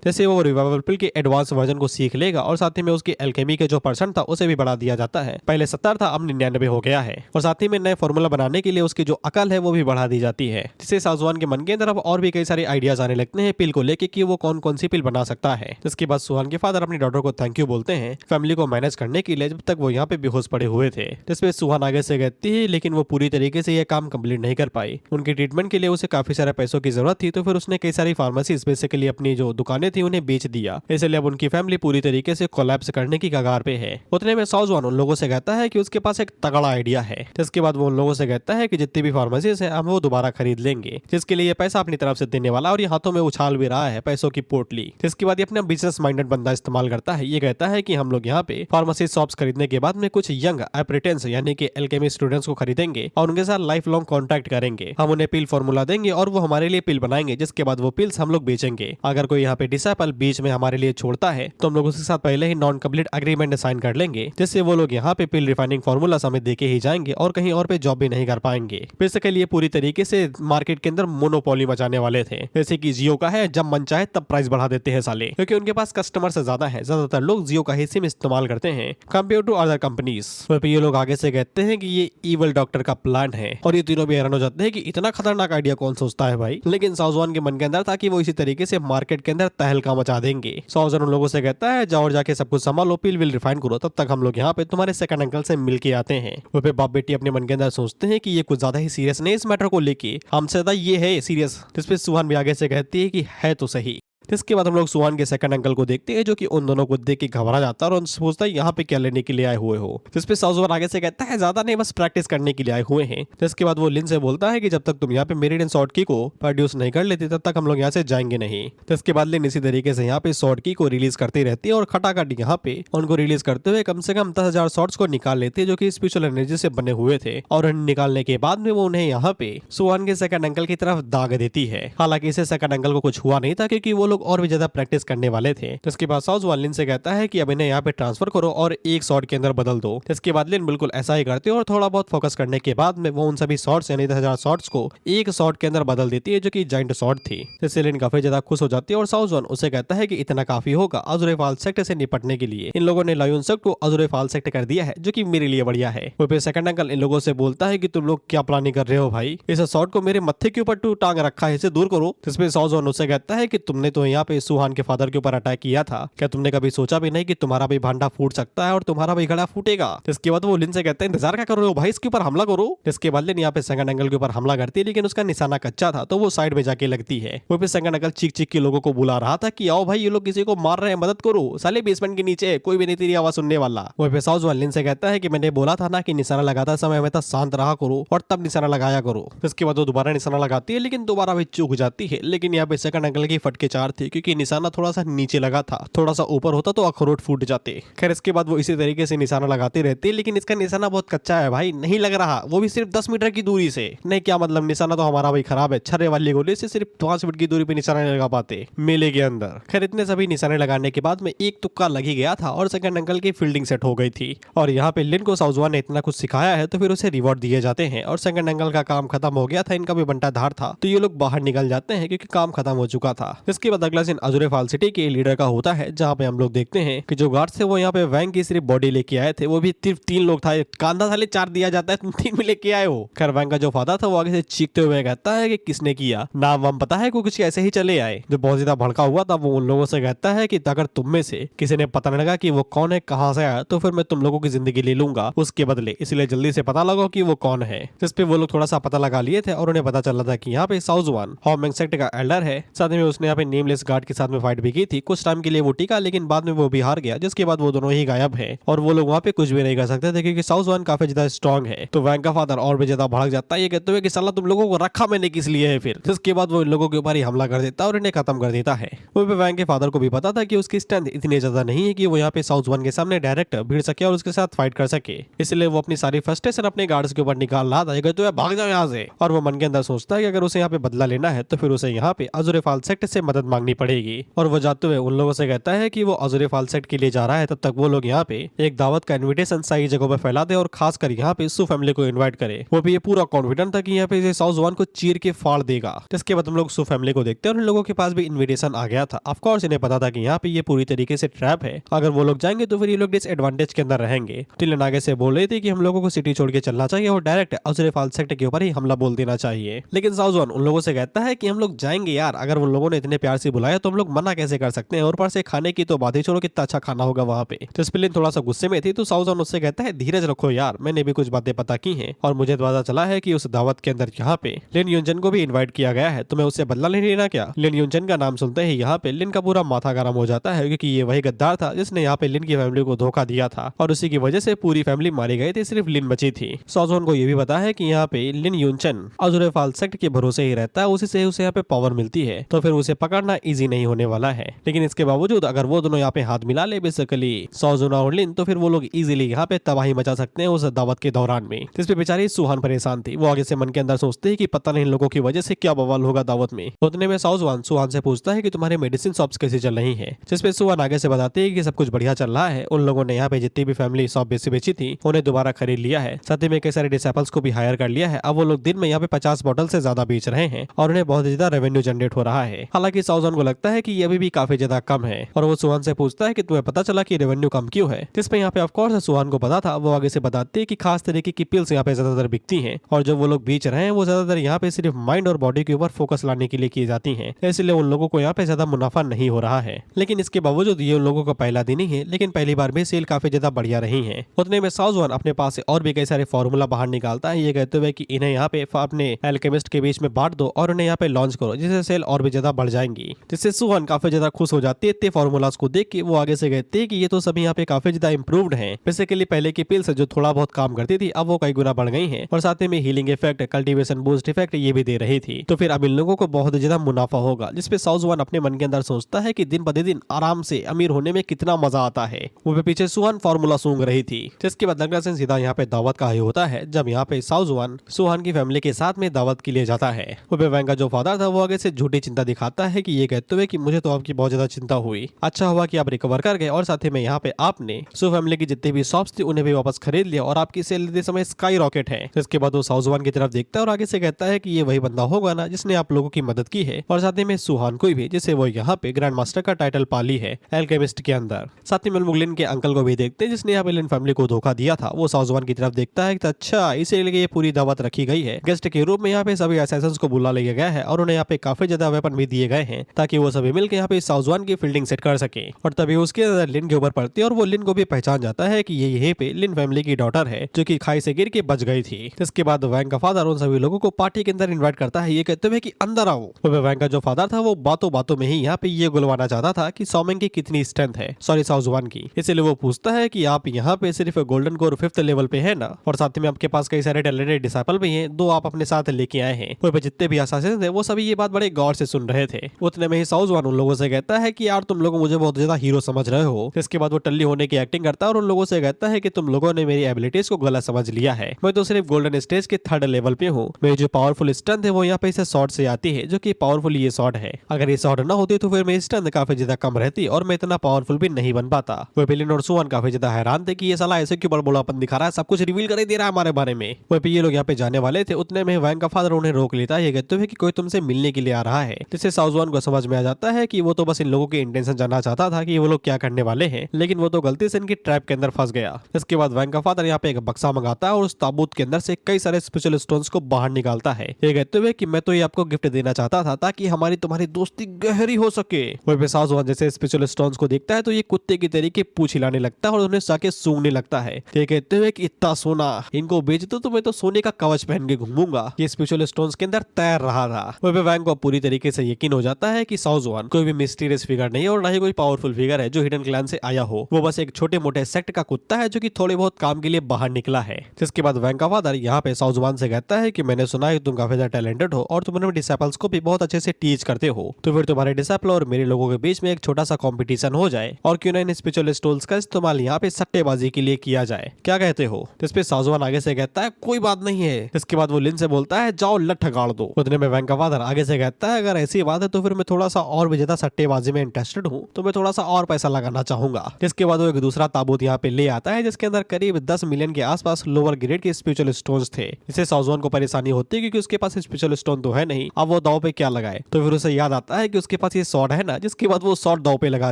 जैसे वो रिवाइवल पिल के एडवांस वर्जन को सीख लेगा और साथ ही में उसकी एल्केमी के जो परसेंट था उसे भी बढ़ा दिया जाता है। पहले 70 था अब 99 हो गया है और साथ ही में नए फॉर्मूला बनाने के लिए उसकी जो अकल है वो भी बढ़ा दी जाती है। जिससे साओजुआन के मन के अंदर अब और भी कई सारे आइडियाज आने लगते हैं पिल को लेके कि वो कौन कौन सी पिल बना सकता है। जिसके बाद सुहान के फादर अपनी डॉटर को थैंक यू बोलते हैं फैमिली को मैनेज करने के लिए जब तक वो यहाँ पे बेहोश पड़े हुए थे। जिसपे सुहान आगे से कहती है लेकिन वो पूरी तरीके से ये काम कंप्लीट नहीं कर पाई। उनकी ट्रीटमेंट के लिए उसे काफी सारे पैसों की जरूरत थी तो फिर उसने कई सारी फार्मेसीज बेसिकली अपनी जो दुकानें थी उन्हें बेच दिया। इसलिए अब उनकी फैमिली पूरी तरीके से कोलैप्स करने की कगार पे है। उतने में साओजुआन उन लोगों से कहता है कि उसके पास एक तगड़ा आइडिया है। जिसके बाद वो उन लोगों से कहता है कि जितनी भी फार्मेसीज है हम वो दोबारा खरीद लेंगे जिसके लिए पैसा अपनी तरफ से देने वाला और ये हाथों में उछाल भी रहा है पैसों की पोटली। जिसके बाद ये अपना बिजनेस माइंडेड बंदा इस्तेमाल करता है। ये कहता है कि हम लोग यहाँ पे फार्मेसी शॉप्स खरीदने के बाद में कुछ यंग एप्रेंटिस यानी कि एल्केमी स्टूडेंट्स को खरीदेंगे और उनके साथ लाइफ लॉन्ग कॉन्टैक्ट करेंगे। हम उन्हें पिल फॉर्मूला देंगे और वो हमारे लिए पिल बनाएंगे जिसके बाद वो पिल्स हम लोग बेचेंगे। अगर कोई यहाँ पे डिसाइपल बीच में हमारे लिए छोड़ता है तो हम लोग उसके साथ पहले ही नॉन कंप्लीट एग्रीमेंट साइन कर लेंगे जिससे वो लोग यहाँ पे पिल रिफाइनिंग फॉर्मूला हमें देके ही जाएंगे और कहीं और पे जॉब भी नहीं कर पाएंगे। बेसिकली ये पूरी तरीके से मार्केट के अंदर मोनोपोली मचाने वाले थे। जैसे कि जियो का है, जब मन चाहे तब प्राइस बढ़ा देते हैं साले, क्योंकि उनके पास कस्टमर से ज्यादा है। ज्यादातर लोग जियो का ही सिम इस्तेमाल करते हैं कंपेयर टू अदर कंपनीज। ये लोग आगे से कहते हैं कि ये इवल डॉक्टर का प्लान है और ये तीनों भी हैरान हो जाते हैं कि इतना खतरनाक आइडिया कौन सोचता है भाई। लेकिन साओजुआन के मन के अंदर था कि वो इसी तरीके से मार्केट के अंदर तहलका मचा देंगे। साओजुआन उन लोगों से कहता है जाओ जाके सब कुछ संभालो, पिल विल रिफाइन करो, तब तक हम लोग यहाँ पे तुम्हारे सेकंड अंकल से मिल के आते हैं। वो पे बाप बेटी अपने मन के अंदर सोचते हैं कि ये कुछ ज्यादा ही सीरियस नहीं इस मैटर को लेके, हमसे ज्यादा ये है सीरियस। जिसपे सुहान भी आगे से कहती है कि है तो सही। इसके बाद हम लोग सुहान के सेकंड अंकल को देखते हैं जो कि उन दोनों को देख के घबरा जाता है और उनसे पूछता है यहाँ पे क्या लेने के लिए आए हुए हो। जिसपे साओजुआन आगे से कहता है ज्यादा नहीं बस प्रैक्टिस करने के लिए आए हुए हैं। जिसके बाद वो लिन से बोलता है कि जब तक तुम यहाँ पे मेरिडियन शॉर्ट की को प्रोड्यूस नहीं कर लेती तब तक हम लोग यहाँ से जाएंगे नहीं। जिसके बाद लिन इसी तरीके से यहाँ पे शॉर्ट की को रिलीज करती रहती है और खटाखट यहाँ पे उनको रिलीज करते हुए कम से कम 10,000 शॉर्ट्स को निकाल लेते हैं जो कि स्पिरिचुअल एनर्जी से बने हुए थे। और निकालने के बाद में वो उन्हें यहाँ पे सुहान के सेकंड अंकल की तरफ दाग देती है। हालांकि इसे सेकंड अंकल को कुछ हुआ नहीं था क्योंकि वो लोग और भी ज्यादा प्रैक्टिस करने वाले थे। इसके बाद साओजुआन लिन से कहता है कि अब इन्हें यहाँ पे ट्रांसफर करो और एक शॉट के अंदर बदल दो। इसके बाद लिन बिल्कुल ऐसा ही करती है और थोड़ा बहुत फोकस करने के बाद में वो उन सभी शॉट्स यानी 10,000 शॉट्स को एक शॉट के अंदर बदल देती है जो कि जाइंट शॉट थी। जिससे लिन काफी ज्यादा खुश हो जाती है और साओजुआन उसे कहता है कि इतना काफी होगा अजुरेफाल सेक्ट से निपटने के लिए। इन लोगों ने लायोन सेक्ट को अजुरेफाल सेक्ट कर दिया है जो कि मेरे लिए बढ़िया है। वो फिर सेकंड अंकल इन लोगों से बोलता है कि तुम लोग क्या प्लानिंग कर रहे हो भाई, इस शॉट को मेरे मत्थे के ऊपर टांग रखा है, इसे दूर करो। जिसमें साओजुआन उसे कहता है कि तुमने तो उन्होंने यहाँ पे सुहान के फादर के ऊपर अटैक किया था, क्या तुमने कभी सोचा भी नहीं कि तुम्हारा भी भांडा फूट सकता है और तुम्हारा भी घड़ा फूटेगा। जिसके बाद वो लिन से कहते हैं इंतजार क्या कर रहे हो भाई, इसके ऊपर हमला करो। जिसके बाद लिन यहाँ पे सेकंड एंगल के ऊपर हमला करती है, लेकिन उसका निशाना कच्चा था तो वो साइड में जाके लगती है। वो फिर सेकंड एंगल चीख चीख के लोगों को बुला रहा था कि आओ भाई ये लोग किसी को मार रहे हैं, मदद करो, साले बेसमेंट के नीचे कोई भी नहीं तेरी आवाज सुनने वाला। वो फिर साउज़वान लिन से कहता है कि मैंने बोला था ना कि निशाना लगाता समय हमेशा शांत रहा करो और तब निशाना लगाया करो। इसके बाद वो दोबारा निशाना लगाती है, लेकिन दोबारा भी चूक जाती है। लेकिन यहाँ पे सेकंड एंगल की फटके चार थी, क्योंकि निशाना थोड़ा सा नीचे लगा था, थोड़ा सा ऊपर होता तो अखरोट फूट जाते। खैर इसके बाद वो इसी तरीके से निशाना लगाती रहती है, लेकिन इसका निशाना बहुत कच्चा है भाई, नहीं लग रहा, वो भी सिर्फ 10 मीटर की दूरी से। नहीं क्या मतलब, निशाना तो हमारा भाई खराब है, छर्रे वाली गोली से सिर्फ 5 फीट की दूरी पे निशाना नहीं लगा पाते मेले के अंदर। खैर इतने सभी निशाने लगाने के बाद में एक तुक्का लग ही गया था और सेकंड एंगल की फील्डिंग सेट हो गई थी। और यहाँ पे लिन को साउज़वान ने इतना कुछ सिखाया है तो फिर उसे रिवॉर्ड दिए जाते हैं। और सेकंड एंगल का काम खत्म हो गया था, इनका भी बंटा धार था, तो ये लोग बाहर निकल जाते हैं क्योंकि काम खत्म हो चुका था। इसके बाद अगला सीन अज़ुरे फाल सिटी के लीडर का होता है, जहाँ पे हम लोग देखते हैं कि जो गार्ड थे वो यहाँ पे वैंग की सिर्फ बॉडी लेके आए थे, वो भी सिर्फ 3 लोग था। कांधा साले 4 दिया जाता है, तुम 3 में लेके आए हो। खैर वैंग का जो फादर था वो आगे से चीखते हुए कहता है कि किसने किया, नाम वाम पता है, कुछ ऐसे ही चले आए। जो बहुत ज्यादा भड़का हुआ था वो उन लोगों से कहता है कि अगर तुम में से किसी ने पता नहीं लगा कि वो कौन है, कहां से आया, तो फिर मैं तुम लोगों की जिंदगी ले लूंगा उसके बदले, इसलिए जल्दी से पता लगाओ कि वो कौन है। जिस पे वो लोग थोड़ा सा पता लगा लिए थे और उन्हें पता चला था कि यहाँ पे साउज़वान हॉर्मेंग सेक्ट का एल्डर है। साथ में उसने यहाँ पे नेमलेस गार्ड के साथ में फाइट भी की थी, कुछ टाइम के लिए वो टिका, लेकिन बाद में वो भी हार गया, जिसके बाद वो दोनों ही गायब है और वो लोग वहाँ पे कुछ भी नहीं कर सकते थे क्योंकि साउज़वान काफी ज्यादा स्ट्रॉन्ग है। तो वैंग का फादर और भी ज्यादा भड़क जाता है, ये कहते हुए कि साला तुम लोगों को रखा मैंने किस लिए है। फिर जिसके बाद वो इन लोगों के ऊपर ही हमला कर देता है और इन्हें खत्म कर देता है। वो वैंग के फादर को भी पता था कि उसकी स्ट्रेंथ इतनी ज्यादा नहीं है कि वो यहाँ पे साउज़वान के सामने डायरेक्ट भिड़ सके और उसके साथ फाइट कर सके, इसलिए वो अपनी सारी फ्रस्ट्रेशन अपने गार्ड्स के ऊपर निकाल रहा था। ये कहते हुए भाग जाओ यहाँ से। और वो मन के अंदर सोचता है कि अगर उसे यहाँ पे बदला लेना है तो फिर उसे यहाँ पे अज़ुरे फाल सेक्ट से मदद मांगनी पड़ेगी। और वो जाते हुए उन लोगों से कहता है कि वो अज़ुरे फाल सेक्ट के लिए जा रहा है, तब तक वो लोग यहाँ पे एक दावत का इन्विटेशन सही जगहों पे फैला दे और खासकर यहाँ पे सू फैमिली को इन्वाइट करे। वो भी ये पूरा कॉन्फिडेंट था कि यहाँ पे साउज़वान को चीर के फाड़ देगा। जिसके बाद हम लोग सू फैमिली को देखते हैं और इन लोगों के पास भी इन्विटेशन आ गया था। ऑफ कोर्स इन्हें पता था कि यहाँ पे ये पूरी तरीके से ट्रैप है, अगर वो लोग जाएंगे तो फिर ये लोग डिसएडवांटेज के अंदर रहेंगे। टिलन आगे से बोल रही थी कि हम लोगों को सिटी छोड़ के चलना चाहिए और डायरेक्ट अज़ुरे फाल सेक्ट के ऊपर ही हमला बोल देना चाहिए। लेकिन साउज़वान उन लोगों से कहता है कि हम लोग जाएंगे यार, अगर उन लोगों ने इतने प्यार से बुलाया तो हम लोग मना कैसे कर सकते हैं, और ऊपर से खाने की तो बात ही छोड़ो, कितना अच्छा खाना होगा वहाँ पे। तो स्पिलिन थोड़ा सा गुस्से में थी, तो साउज़वान उससे कहता है धीरज रखो यार, मैंने भी कुछ बातें पता की हैं और मुझे पता चला है कि उस दावत के अंदर यहाँ पे लिन युनचन को भी इन्वाइट किया गया है, तो मैं उससे बदला नहीं लेना क्या। लिन युनचन का नाम सुनते ही यहाँ पे लिन का पूरा माथा गर्म हो जाता है, क्योंकि ये वही गद्दार था जिसने यहाँ पे लिन की फैमिली को धोखा दिया था और उसी की वजह से पूरी फैमिली मारी गई थी, सिर्फ लिन बची थी। साउज़वान को ये भी पता है कि यहाँ पे लिन युनचन अज़ुरे फाल सेक्ट के भरोसे ही रहता है, उसी से उसे यहाँ पे पावर मिलती है, तो फिर उसे पकड़ना इजी नहीं होने वाला है। लेकिन इसके बावजूद अगर वो दोनों यहाँ पे हाथ मिला ले बेसिकली साउज़वान और लिन, तो फिर वो लोग इजीली यहाँ पे तबाही मचा सकते हैं उस दावत के दौरान में। जिस पे बेचारी सुहान परेशान थी, वो आगे से मन के अंदर सोचते है कि पता नहीं इन लोगों की वजह से क्या बवाल होगा दावत में। उतने में साउज़वान सुहान से पूछता है कि तुम्हारे मेडिसिन शॉप्स कैसी चल रही है, जिसपे सुहान आगे से बताती है कि सब कुछ बढ़िया चल रहा है। उन लोगों ने यहाँ पे जितनी भी फैमिली शॉप बेची थी उन्हें दोबारा खरीद लिया है, साथ ही में कई सारे डिसेबल्स को भी हायर कर लिया है। अब वो लोग दिन में यहाँ पे 50 बॉटल से ज्यादा बेच रहे हैं और उन्हें बहुत ज्यादा रेवेन्यू जनरेट हो रहा है। हालांकि साउज़वान को लगता है कि ये अभी भी काफी ज्यादा कम है और वो सुहान से पूछता है कि तुम्हें पता चला कि रेवेन्यू कम क्यों है। जिसपे यहाँ पे ऑफ कोर्स सुहान को पता था, वो आगे से बताते हैं कि खास तरीके की पिल्स यहाँ पे ज्यादातर बिकती हैं और जो वो लोग बेच रहे हैं वो ज्यादातर यहाँ पे सिर्फ माइंड और बॉडी के ऊपर फोकस लाने के लिए की जाती हैं, इसलिए उन लोगों को यहाँ पे ज्यादा मुनाफा नहीं हो रहा है। लेकिन इसके बावजूद ये उन लोगों का पहला दिन ही है, लेकिन पहली बार भी सेल काफी ज्यादा बढ़िया रही है। उतने में साउज़वान अपने पास से और भी कई सारे फॉर्मूला बाहर निकालता है, ये कहते हुए कि इन्हें यहाँ पे अपने एल्केमिस्ट के बीच में बांट दो और उन्हें यहाँ पे लॉन्च करो, जिससे सेल और भी ज्यादा बढ़ जाएंगी। जिससे सुहान काफी ज्यादा खुश हो जाती है इतने फॉर्मूलाज को देख के। वो आगे से कहते हैं कि ये तो सभी यहाँ पे काफी ज्यादा इंप्रूव्ड हैं। बेसिकली पहले की पिल्स जो थोड़ा बहुत काम करती थी अब वो कई गुना बढ़ गई हैं और साथ में healing effect, cultivation boost effect ये भी दे रही थी, तो फिर अब इन लोगों को बहुत ज्यादा मुनाफा होगा। जिसपे साउज़वान अपने मन के अंदर सोचता है कि दिन ब दिन आराम से अमीर होने में कितना मजा आता है। वो पीछे सुहान फॉर्मूला सूंघ रही थी। जिसके बाद अगला सीन सीधा यहाँ पे दावत का ही होता है, जब यहाँ पे साउज़वान सुहान की फैमिली के साथ में दावत के लिए जाता है। वो वैंग का जो फादर था वो आगे से झूठी चिंता दिखाता है कि ये कहते हुए कि मुझे तो आपकी बहुत ज्यादा चिंता हुई, अच्छा हुआ कि आप रिकवर कर गए और साथ ही में यहाँ पे आपने सू फैमिली की जितनी भी शॉप्स थी उन्हें भी वापस खरीद लिया और आपकी सेल लेते समय स्काई रॉकेट है। इसके बाद वो साउज़वान की तरफ देखता है और आगे से कहता है कि ये वही बंदा होगा ना जिसने आप लोगों की मदद की है, और साथ ही में सुहान को भी, जिसे वो यहाँ पे ग्रैंड मास्टर का टाइटल पा ली है एल्केमिस्ट के अंदर। साथ ही में लिन के अंकल को भी देखते हैं जिसने यहाँ पे लिन फैमिली को धोखा दिया था। वो साउज़वान की तरफ देखता है कि अच्छा इसीलिए ये पूरी दावत रखी गई है, गेस्ट के रूप में यहाँ पे सभी असैसिन्स को बुला लिया गया है और उन्हें यहाँ पे काफी ज्यादा वेपन भी दिए गए हैं, ताकि वो सभी मिलकर यहाँ पे साउजवान की फील्डिंग सेट कर सके। और तभी उसके नजर लिन के ऊपर पड़ती है और वो लिन को भी पहचान जाता है कि ये यहीं पे लिन फैमिली की डॉटर है जो कि खाई से गिर के बच गई थी। इसके बाद वैंग का फादर उन सभी लोगों को पार्टी के अंदर इन्वाइट करता है, ये कहते हुए कि अंदर आओ। वैंग का जो फादर था वो बातों बातों में ही यहाँ पे ये गुलवाना चाहता था कि सौमेंग की कितनी स्ट्रेंथ है, सॉरी साउजवान की। इसलिए वो पूछता है कि आप यहाँ पे सिर्फ गोल्डन कोर 5th लेवल पे है ना, और साथ में आपके पास कई सारे टैलेंटेड डिसाइपल भी हैं, दो आप अपने साथ लेके आए हैं। वहीं पे जितने भी असासिन थे वो सभी ये बात बड़े गौर से सुन रहे थे। उतने में ही साउजवान उन लोगों से कहता है कि यार तुम लोग मुझे बहुत ज्यादा हीरो समझ रहे हो। इसके बाद वो टल्ली होने की एक्टिंग करता है और उन लोगों से कहता है कि तुम लोगों ने मेरी एबिलिटीज को गलत समझ लिया है। मैं तो सिर्फ गोल्डन स्टेज के 3rd लेवल पे हूँ। मेरी जो पावरफुल स्ट्रेंथ है वो यहाँ पे इसे शॉर्ट से आती है, जो कि पावरफुल ये शॉर्ट है। अगर ये शॉर्ट ना होती तो फिर मेरी स्ट्रेंथ काफी ज्यादा कम रहती और मैं इतना पावरफुल भी नहीं बन पाता। वो लिन और सुवन काफी ज्यादा हैरान थे कि ये साला ऐसे क्यों बड़बोलापन दिखा रहा है, सब कुछ रिवील कर ही दे रहा है हमारे बारे में। वहीं ये लोग यहाँ पे जाने वाले थे, उतने में वैंग का फादर उन्हें रोक लेता है, ये कहते हुए कि कोई तुमसे मिलने के लिए आ रहा है। जिससे साउजवान को समझ में आ जाता है कि वो तो बस इन लोगों के इंटेंशन जानना चाहता था कि वो लोग क्या करने वाले हैं, लेकिन वो तो गलती से इनकी ट्रैप के अंदर फंस गया। इसके बाद वैंग का फादर यहाँ पे एक बक्सा मंगाता है और उस ताबूत के अंदर से कई सारे स्पेशल स्टोन्स को बाहर निकालता है, ये कहते हुए कि मैं तो ये आपको गिफ्ट देना चाहता था ताकि हमारी तुम्हारी दोस्ती गहरी हो सके। वहीं पे साउजवान जैसे स्पेशल स्टोन्स को देखता है तो ये कुत्ते की तरीके पूंछ हिलाने लगता है और उन्हें जाके सूंघने लगता है। ये कहते हुए कि इतना सोना इनको बेच दो तो मैं तो सोने का कवच पहन के घूमूंगा। ये स्पेशल स्टोन्स के अंदर तैर रहा था। वहीं पे वैंग को पूरी तरीके से यकीन हो जाता है कि साउजवान कोई भी मिस्टीरियस फिगर नहीं है और ना ही कोई पावरफुल फिगर है जो हिडन क्लैन से आया हो। वो बस एक छोटे मोटे सेक्ट का कुत्ता है जो कि थोड़े बहुत काम के लिए बाहर निकला है। जिसके बाद वैंग का फादर यहाँ पे साउजवान से कहता है कि मैंने सुना है तुम काफी ज्यादा टैलेंटेड हो और तुम अपने डिसाइपल्स को भी बहुत अच्छे से टीच करते हो, तो फिर तुम्हारे डिसाइपल और मेरे लोगों के बीच में एक छोटा सा कंपटीशन हो जाए और क्यों ना इन स्पिरिचुअल स्टोन्स का इस्तेमाल यहाँ पे सट्टेबाजी के लिए किया जाए, क्या कहते हो। इस पे साउजवान आगे से कहता है कोई बात नहीं है। इसके बाद वो लिन से बोलता है जाओ लठ गाड़ दो। उतने में वैंग का फादर आगे से कहता है अगर ऐसी बात है तो फिर मैं थोड़ा सा और भी ज्यादा सट्टेबाजी में इंटरेस्टेड हूँ, तो मैं थोड़ा सा और पैसा लगाना चाहूंगा। इसके बाद वो एक दूसरा ताबूत यहाँ पे ले आता है जिसके अंदर करीब 10 मिलियन के आसपास लोअर ग्रेड के स्पिरिचुअल स्टोन्स थे। इसे साउजवान को परेशानी होती है क्योंकि उसके पास स्पिरिचुअल स्टोन तो है नहीं, अब वो दाव पे क्या लगाए। तो फिर उसे याद आता है कि उसके पास ये सॉर्ड है ना, जिसके बाद वो सॉर्ड दाव पे लगा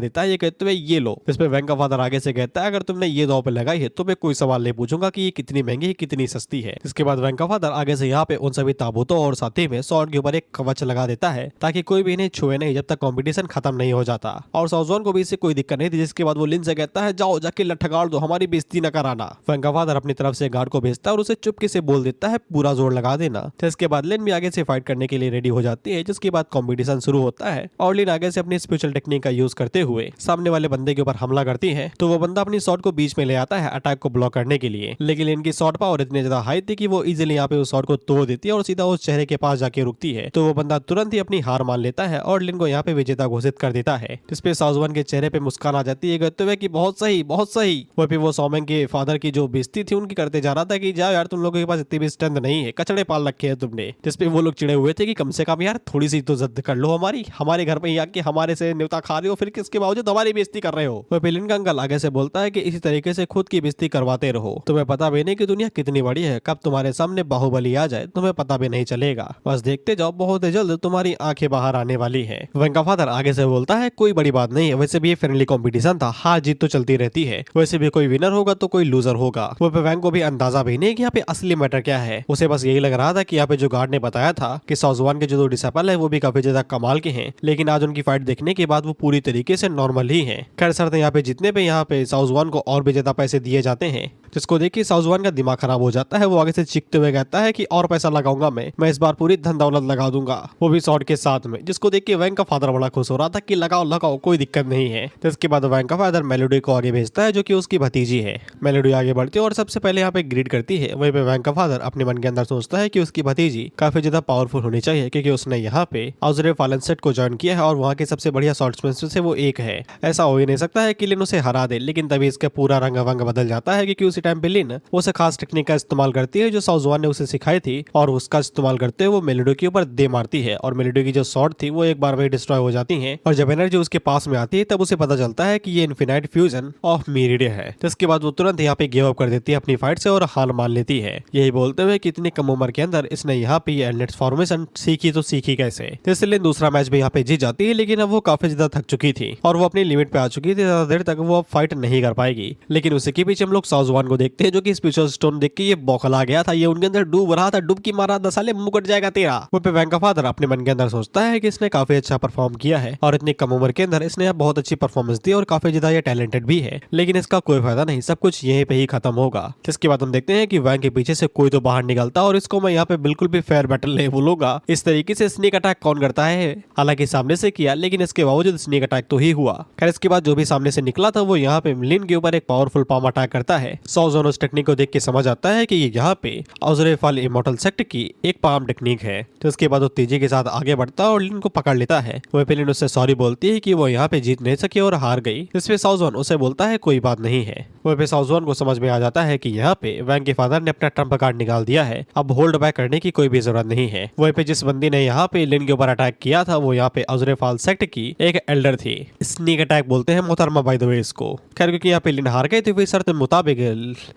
देता है, ये कहते हुए ये लो। इस पे वैंग का फादर आगे से कहता है अगर तुमने ये दाव पे लगाई है तो मैं कोई सवाल नहीं पूछूंगा कि ये कितनी महंगी है कितनी सस्ती है। इसके बाद वैंग का फादर आगे से यहाँ पे उन सभी ताबूतों और साथी में सॉर्ड के ऊपर एक कवच लगा देता है ताकि कोई भी इन्हें छुए नहीं जब तक कॉम्पिटिशन खत्म नहीं हो जाता। और साउजवान को भी इससे कोई दिक्कत नहीं थी। जिसके बाद वो लिन से कहता है जाओ जाके लठ गाड़ दो, हमारी बेइज्जती न कराना। वैंग का फादर अपनी तरफ से गार्ड को भेजता है और उसे चुपके से बोल देता है पूरा जोर लगा देना। इसके बाद लिन भी आगे से फाइट करने के लिए रेडी हो जाती है, जिसके बाद कॉम्पिटिशन शुरू होता है और लिन आगे से अपनी स्पेशल टेक्निक का यूज करते हुए सामने वाले बंदे के ऊपर हमला करती है। तो वो बंदा अपनी शॉट को बीच में ले आता है अटैक को ब्लॉक करने के लिए, लेकिन इनकी शॉट पावर इतनी ज्यादा हाई थी कि वो इजीली यहाँ पे उस शॉट को तोड़ देती है और सीधा उस चेहरे के पास जाके रुकती है। तो वो बंदा तुरंत ही अपनी हार मान लेता है और लिन को यहाँ पे विजेता घोषित कर देता है। जिसपे साउजवान के चेहरे पे मुस्कान आ जाती है कहते हुए कि बहुत सही बहुत सही। वो फिर वो सौमेंग के फादर की जो बेइज्जती थी उनकी करते जा रहा था कि जाओ यार तुम लोगों के पास इतनी भी स्ट्रेंथ नहीं है, कचड़े पाल रखे हैं तुमने। जिसपे वो लोग चिड़े हुए थे कि कम से कम यार थोड़ी सी तो इज्जत कर लो हमारे घर पे आके हमारे से न्योता खा रहे हो, फिर किसके बावजूद हमारी बेइज्जती कर रहे हो। वो लिन का अंकल आगे से बोलता है कि इसी तरीके से खुद की बेइज्जती करवाते रहो, तुम्हें पता भी नहीं कि दुनिया कितनी बड़ी है, कब तुम्हारे सामने बाहुबली आ जाए तुम्हें पता भी नहीं चलेगा, बस देखते जाओ बहुत जल्द तुम्हारी आंखें बाहर आने वाली है। वैंग का फादर आगे से बोलता है कोई बड़ी बात नहीं है, वैसे भी ये फ्रेंडली कंपटीशन था, हार जीत तो चलती रहती है, वैसे भी कोई विनर होगा तो कोई लूजर होगा। वो वैंग को भी अंदाजा भी नहीं कि यहाँ पे असली मैटर क्या है। उसे बस यही लग रहा था कि यहाँ पे जो गार्ड ने बताया था कि साउजवान के जो दो डिसाइपल है वो भी काफी ज्यादा कमाल के हैं, लेकिन आज उनकी फाइट देखने के बाद वो पूरी तरीके से नॉर्मल ही है। खैर सर यहाँ पे जितने पे यहाँ पे साउजवान को और भी ज्यादा पैसे दिए जाते हैं, जिसको देख के साउजवान का दिमाग खराब हो जाता है। वो आगे से चीखते हुए कहता है कि और पैसा लगाऊंगा मैं इस बार पूरी धन दौलत लगा दूंगा, वो भी शॉट के साथ में। जिसको देख के वैंग का फादर बड़ा खुश हो रहा था कि लगाओ लगाओ कोई दिक्कत नहीं है। तो इसके बाद वैंग का फादर मेलोडी को आगे भेजता है जो कि उसकी भतीजी है। मेलोडी आगे बढ़ती है और सबसे पहले यहाँ पे ग्रीड करती है। वहीं पे वैंग का फादर अपने मन के अंदर सोचता है कि उसकी भतीजी काफी ज्यादा पावरफुल होनी चाहिए क्योंकि उसने यहाँ पे आउजरे फालेंसेट को ज्वाइन किया है और वहाँ के सबसे बढ़िया शॉट्समैन से वो एक है। ऐसा हो ही नहीं सकता है कि लिन उसे हरा दे, लेकिन तभी इसका पूरा रंग वंग बदल जाता है क्योंकि उसी टाइम पे लिन उसे खास टेक्निक का इस्तेमाल करती है जो साउजवान ने उसे सिखाई थी और उसका इस्तेमाल करते हुए वो मेलोडी के ऊपर दे मारती है और मेलोडी की जो शॉट थी वो एक बार में डिस्ट्रॉय हो जाती है। और जब एनर्जी उसके पास में आती है तब उसे पता चलता है कि ये इन्फिनाइट फ्यूजन ऑफ मीरिडिया है। जिसके बाद वो तुरंत यहाँ पे गिव अप कर देती है अपनी फाइट से और हार मान लेती है, यही बोलते हुए कि इतनी कम उम्र के अंदर इसने यहाँ पे एल्नेट फॉर्मेशन सीखी तो सीखी कैसे। इसलिए दूसरा मैच भी यहाँ पे जीत जाती है, लेकिन अब वो काफी ज्यादा थक चुकी थी और वो अपनी लिमिट पे आ चुकी थी, ज्यादा देर तक वो अब फाइट नहीं कर पाएगी। लेकिन उसी के पीछे हम लोग साउजवान को को देखते हैं जो कि स्पिरिचुअल स्टोन देख के ये बौखला गया था, ये उनके अंदर डूब रहा था, डुबकी मारा 10 साले मुंह कट जाएगा तेरा। वो पे वैंग का फादर अपने मन के अंदर सोचता है कि इसने काफी अच्छा परफॉर्म किया है और इतनी कम उम्र के अंदर इसने बहुत अच्छी परफॉर्मेंस दी और काफी ज्यादा ये टैलेंटेड भी है, लेकिन इसका कोई फायदा नहीं, सब कुछ यहीं पे ही खत्म होगा। इसके बाद हम देखते हैं कि वैंग के पीछे से कोई तो बाहर निकलता और इसको मैं यहाँ पे बिल्कुल भी फेयर बैटल नहीं बोलूंगा। इस तरीके से स्नेक अटैक कौन करता है, हालांकि सामने से किया, लेकिन इसके बावजूद स्नेक अटैक तो ही हुआ। खैर इसके बाद जो भी सामने से निकला था वो यहाँ पे लिन के ऊपर एक पावरफुल पाम अटैक करता है। साउज़ोन उस टेक्निक को देख के समझ आता है कि यहाँ पे ऑज़रेफाल इमॉर्टल सेक्ट की एक पाम टेक्निक है। तो उसके बाद वो तेजी के साथ आगे बढ़ता है और लिन को पकड़ लेता है। वो पे लिन उससे सॉरी बोलती है कि वो यहाँ पे जीत नहीं सकी और हार गई। इसमें साउज़ोन उसे बोलता है कोई बात नहीं है। वो पे साउज़ोन को समझ में आ जाता है कि यहाँ पे वैंग के फादर ने अपना ट्रम्प कार्ड निकाल दिया है, अब होल्ड बैक करने की कोई भी जरूरत नहीं है। वहीं पे जिस बंदी ने यहाँ पे लिन के ऊपर अटैक किया था वो यहाँ पे ऑज़रेफाल सेक्ट की एक एल्डर थी। स्नीक अटैक बोलते हैं मोहतरमा बाय द वे इसको। खैर क्योंकि यहाँ पे लिन हार गए थे फिर शर्त मुताबिक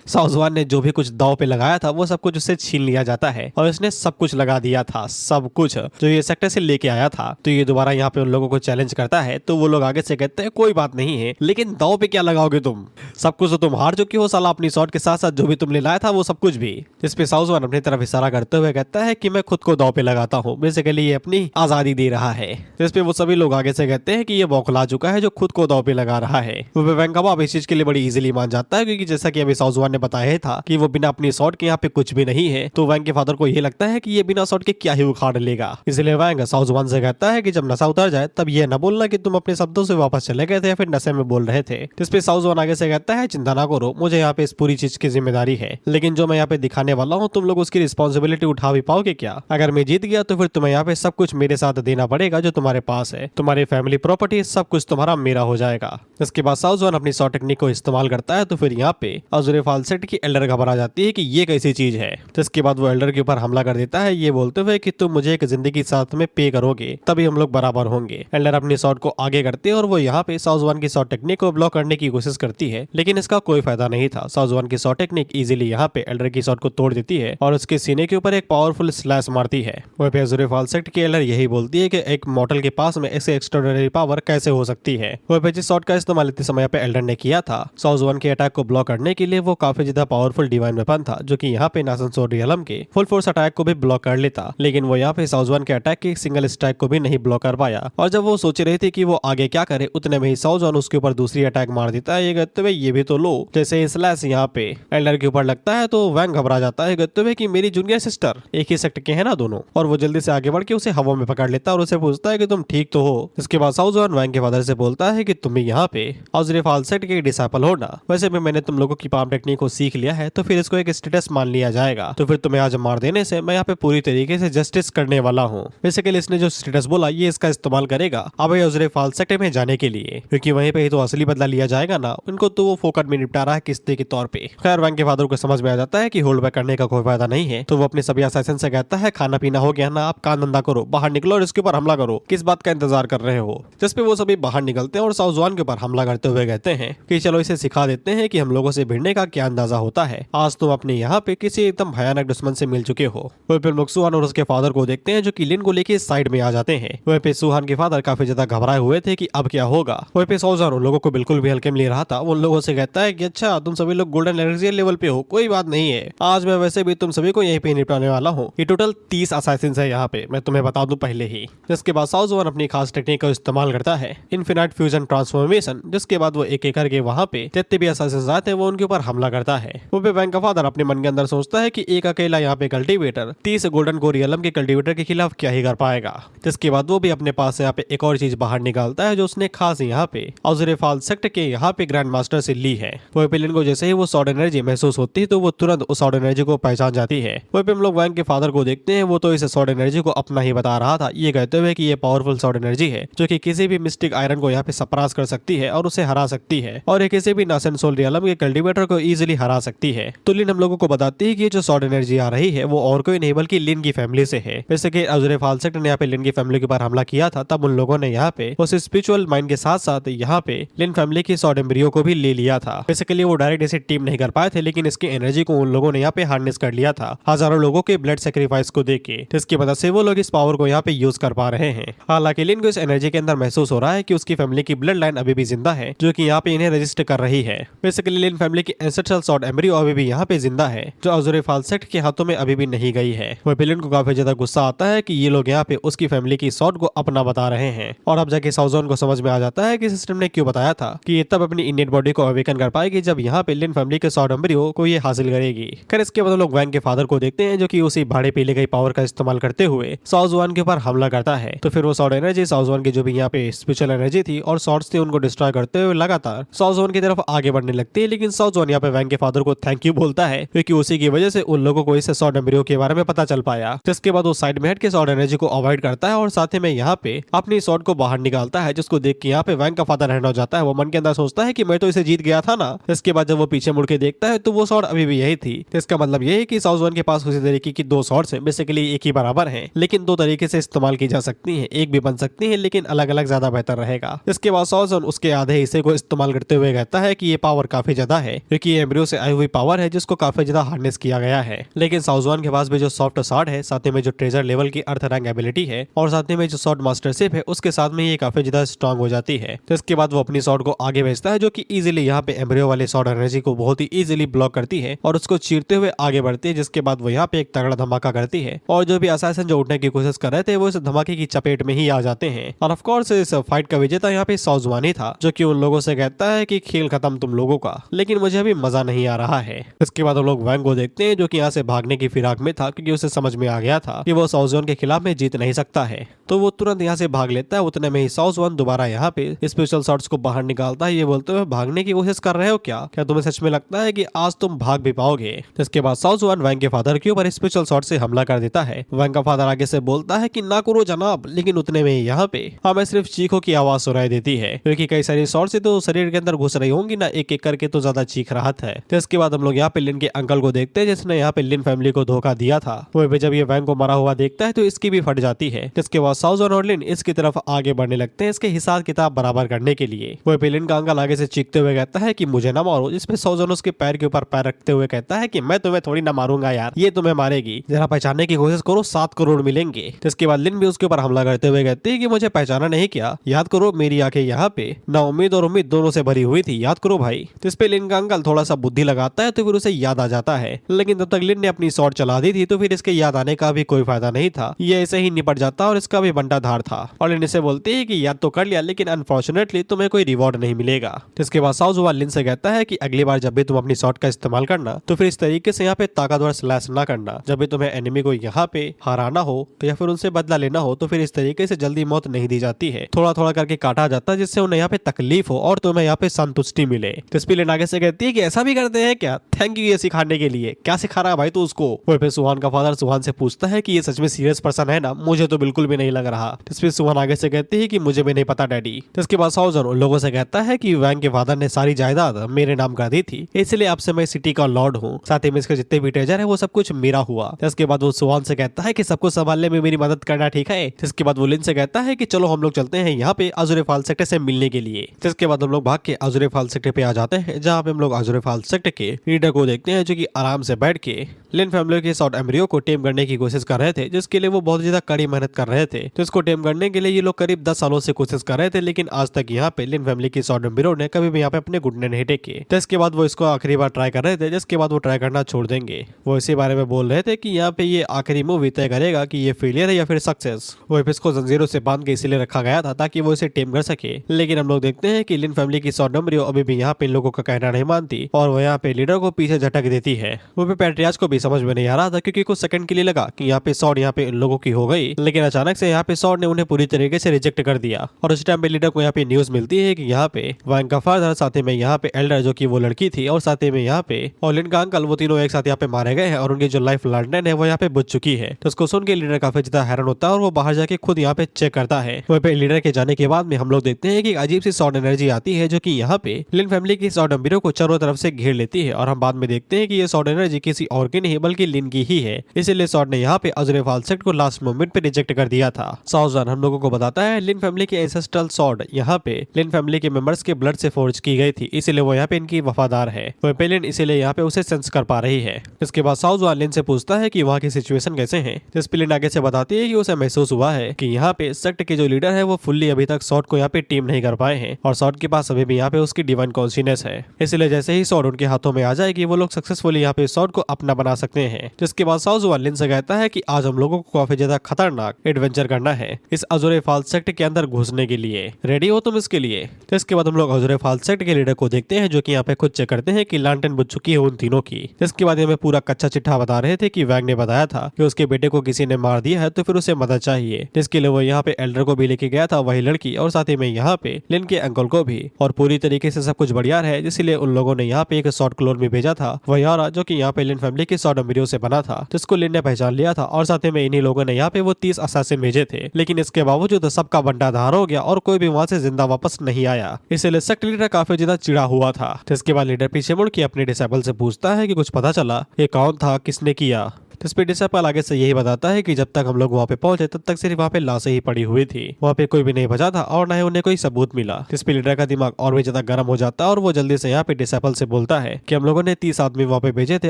साउज़वान ने जो भी कुछ दाव पे लगाया था वो सब कुछ उससे छीन लिया जाता है और इसने सब कुछ लगा दिया था, सब कुछ जो ये सेक्टर से लेके आया था। तो ये दोबारा यहाँ पे उन लोगों को चैलेंज करता है तो वो लोग आगे से कहते हैं कोई बात नहीं है, लेकिन दाव पे क्या लगाओगे तुम, सब कुछ तो तुम हार चुके हो साला, अपनी शॉट के साथ साथ जो भी तुमने लाया था वो सब कुछ भी। इस पे साउज़वान अपनी तरफ इशारा करते हुए कहता है कि मैं खुद को दाव पे लगाता हूँ, बेसिकली ये अपनी आजादी दे रहा है। इस पे वो सभी लोग आगे से कहते हैं कि ये बौखला चुका है जो खुद को दाव पे लगा रहा है। वो वैंग का बाप इस चीज के लिए बड़ी इजीली मान जाता है क्योंकि जैसा कि अभी साउज़वान ने बताया था कि वो बिना अपनी शॉट के यहाँ पे कुछ भी नहीं है, तो वैंग के फादर को ये लगता है कि ये बिना शॉट के क्या ही उखाड़ लेगा। इसलिए वैंग साउज़वान से कहता है कि जब नशा उतर जाए तब ये न बोलना कि तुम अपने शब्दों से वापस चले गए थे या फिर नशे में बोल रहे थे। इस पे साउज़वान आगे से कहता है चिंता ना करो, मुझे यहाँ पे इस पूरी चीज की जिम्मेदारी है, लेकिन जो मैं यहाँ पे दिखाने वाला हूँ तुम लोग उसकी रिस्पॉन्सिबिलिटी उठा भी पाओगे क्या? अगर मैं जीत गया तो फिर तुम्हें यहाँ पे सब कुछ मेरे साथ देना पड़ेगा जो तुम्हारे पास है, तुम्हारी फैमिली प्रॉपर्टी सब कुछ तुम्हारा मेरा हो जाएगा। इसके बाद साउज़वान अपनी शॉट टेक्निक को इस्तेमाल करता है तो फिर यहाँ पे ऑज़रेफाल सेक्ट की एल्डर घबरा जाती है कि ये कैसी चीज है। तो इसके बाद वो एल्डर के ऊपर हमला कर देता है ये बोलते हुए कि तुम मुझे एक जिंदगी साथ में पे करोगे तभी हम लोग बराबर होंगे। एल्डर अपनी शॉट को आगे करती है और वो यहाँ पे साउज़वान की शॉट टेक्निक को ब्लॉक करने की कोशिश करती है, लेकिन इसका कोई फायदा नहीं था। साउज़वान की शॉट टेक्निक इजीली यहाँ पे एल्डर की शॉट को तोड़ देती है और उसके सीने के ऊपर एक पावरफुल स्लैश मारती है। वहीं पे ऑज़रेफाल सेक्ट की एल्डर यही बोलती है कि एक मॉर्टल के पास में ऐसे एक्स्ट्राऑर्डिनरी पावर कैसे हो सकती है। वहीं पे जिस शॉट का इस्तेमाल इतने समय पे एल्डर ने किया था साउज़वान के अटैक को ब्लॉक करने के लिए वो काफी ज्यादा पावरफुल डिवाइन वेपन था जो कि यहाँ पे नासनसोर रियलम के फुल फोर्स अटैक को भी ब्लॉक कर लेता, लेकिन वो यहाँ पे साउज़वान के अटैक के सिंगल स्ट्राइक को भी नहीं ब्लॉक कर पाया। और जब वो सोच रही थी कि वो आगे क्या करे उतने में ही साउज़वान उसके ऊपर दूसरी अटैक मार देता है ये कहते हुए ये भी तो लो। जैसे स्लैश यहाँ पे एल्डर के ऊपर लगता है तो वैंग घबरा जाता है कहते हुए कि मेरी जूनियर सिस्टर एक ही सेक्ट के हैं ना दोनों, और वो जल्दी से आगे बढ़ के उसे हवा में पकड़ लेता है और उसे पूछता है कि तुम ठीक तो हो। इसके बाद साउज़वान वैंग के फादर से बोलता है कि तुम भी यहाँ पे ऑज़रेफाल सेक्ट के डिसाइपल हो ना, वैसे भी मैंने तुम लोगों की पाम टेक्निक को सीख लिया है तो फिर इसको एक स्टेटस मान लिया जाएगा, तो फिर तुम्हें आज मार देने से मैं यहाँ पे पूरी तरीके से जस्टिस करने वाला हूँ। बेसिकली इसने जो स्टेटस बोला ये इसका इस्तेमाल करेगा अब ऑज़रेफाल सेक्ट में जाने के लिए, क्योंकि वहीं पे ही तो असली बदला लिया जाएगा ना, उनको तो वो फोकट में निपटा रहा है किस्ते के तौर पे। खैर वैंग के फादर को समझ में आ जाता है कि होल्ड बैक करने का कोई फायदा नहीं है, तो वो अपने सभी असैसिन से कहता है खाना पीना हो गया ना, आप काम धंधा करो, बाहर निकलो और इसके ऊपर हमला करो, किस बात का इंतजार कर रहे हो। जिस पे वो सभी बाहर निकलते हैं और साउज़वान के ऊपर हमला करते हुए कहते हैं कि चलो इसे सिखा देते हैं कि हम लोगों से भिड़ने का क्या अंदाजा होता है, आज तुम अपने यहाँ पे किसी एकदम भयानक दुश्मन से मिल चुके हो। वहीं पे लोग सुहान और उसके फादर को देखते हैं जो कि लिन को लेके साइड में आ जाते हैं। वहीं पे सुहान के फादर काफी ज्यादा घबराए हुए थे कि अब क्या होगा। वहीं पे साउज़वान उन लोगों को बिल्कुल भी हल्के में ले रहा था, उन लोगों से कहता है कि अच्छा तुम सभी लोग गोल्डन एनर्जी लेवल पे हो, कोई बात नहीं है, आज मैं वैसे भी तुम सभी को यहीं पे निपटाने वाला हूँ। ये टोटल 30 असैसिन्स है यहाँ पे, मैं तुम्हें बता दूं पहले ही। जिसके बाद साउज़वान अपनी खास टेक्निक का इस्तेमाल करता है इनफिनाइट फ्यूजन ट्रांसफॉर्मेशन, जिसके बाद वो एक एक करके वहाँ पे जितने भी असैसिन्स आते हैं वो उनके ऊपर हमला करता है। वो पे वैंग का फादर अपने मन के अंदर सोचता है कि एक अकेला यहाँ पे कल्टीवेटर 30 गोल्डन कोर रियलम के कल्टीवेटर के खिलाफ क्या ही कर पाएगा। जिसके बाद वो भी अपने पास से यहाँ पे एक और चीज बाहर निकालता है जो उसने खास यहाँ पे ऑज़रेफाल सेक्ट के यहाँ पे ग्रैंड मास्टर से ली है। वो पे लिन को जैसे ही वो सॉर्ड एनर्जी महसूस होती है तो वो तुरंत उस सॉर्ड एनर्जी को पहचान जाती है। वहीं पे हम लोग वैंग के फादर को देखते हैं, वो तो इस सॉर्ड एनर्जी को अपना ही बता रहा था, ये कहते हुए कि ये पावरफुल सॉर्ड एनर्जी है जो कि किसी भी मिस्टिक आयरन को यहाँ पे सप्रास कर सकती है और उसे हरा सकती है, और ये किसी भी नासन सोल रियलम के कल्टीवेटर को इजीली हरा सकती है। तो लिन हम लोगों को बताती है कि ये जो सॉर्ड एनर्जी आ रही है वो और कोई नहीं बल्कि लिन की फैमिली से है। वैसे कि ऑज़रेफाल सेक्ट ने यहाँ पे लिन की फैमिली के ऊपर हमला किया था, तब उन लोगों ने यहाँ पे उस स्पिरिचुअल माइंड के साथ साथ यहाँ पे लिन फैमिली की सॉर्ड एम्ब्रियो को भी ले लिया था। बेसिकली वो डायरेक्ट इसे टीम नहीं कर पाए थे, लेकिन इसकी एनर्जी को उन लोगों ने यहाँ पे हार्नेस कर लिया था हजारों लोगों के ब्लड सेक्रीफाइस को देख के, जिसकी मदद से वो लोग इस पावर को यहाँ पे यूज कर पा रहे हैं। हालांकि लिन को इस एनर्जी के अंदर महसूस हो रहा है कि उसकी फैमिली की ब्लड लाइन अभी भी जिंदा है जो कि यहाँ पे इन्हें रजिस्टर कर रही है। बेसिकली लिन फैमिली की एंसेस्ट्रल सॉर्ड एम्ब्रियो अभी भी यहाँ पे जिंदा है, जो अज़ूरिफाल सेक्ट के हाथों में अभी भी नहीं गई है। वेपिलियन को काफी ज्यादा गुस्सा आता है कि ये लोग यहाँ पे उसकी फैमिली की सॉर्ड को अपना बता रहे हैं, और अब जाके साउजॉन को समझ में आ जाता है कि सिस्टम ने क्यों बताया था कि ये तब अपनी इंडियन बॉडी को अवेकन कर पाएगी जब यहाँ पे लिन फैमिली के सॉर्ड एम्ब्रियो को ये हासिल करेगी। खैर इसके बाद लोग वैंग के फादर को देखते हैं, जो कि उसी भाड़े पे ली गई पावर का इस्तेमाल करते हुए साउजवान के ऊपर हमला करता है। तो फिर वो सॉर्ड एनर्जी साउजवान की जो भी यहाँ पे स्पिरिचुअल एनर्जी थी और सॉर्ड्स थे उनको डिस्ट्रॉय करते हुए लगातार साउजवान की तरफ आगे बढ़ने लगती है। लेकिन साउजवान यहाँ पे वैंग के फादर को थैंक यू बोलता है, क्योंकि उसी की वजह से उन लोगों को इस सॉर्ड एम्ब्रियो के बारे में पता चल पाया। जिसके बाद वो साइड में हट के सॉर्ड एनर्जी को अवॉइड करता है और साथ ही में यहाँ पे अपनी सॉर्ड को बाहर निकालता है, जिसको देख के यहाँ पे वैंग का फादर रहना हो जाता है। वो मन के अंदर सोचता है कि मैं तो इसे जीत गया था ना। इसके बाद जब वो पीछे मुड़ के देखता है तो वो सॉर्ड अभी भी यही थी। तो इसका मतलब ये है कि साउजवान के पास उसी तरीके की दो सॉर्ड्स हैं, बेसिकली एक ही बराबर हैं, लेकिन दो तरीके से इस्तेमाल की जा सकती हैं। एक भी बन सकती है लेकिन अलग अलग ज्यादा बेहतर रहेगा। इसके बाद साउजवान उसके आधे हिस्से को इस्तेमाल करते हुए कहता है कि ये पावर काफी ज्यादा है, क्योंकि ये एम्ब्रियो से आई हुई पावर है जिसको काफी ज्यादा हार्नेस किया गया है। लेकिन साउजवान के पास भी जो सॉफ्ट सॉर्ड है, साथ में जो ट्रेजर लेवल की अर्थ रैंक एबिलिटी है और साथ में जो सॉर्ड मास्टरशिप है, उसके साथ में ये काफी ज्यादा स्ट्रॉन्ग हो जाती है। तो इसके बाद वो अपनी सॉर्ड को आगे भेजता है, जो कि इजीली यहाँ पे एम्ब्रियो वाले सॉर्ड एनर्जी को बहुत ही इजीली ब्लॉक करती है और उसको चीरते हुए आगे बढ़ती है। जिसके बाद वो यहाँ पे एक तगड़ा धमाका करती है और जो भी असैसिन जो उठने की कोशिश कर रहे थे वो इस धमाके की चपेट में ही आ जाते हैं। और ऑफ कोर्स इस फाइट का विजेता यहाँ पे साउजवान ही था, जो कि उन लोगों से कहता है कि खेल खत्म तुम लोगों का, लेकिन मुझे अभी मजा नहीं आ रहा है। इसके बाद हम लोग वैंग को देखते हैं, जो कि यहाँ से भागने की फिराक में था, क्योंकि उसे समझ में आ गया था कि वो साउजवान के खिलाफ में जीत नहीं सकता है। तो वो तुरंत यहाँ से भाग लेता है। उतने में ही साउजवान दोबारा यहाँ पे स्पेशल शॉट्स को बाहर निकालता है, ये बोलते हुए भागने की कोशिश कर रहे हो क्या तुम्हें सच में लगता है कि आज तुम भाग भी पाओगे? इसके बाद साउजवान वैंग के फादर के ऊपर स्पेशल शॉट से हमला कर देता है। वैंग का फादर आगे से बोलता है कि ना करो जनाब, लेकिन उतने में ही यहाँ पे हमें सिर्फ चीखों की आवाज सुनाई देती है, क्योंकि कई सारी शॉट से तो शरीर के अंदर घुस रही होंगी ना, एक एक करके तो ज्यादा चीख रहा था। तो इसके बाद हम लोग यहाँ पे लिन के अंकल को देखते हैं, जिसने यहाँ पे लिन फैमिली को धोखा दिया था। वो भी जब ये वैंग को मरा हुआ देखता है तो इसकी भी फट जाती है। जिसके बाद साउजवान और लिन इसकी तरफ आगे बढ़ने लगते हैं इसके हिसाब किताब बराबर करने के लिए। वो लिन का अंकल आगे से चीखते हुए कहता है कि मुझे ना मारो, जिसपे साउजवान उसके पैर के ऊपर पैर रखते हुए कहता है कि मैं तुम्हें थोड़ी ना मारूंगा यार, ये तुम्हें मारेगी, जरा पहचानने की कोशिश करो, 7 करोड़ मिलेंगे। जिसके बाद लिन भी उसके ऊपर हमला करते हुए कहती है कि मुझे पहचाना नहीं क्या, याद करो मेरी आंखें यहाँ पे ना उम्मीद और उम्मीद दोनों से भरी हुई थी, याद करो भाई। जिस पे लिन का अंकल थोड़ा सा बुद्धि लगाता है तो फिर उसे याद आ जाता है, लेकिन तब तक लिन ने अपनी शॉट चला दी थी, तो फिर इसके याद आने का भी कोई फायदा नहीं था, ये ऐसे ही निपट जाता और इसका भी बंटा धार था। और लिन इसे बोलती है कि याद तो कर लिया, लेकिन अनफॉर्चुनेटली तुम्हें कोई रिवॉर्ड नहीं मिलेगा। जिसके बाद साउजवान लिन से कहता है कि अगली बार जब भी तुम अपनी शॉट का इस्तेमाल करना तो फिर इस तरीके से यहाँ पे ताकतवर स्लैश ना करना। जब भी तुम्हें एनिमी को यहाँ पे हराना हो या फिर उनसे बदला लेना हो तो फिर इस तरीके से जल्दी मौत नहीं दी जाती है, थोड़ा थोड़ा करके काटा जाता है, जिससे उन्हें यहाँ पे तकलीफ हो और तुम्हें यहाँ पे संतुष्टि मिले। तो लिन आगे से कहती है कि ऐसा भी करते हैं क्या, थैंक यू ये सिखाने के लिए, क्या सिखा रहा है भाई तू उसको? और फिर सुहान का फादर सुहान से पूछता है कि ये सच में सीरियस पर्सन है ना, मुझे तो बिल्कुल भी नहीं लग रहा। इसमें सुहान आगे से कहती है कि मुझे भी नहीं पता डैडी। इसके बाद साउजन उन लोगों से कहता है कि वैंग के फादर ने सारी जायदाद मेरे नाम कर दी थी, इसलिए आपसे मैं सिटी का लॉर्ड हूँ, साथ ही में इसके जितने भी ट्रेजर है वो सब कुछ मेरा हुआ। इसके बाद वो सुहान से कहता है कि सबको संभालने में मेरी मदद करना, ठीक है? इसके बाद वो लिन से कहता है कि चलो हम लोग चलते हैं यहाँ पे अज़ूरिफाल सेक्टर से मिलने के लिए। इसके बाद हम लोग भाग के अज़ूरिफाल सेक्टर पे आ जाते हैं, जहाँ पे हम लोग अज़ूरिफाल सेक्टर के लीडर को देखते हैं, जो कि आराम से बैठ के लिन फैमिली के सॉर्ड एम्ब्रियो को टेम करने की कोशिश कर रहे थे, जिसके लिए वो बहुत ज्यादा कड़ी मेहनत कर रहे थे। तो इसको टेम करने के लिए ये लोग करीब 10 सालों से कोशिश कर रहे थे, लेकिन आज तक यहाँ पे लिन फैमिली की सॉर्ड एम्ब्रियो ने कभी भी यहाँ पे अपने घुटने नहीं टेके। तो इसके बाद वो इसको आखिरी बार ट्राई कर रहे थे, जिसके बाद वो ट्राई करना छोड़ देंगे। वो इसी बारे में बोल रहे थे कि यहाँ पे ये आखिरी मूवी तय करेगा कि ये फेलियर है या फिर सक्सेस। वो इसको जंजीरों से बांध के इसीलिए रखा गया था ताकि वो इसे टेम कर सके, लेकिन हम लोग देखते हैं कि लिन फैमिली की सॉर्ड एम्ब्रियो अभी भी यहाँ पे इन लोगों का कहना नहीं मानती और वो यहाँ पे लीडर को पीछे झटक देती है। वो भी पैट्रियार्च को भी समझ में नहीं आ रहा था, क्योंकि कुछ सेकंड के लिए लगा कि यहाँ पे सॉर्ड यहाँ पे इन लोगों की हो गई, लेकिन अचानक से यहाँ पे सॉर्ड ने उन्हें पूरी तरीके से रिजेक्ट कर दिया। और उस टाइम पे लीडर को यहाँ पे न्यूज मिलती है कि यहाँ पे वैंग का फादर, साथ में यहाँ पे एल्डर जो कि वो लड़की थी, और साथ में यहाँ पे और लिन का अंकल, वो तीनों एक साथ यहाँ पे मारे गए हैं और उनकी जो लाइफ लंडन है वो यहाँ पे बुझ चुकी है। तो उसको सुन के लीडर काफी ज्यादा हैरान होता है और वो बाहर जाके खुद यहाँ पे चेक करता है। वहीं पे लीडर के जाने के बाद में हम लोग देखते हैं कि अजीब सी सॉर्ड एनर्जी आती है, जो कि यहाँ पे लिन फैमिली की सॉर्ड एम्ब्रियो को चारों तरफ से घेर लेती है। और हम बाद में देखते हैं कि ये सॉर्ड एनर्जी किसी और की नहीं बल्कि लिन की ही है, इसलिए सॉर्ड ने यहाँ पे अज़ूरिफाल सेक्टर को लास्ट मोमेंट पे रिजेक्ट कर दिया था। साउजन हम लोगों को बताता है लिन फैमिली के एंसेस्ट्रल सॉर्ड यहाँ पे लिन फैमिली के मेंबर्स के ब्लड से फोर्ज की गई थी, इसीलिए वो यहाँ पे इनकी वफादार है। वो लिन इसीलिए यहाँ पे उसे सेंस कर पा रही है। इसके बाद साउजन लिन से पूछता है कि वहाँ की सिचुएशन कैसे है, जिस पे लिन आगे से बताती है कि उसे महसूस हुआ है कि यहाँ पे सेक्ट के जो लीडर है वो फुल्ली अभी तक सॉर्ड को यहाँ पे टीम नहीं कर पाए हैं और सॉर्ड के पास अभी भी यहाँ पे उसकी डिवाइन कॉन्शियसनेस है, इसलिए जैसे जैसे ही स्वॉर्ड उनके हाथों में आ जाएगी वो लोग सक्सेसफुली यहाँ पे स्वॉर्ड को अपना बना सकते हैं। जिसके बाद शाओ जुआन लिन से कहता है कि आज हम लोगों को काफी ज्यादा खतरनाक एडवेंचर करना है इस अजूरे फॉल्स सेक्ट के अंदर घुसने के लिए। रेडी हो तुम इसके लिए? तो इसके बाद हम लोग अजूरे फॉल्स सेक्ट के लीडर को देखते हैं जो कि यहाँ पे खुद चेक करते हैं कि लालटेन बुझ चुकी है उन तीनों की। जिसके बाद हमें पूरा कच्चा चिट्ठा बता रहे थे कि वैंग ने बताया था कि उसके बेटे को किसी ने मार दिया है तो फिर उसे मदद चाहिए, जिसके लिए वो यहाँ पे एल्डर को भी लेके गया था, वही लड़की, और साथ ही में यहाँ पे लिन के अंकल को भी। और पूरी तरीके से सब कुछ बढ़िया है, इसलिए उन लोगों ने यहाँ पे एक शॉर्ट क्लोन भी भेजा था, वयारा, जो कि यहाँ पे लिन फैमिली की शॉर्ट एम्ब्रियो से बना था, जिसको लिन ने पहचान लिया था। और साथ ही में इन्हीं लोगों ने यहाँ पे वो 30 असासिन भेजे थे, लेकिन इसके बावजूद सबका बंटाधार हो गया और कोई भी वहाँ से जिंदा वापस नहीं आया। इसलिए सेक्ट लीडर काफी ज्यादा चिड़ा हुआ था। जिसके बाद लीडर पीछे मुड़ के अपने डिसेबल से पूछता है कि कुछ पता चला ये कौन था, किसने किया। इस पे डिसेबल आगे से यही बताता है कि जब तक हम लोग वहाँ पे पहुंचे तब तक सिर्फ वहाँ पे लाशें ही पड़ी हुई थी, वहाँ पे कोई भी नहीं बचा था और न ही उन्हें कोई सबूत मिला। इस पे लीडर का दिमाग और भी ज्यादा गर्म हो जाता है और वो जल्दी से यहाँ पे डिसेबल से बोलता है कि हम लोगों ने 30 आदमी वहाँ पे भेजे थे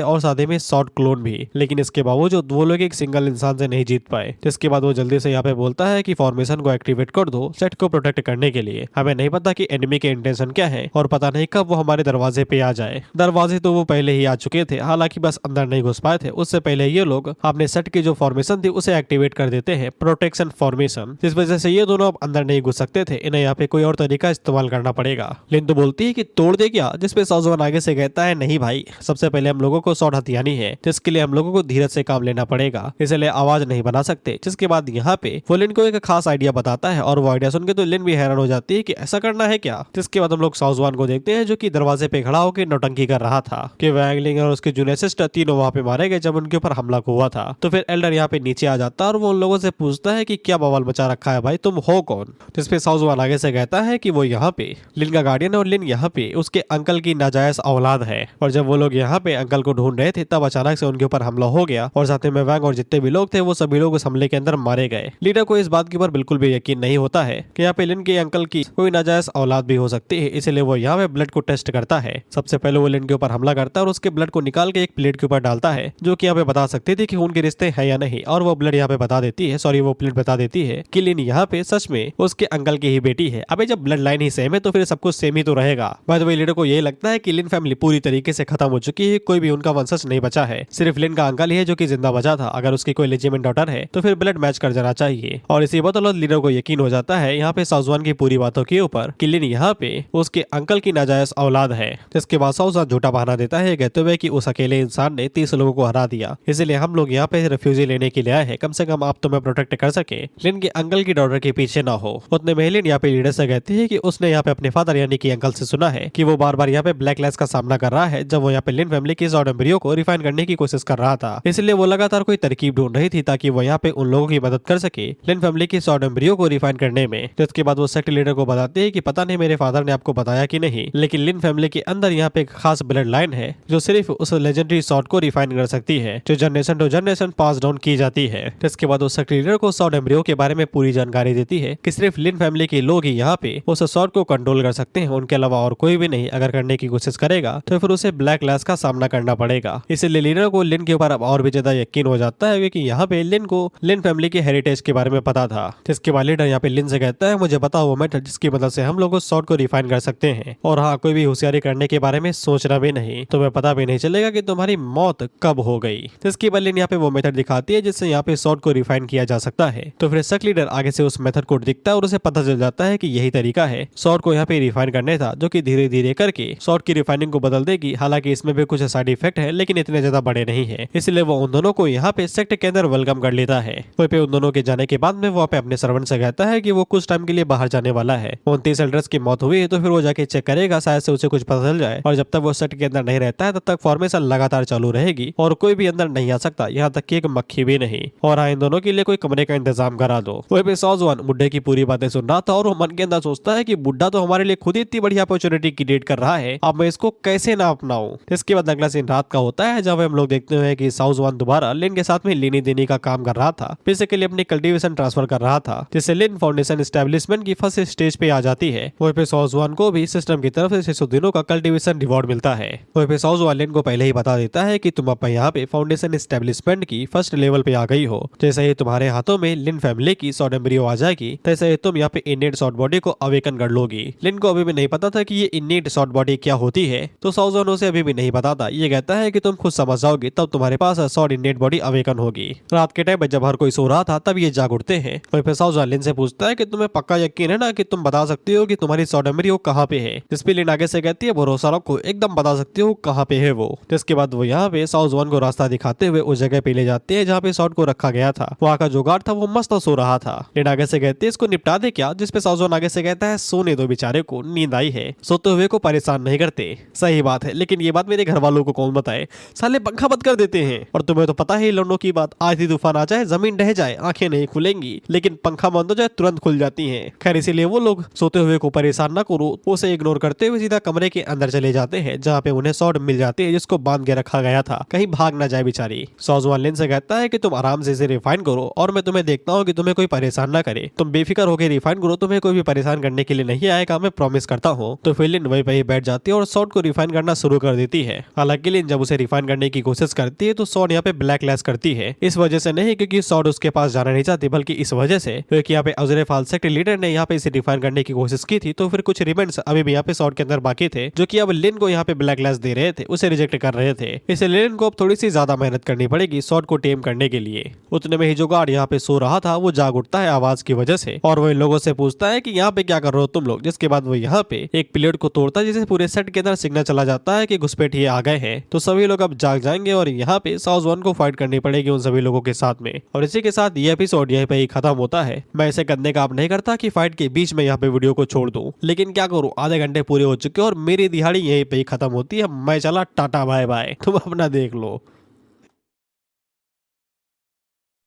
और साथ ही में शॉर्ट क्लोन भी, लेकिन इसके बावजूद वो लोग एक सिंगल इंसान से नहीं जीत पाए। जिसके बाद वो जल्दी से यहाँ पे बोलता है कि फॉर्मेशन को एक्टिवेट कर दो सेट को प्रोटेक्ट करने के लिए। हमें नहीं पता कि एनिमी के इंटेंशन क्या है और पता नहीं कब वो हमारे दरवाजे पे आ जाए। दरवाजे तो वो पहले ही आ चुके थे, हालांकि बस अंदर नहीं घुस पाए थे। उससे पहले ये लोग अपने सेट की जो फॉर्मेशन थी उसे एक्टिवेट कर देते हैं, प्रोटेक्शन फॉर्मेशन, जिस वजह से ये दोनों अब अंदर नहीं घुस सकते थे। इन्हें यहाँ पे कोई और तरीका इस्तेमाल करना पड़ेगा। लिन तो बोलती है कि तोड़ दे क्या, जिसपे शाओ जुआन आगे से कहता है नहीं भाई, सबसे पहले हम लोगों को शॉर्ट हथियानी है, जिसके लिए हम लोगों को धीरज से काम लेना पड़ेगा, इसलिए आवाज नहीं बना सकते। जिसके बाद यहाँ पे वो लिन को एक खास आइडिया बताता है और वो आइडिया सुन के तो लिन भी हैरान हो जाती है कि ऐसा करना है क्या। जिसके बाद हम लोग शाओ जुआन को देखते हैं जो कि दरवाजे पे खड़ा होकर नौटंकी कर रहा था कि वैंग लिंग और उसके जूनियर सिस्टर तीनों वहाँ पे मारे गए जब उनके ऊपर हमला हुआ था। तो फिर एल्डर यहाँ पे नीचे आ जाता है और वो उन लोगों से पूछता है कि क्या बवाल मचा रखा है भाई, तुम हो कौन। जिसपे शाओ जुआन आगे से कहता है कि वो यहाँ पे लिन का गार्डियन है और लिन यहाँ पे उसके अंकल की नाजायज औलाद है। और जब वो लोग यहाँ पे अंकल को ढूंढ रहे थे तब अचानक से उनके ऊपर हमला हो गया और साथ में वैंग और जितने भी लोग थे वो सभी लोग उस हमले के अंदर मारे गए। लीडर को इस बात के ऊपर बिल्कुल भी यकीन नहीं होता है कि यहाँ पे लिन के अंकल की कोई नाजायज औलाद भी हो सकती है, इसलिए वो यहाँ पे ब्लड को टेस्ट करता है। सबसे पहले वो लिन के ऊपर हमला करता है और उसके ब्लड को निकाल के एक प्लेट के ऊपर डालता है, जो कि यहाँ पे बता सकते थे कि खून के रिश्ते हैं या नहीं। और वो ब्लड यहाँ पे बता देती है, सॉरी वो प्लेट बता देती है कि लिन यहाँ पे सच में उसके अंकल की ही बेटी है। अबे जब ब्लड लाइन ही सेम है तो फिर सब कुछ सेम ही तो रहेगा। बाय द वे लीडर को ये लगता है कि लिन फैमिली पूरी तरीके से खत्म हो चुकी है, कोई भी उनका वंशज नहीं बचा है, सिर्फ लिन का अंकल ही है जो कि जिंदा बचा था। अगर उसकी कोई लेजिटिमेट डॉटर है तो फिर ब्लड मैच कर जाना चाहिए। और इसी बदौलत लीडर को यकीन हो जाता है यहाँ पे शाओ जुआन की पूरी बातों के ऊपर कि लिन यहाँ पे उसके अंकल की नाजायज औलाद है। जिसके बाद शाओ जुआन झूठा बहाना देता है कहते हुए कि उस अकेले इंसान ने 30 लोगों को हरा दिया, इसलिए हम लोग यहाँ पे रिफ्यूजी लेने के लिए आए हैं, कम से कम आप तुम्हें प्रोटेक्ट कर सके, लिन के अंकल की डॉटर के पीछे ना हो। उतने में लिन यहाँ पे लीडर से कहती है कि उसने यहाँ पे अपने फादर यानी कि अंकल से सुना है कि वो बार बार यहाँ पे ब्लैकलिस्ट का सामना कर रहा है जब वो यहाँ पे लिन फैमिली की शॉर्ट एम्ब्रियो को रिफाइन करने की कोशिश कर रहा था। इसलिए वो लगातार कोई तरकीब ढूंढ रही थी ताकि वो यहाँ पे उन लोगों की मदद कर सके लिन फैमिली की शॉर्ट एम्ब्रियो को रिफाइन करने में। जिसके बाद वो सेक्ट लीडर को बताते हैं कि पता नहीं मेरे फादर ने आपको बताया कि नहीं, लेकिन लिन फैमिली के अंदर यहाँ पे एक खास ब्लड लाइन है जो सिर्फ उस लेजेंडरी शॉर्ट को रिफाइन कर सकती है, जो generation to generation pass down की जाती है। जिसके बाद वो सेक्ट लीडर को शॉर्ट एम्ब्रियो के बारे में पूरी जानकारी देती है कि सिर्फ लिन फैमिली के लोग ही यहाँ पे उस शॉर्ट को कंट्रोल कर सकते हैं, उनके अलावा और कोई भी नहीं। अगर करने की कोशिश करेगा तो फिर उसे ब्लैक लैश का सामना करना पड़ेगा। इसलिए लीडर को लिन के ऊपर अब और भी ज्यादा यकीन हो जाता है क्योंकि यहाँ पे लिन को लिन फैमिली के हेरिटेज के बारे में पता था। जिसके बाद लीडर यहाँ पे लिन से कहता है मुझे पता वो मेथड जिसकी मदद से हम लोग उस शॉर्ट को रिफाइन कर सकते हैं, और हाँ कोई भी होशियारी करने के बारे में सोचना भी नहीं, तुम्हें पता भी नहीं चलेगा कि तुम्हारी मौत कब हो गई। जिसके बाद लिन यहाँ पे वो मेथड दिखाती है जिससे यहाँ पे शॉर्ट को रिफाइन किया जा सकता है। तो फिर सेक्ट लीडर आगे से उस मेथड को दिखता है और उसे पता चल जाता है कि यही तरीका है शॉर्ट को यहाँ पे रिफाइन करने का, जो कि धीरे धीरे करके शॉर्ट की रिफाइनिंग को बदल देगी। हालांकि इसमें भी कुछ साइड इफेक्ट है लेकिन इतने ज्यादा बड़े नहीं है, इसलिए वो उन दोनों को यहाँ पे सेक्ट के अंदर वेलकम कर लेता है। वहीं पे उन दोनों के जाने के बाद में वो अपने सर्वेंट से कहता है कि वो कुछ टाइम के लिए बाहर जाने वाला है। 29 एल्डर्स की मौत हुई है तो फिर वो जाके चेक करेगा, शायद से उसे कुछ पता चल जाए। और जब तक वो सेक्ट के अंदर नहीं रहता है तब तक फॉर्मेशन लगातार चालू रहेगी और कोई भी अंदर नहीं आ सकता, यहाँ तक कि एक मक्खी भी नहीं। और हाँ इन दोनों के लिए कोई कमरे का इंतजाम करा दो। वहीं पे शाओ जुआन बुड्ढे की पूरी बातें सुन रहा था और वो मन के अंदर सोचता है कि बुड्ढा तो हमारे लिए खुद ही इतनी बड़ी अपॉर्चुनिटी क्रिएट कर रहा है, अब मैं इसको कैसे ना अपनाऊं। इसके बाद अगला सीन रात का होता है जब हम लोग देखते हैं कि शाओ जुआन दोबारा लिन के साथ में लेनी देनी का काम कर रहा था, बेसिकली अपनी कल्टीवेशन ट्रांसफर कर रहा था, जिससे लिन फाउंडेशन एस्टेब्लिशमेंट की फर्स्ट स्टेज पे आ जाती है। वहीं पे शाओ जुआन को भी सिस्टम की तरफ से 600 दिनों का कल्टीवेशन रिवॉर्ड मिलता है। वहीं पे शाओ जुआन लिन को पहले ही बता देता है कि तुम अब यहाँ पे फाउंडेशन एस्टेब्लिशमेंट की फर्स्ट लेवल पे आ गई हो। जैसे ही तुम्हारे हाथों में लिन फैमिली की शॉर्ट एम्ब्रियो आ जाएगी, तैसे ही तुम यहाँ पे इनेट शॉर्ट बॉडी को अवेकन कर लोगी। लिन को अभी भी नहीं पता था कि ये इनेट शॉर्ट बॉडी क्या होती है, तो साउजॉन उसे अभी भी नहीं पता था। ये कहता है कि तुम खुद समझ जाओगी, तब तुम्हारे पास शॉर्ट इनेट बॉडी अवेकन होगी। रात के टाइम जब हर कोई सो रहा था, तब ये जाग उठते हैं। और फिर साउजॉन लिन से पूछता है कि तुम्हें पक्का यकीन है ना कि तुम बता सकती हो कि तुम्हारी शॉर्ट एम्ब्रियो कहाँ पे है। जिस पे लिन आगे से कहती है भरोसा रखो, एकदम बता सकती हो कहाँ पे है वो। जिसके बाद वो यहाँ पे साउजॉन को रास्ता दिखाते हुए उस जगह पे ले जाते हैं जहाँ पे शॉर्ट को रखा गया था। वहाँ का जो गार्ड था वो मस्त सो रहा था। लिन आगे से कहते हैं इसको निपटा दे क्या, जिसपे साउजॉन आगे से कहता है सोने दो बेचारे को, नींद आई है, सोते हुए को परेशान नहीं करते। सही बात है, लेकिन ये बात मेरे घर वालों को कौन बताए, साले पंखा बंद कर देते हैं। और तुम्हें तो पता है लड़नों की बात, आधी तूफान आ जाए जमीन ढह जाए आंखें नहीं खुलेंगी, लेकिन पंखा बंद हो जाए तुरंत खुल जाती हैं। खैर इसीलिए वो लोग सोते हुए को परेशान ना करो, उसे इग्नोर करते हुए सीधा कमरे के अंदर चले जाते हैं जहाँ पे उन्हें शॉर्ट मिल जाती है जिसको बांध के रखा गया था, कहीं भाग ना जाए बेचारी। साउजॉन लिन से कहता है कि तुम आराम से इसे रिफाइन करो और मैं तुम्हें देखता हूँ कि तुम्हें कोई परेशान ना करे। तुम बेफिक्र होकर रिफाइन करो, तुम्हें कोई भी परेशान करने के लिए नहीं आएगा, मैं प्रॉमिस करता हूँ। तो फिर लिन वहीं पे बैठ जाती है और शॉर्ट को रिफाइन करना शुरू कर देती है। हालांकि लिन जब उसे रिफाइन करने की कोशिश करती है तो शॉर्ट यहाँ पे ब्लैक लैश करती है। इस वजह से नहीं क्योंकि शॉर्ट उसके पास जाना नहीं चाहती, बल्कि इस वजह से क्योंकि यहाँ पे अजरेफाल सेक्ट लीडर ने यहाँ पे इसे रिफाइन करने की कोशिश की थी। तो फिर कुछ रिमेंट्स अभी भी यहाँ पे शॉर्ट के अंदर बाकी थे जो कि अब लिन को यहाँ पे ब्लैक लैश दे रहे थे, उसे रिजेक्ट कर रहे थे। इसलिए लिन को अब थोड़ी सी ज्यादा मेहनत करनी पड़ेगी शॉर्ट को टेम करने के लिए। उतने में ही जो गार्ड यहाँ पे सो रहा था वो जाग उठता है आवाज की वजह से और वो इन लोगों से पूछता है कि यहाँ पे क्या कर रहे हो तुम लोग। जिसके बाद वो यहाँ पे एक प्लेट को तोड़ता है जिसे पूरे सेट के अंदर सिग्नल चला जाता है कि घुसपैठिए आ गए हैं। तो सभी लोग अब जाग जाएंगे और यहाँ पे साउजॉन को फाइट करनी पड़ेगी उन सभी लोगों के साथ में। और इसी के साथ ये एपिसोड यहीं पे ही खत्म होता है। मैं इसे करने का आप नहीं करता कि फाइट के बीच में यहाँ पे वीडियो को छोड़ दूं, लेकिन क्या करूं, आधे घंटे पूरे हो चुके और मेरी दिहाड़ी यहीं पे ही खत्म होती है। मैं चला, टाटा बाय बाय, तुम अपना देख लो।